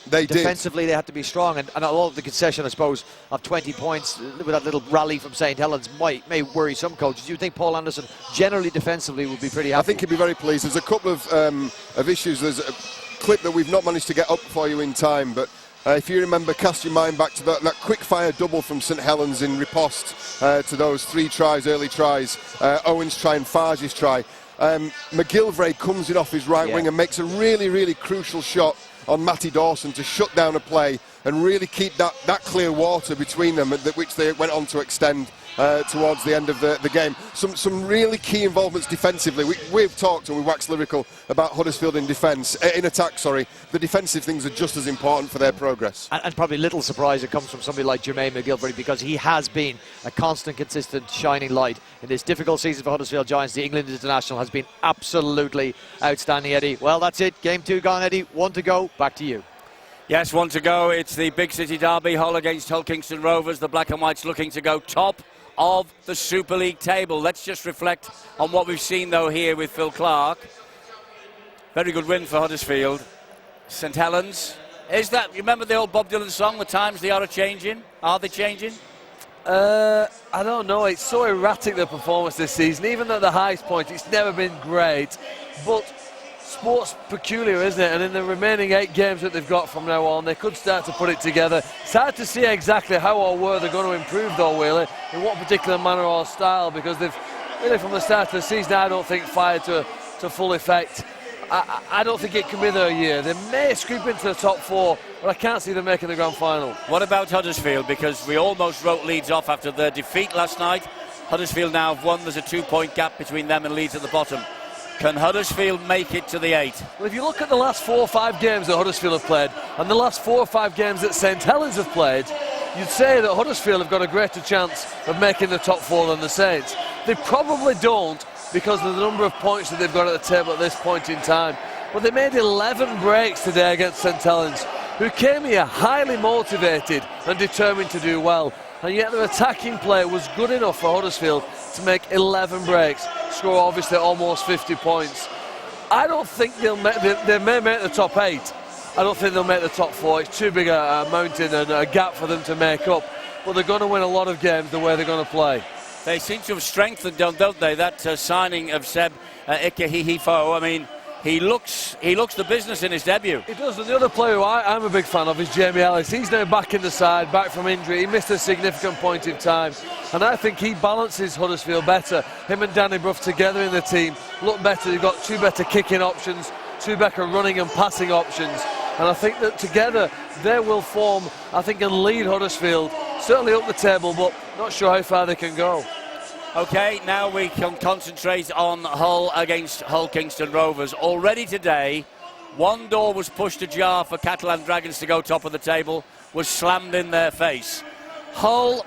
They did. Defensively, they had to be strong, and all of the concession, I suppose, of 20 points with that little rally from St Helens may worry some coaches. You think Paul Anderson, generally defensively, would be pretty happy? I think he'd be very pleased. There's a couple of issues. There's a clip that we've not managed to get up for you in time, but if you remember, cast your mind back to that quick-fire double from St Helens in riposte to those 3 tries, early tries, Owen's try and Farge's try. McGilvray comes in off his right wing and makes a really, really crucial shot on Matty Dawson to shut down a play and really keep that clear water between them, which they went on to extend towards the end of the game. Some really key involvements defensively. We've talked and we waxed lyrical about Huddersfield in attack. The defensive things are just as important for their progress. And probably little surprise it comes from somebody like Jermaine McGilvray, because he has been a constant, consistent, shining light in this difficult season for Huddersfield Giants. The England international has been absolutely outstanding, Eddie. Well, that's it. Game 2 gone, Eddie. 1 to go. Back to you. Yes, 1 to go. It's the big city derby, Hull against Hull Kingston Rovers. The Black and Whites looking to go top of the Super League table. Let's just reflect on what we've seen, though, here with Phil Clark. Very good win for Huddersfield. St Helens. Is that, you remember the old Bob Dylan song, The Times They Are A-Changing? Are they changing? I don't know. It's so erratic, the performance this season. Even at the highest point, it's never been great. But sport's peculiar, isn't it? And in the remaining 8 games that they've got from now on, they could start to put it together. It's hard to see exactly how or where they're going to improve, though, really, in what particular manner or style, because they've really, from the start of the season, I don't think fired to full effect. I don't think it can be their year. They may scrape into the top 4, but I can't see them making the grand final. What about Huddersfield? Because we almost wrote Leeds off after their defeat last night. Huddersfield now have won. There's a 2-point gap between them and Leeds at the bottom. Can Huddersfield make it to the 8? Well, if you look at the last 4 or 5 games that Huddersfield have played and the last 4 or 5 games that St Helens have played, you'd say that Huddersfield have got a greater chance of making the top 4 than the Saints. They probably don't, because of the number of points that they've got at the table at this point in time. But they made 11 breaks today against St Helens, who came here highly motivated and determined to do well. And yet their attacking play was good enough for Huddersfield to make 11 breaks, score obviously almost 50 points. I don't think they may make the top 8. I don't think they'll make the top 4. It's too big a mountain and a gap for them to make up. But they're going to win a lot of games the way they're going to play. They seem to have strengthened, don't they? That signing of Seb Ikehihifo. I mean, he looks the business in his debut. He does. And the other player who I'm a big fan of is Jamie Ellis. He's now back in the side, back from injury. He missed a significant point in time, and I think he balances Huddersfield better. Him and Danny Brough together in the team look better. They've got 2 better kicking options, 2 better running and passing options, and I think that together they will form, I think, and lead Huddersfield certainly up the table, but not sure how far they can go. OK, now we can concentrate on Hull against Hull Kingston Rovers. Already today, one door was pushed ajar for Catalan Dragons to go top of the table, was slammed in their face. Hull,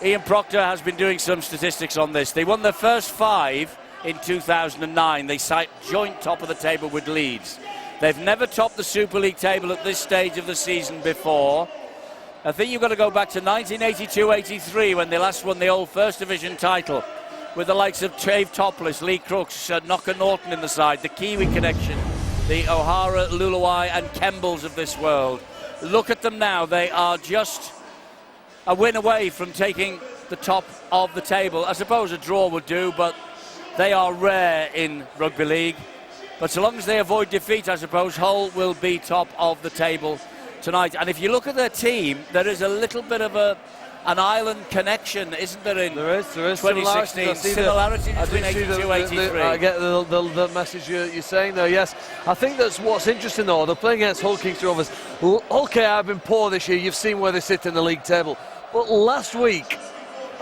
Ian Proctor has been doing some statistics on this. They won their first 5 in 2009. They sat joint top of the table with Leeds. They've never topped the Super League table at this stage of the season before. I think you've got to go back to 1982-83 when they last won the old First Division title, with the likes of Trave Topless, Lee Crooks, Knocker Norton in the side, the Kiwi connection, the O'Hara, Luluai and Kembles of this world. Look at them now. They are just a win away from taking the top of the table. I suppose a draw would do, but they are rare in rugby league. But so long as they avoid defeat, I suppose Hull will be top of the table tonight. And if you look at their team, there is a little bit of an island connection, isn't there, in there is 2016? Similarity between 82-83. I get the message you're saying there, yes. I think that's what's interesting, though. They're playing against Hull Kingston Rovers. Hull KR have been poor this year. You've seen where they sit in the league table. But last week,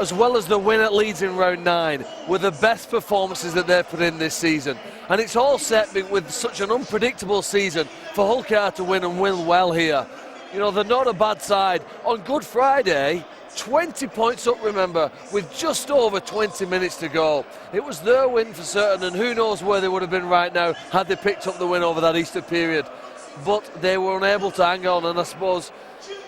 as well as the win at Leeds in round 9, were the best performances that they've put in this season. And it's all set with such an unpredictable season for Hull KR to win and win well here. You know, they're not a bad side. On Good Friday, 20 points up, remember, with just over 20 minutes to go. It was their win for certain, and who knows where they would have been right now had they picked up the win over that Easter period. But they were unable to hang on, and I suppose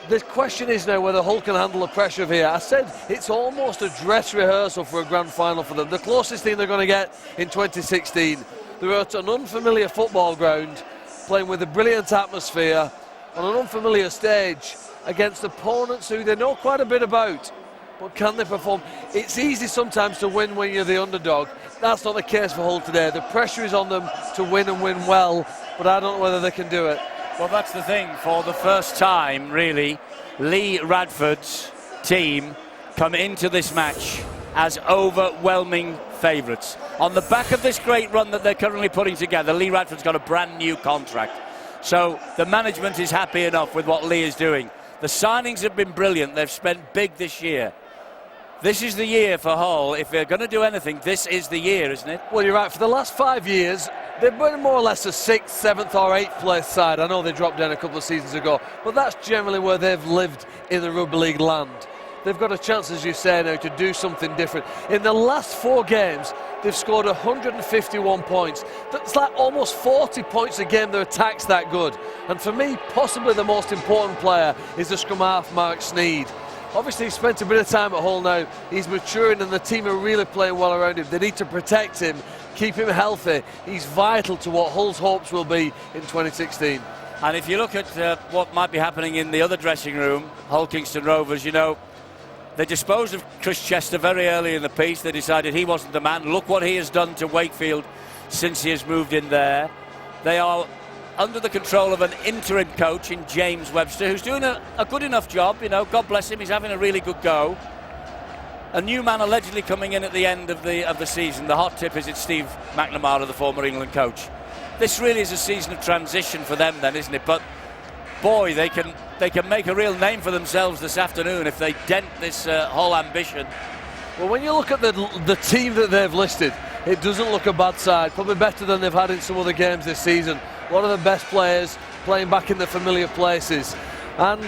the question is now whether Hull can handle the pressure of here. I said it's almost a dress rehearsal for a grand final for them. The closest thing they're going to get in 2016. They're at an unfamiliar football ground, playing with a brilliant atmosphere, on an unfamiliar stage, against opponents who they know quite a bit about. But can they perform? It's easy sometimes to win when you're the underdog. That's not the case for Hull today. The pressure is on them to win and win well, but I don't know whether they can do it. Well, that's the thing. For the first time, really, Lee Radford's team come into this match as overwhelming favourites. On the back of this great run that they're currently putting together, Lee Radford's got a brand new contract. So the management is happy enough with what Lee is doing. The signings have been brilliant. They've spent big this year. This is the year for Hull. If they're going to do anything, this is the year, isn't it? Well, you're right. For the last 5 years, they've been more or less a 6th, 7th or 8th place side. I know they dropped down a couple of seasons ago, but that's generally where they've lived in the rugby league land. They've got a chance, as you say now, to do something different. In the last 4 games, they've scored 151 points. That's like almost 40 points a game. Their attack's that good. And for me, possibly the most important player is the scrum half, Mark Sneed. Obviously, he spent a bit of time at Hull now. He's maturing and the team are really playing well around him. They need to protect him, keep him healthy. He's vital to what Hull's hopes will be in 2016. And if you look at what might be happening in the other dressing room, Hull Kingston Rovers, you know, they disposed of Chris Chester very early in the piece. They decided he wasn't the man. Look what he has done to Wakefield since he has moved in there. They are under the control of an interim coach in James Webster, who's doing a good enough job. You know, God bless him, he's having a really good go. A new man allegedly coming in at the end of the season. The hot tip is it's Steve McNamara, the former England coach. This really is a season of transition for them then, isn't it? But boy, they can make a real name for themselves this afternoon if they dent this whole ambition. Well, when you look at the team that they've listed, it doesn't look a bad side. Probably better than they've had in some other games this season. A lot of the best players playing back in the familiar places. And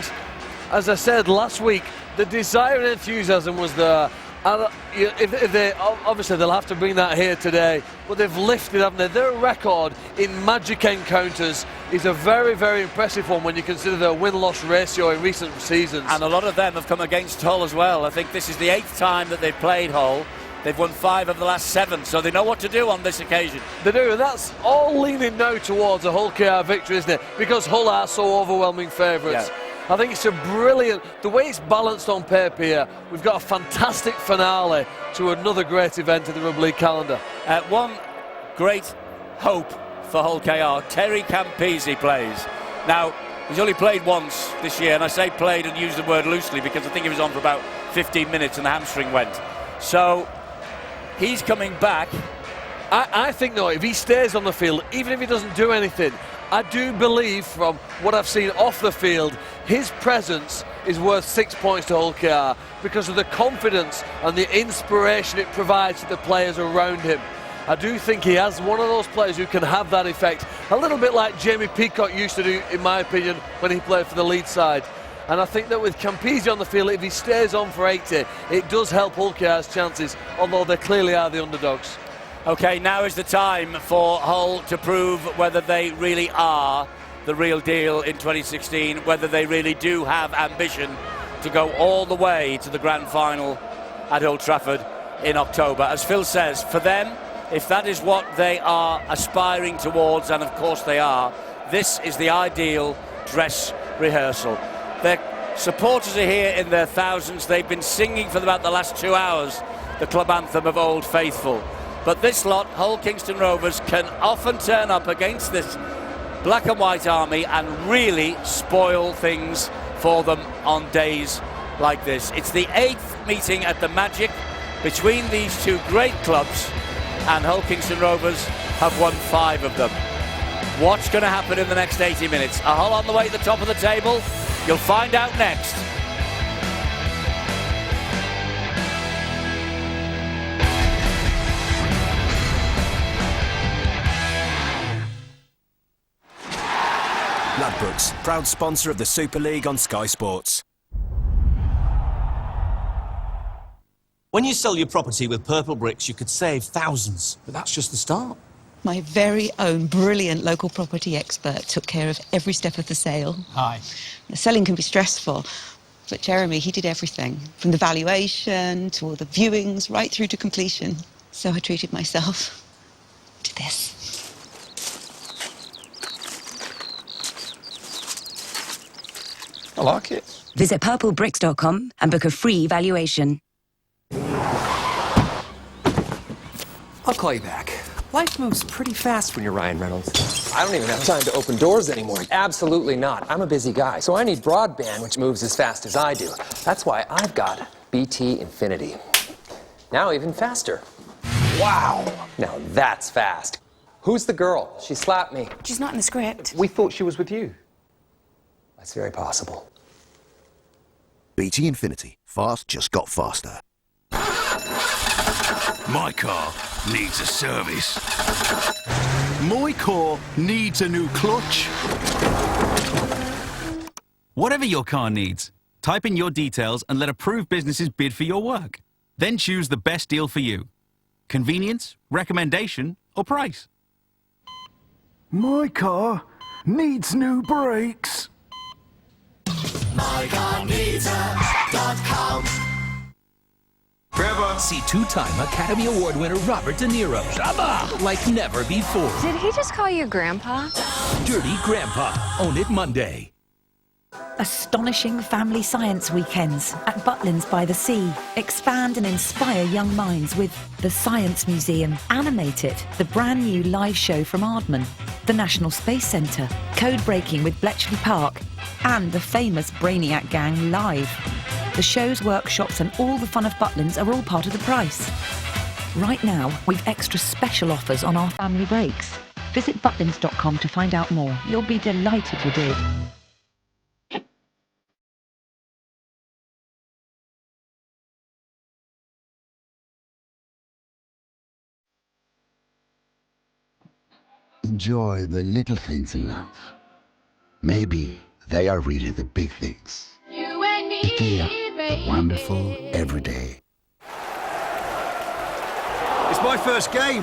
as I said last week, the desire and enthusiasm was there. And if they obviously they'll have to bring that here today, but they've lifted, haven't they? Their record in magic encounters is a very, very impressive one when you consider their win-loss ratio in recent seasons. And a lot of them have come against Hull as well. I think this is the 8th time that they've played Hull. They've won 5 of the last 7, so they know what to do on this occasion. They do, and that's all leaning now towards a Hull KR victory, isn't it? Because Hull are so overwhelming favourites. Yeah. I think it's a brilliant, the way it's balanced on paper here, we've got a fantastic finale to another great event in the rugby league calendar. One great hope for Hull KR, Terry Campese plays. Now, he's only played once this year, and I say played and use the word loosely because I think he was on for about 15 minutes and the hamstring went. So he's coming back. I think, though, if he stays on the field, even if he doesn't do anything, I do believe from what I've seen off the field, his presence is worth 6 points to Hull KR because of the confidence and the inspiration it provides to the players around him. I do think he has one of those players who can have that effect, a little bit like Jamie Peacock used to do, in my opinion, when he played for the Leeds side. And I think that with Campese on the field, if he stays on for 80, it does help Hull KR's chances, although they clearly are the underdogs. OK, now is the time for Hull to prove whether they really are the real deal in 2016, whether they really do have ambition to go all the way to the grand final at Old Trafford in October. As Phil says, for them, if that is what they are aspiring towards, and of course they are, this is the ideal dress rehearsal. Their supporters are here in their thousands. They've been singing for about the last 2 hours the club anthem of Old Faithful. But this lot, Hull Kingston Rovers, can often turn up against this black and white army and really spoil things for them on days like this. It's the 8th meeting at the Magic between these two great clubs, and Hull Kingston Rovers have won 5 of them. What's going to happen in the next 80 minutes? Are Hull on the way to the top of the table? You'll find out next. Ladbrokes, proud sponsor of the Super League on Sky Sports. When you sell your property with Purple Bricks, you could save thousands, but that's just the start. My very own brilliant local property expert took care of every step of the sale. Hi. The selling can be stressful, but Jeremy, he did everything, from the valuation to all the viewings, right through to completion. So I treated myself to this. I like it. Visit purplebricks.com and book a free valuation. I'll call you back. Life moves pretty fast when you're Ryan Reynolds. I don't even have time to open doors anymore. Absolutely not. I'm a busy guy, so I need broadband which moves as fast as I do. That's why I've got BT Infinity. Now even faster. Wow! Now that's fast. Who's the girl? She slapped me. She's not in the script. We thought she was with you. That's very possible. BT Infinity. Fast just got faster. My car needs a service. My car needs a new clutch. Whatever your car needs, type in your details and let approved businesses bid for your work. Then choose the best deal for you. Convenience, recommendation, or price. My car needs new brakes. MyCarNeeds.com. See two-time Academy Award winner Robert De Niro. Like never before. Did he just call you Grandpa? Dirty Grandpa. Own it Monday. Astonishing family science weekends at Butlins by the Sea. Expand and inspire young minds with the Science Museum, Animated, the brand new live show from Aardman, the National Space Centre, Code Breaking with Bletchley Park, and the famous Brainiac Gang live. The shows, workshops and all the fun of Butlins are all part of the price. Right now, we've extra special offers on our family breaks. Visit butlins.com to find out more. You'll be delighted you did. Enjoy the little things in life. Maybe they are really the big things. You and me, IKEA, wonderful every day. It's my first game.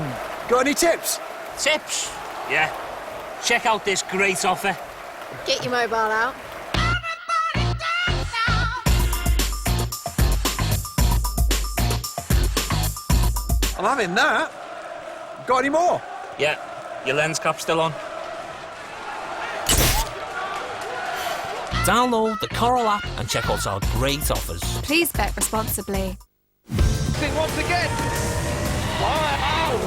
Got any tips? Tips? Yeah. Check out this great offer. Get your mobile out. I'm having that. Got any more? Yeah. Your lens cap's still on. Download the Coral app and check out our great offers. Please bet responsibly. Once again. Wow.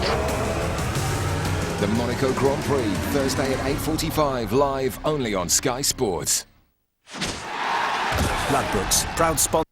The Monaco Grand Prix, Thursday at 8:45, live only on Sky Sports. Ladbrokes, proud sponsor.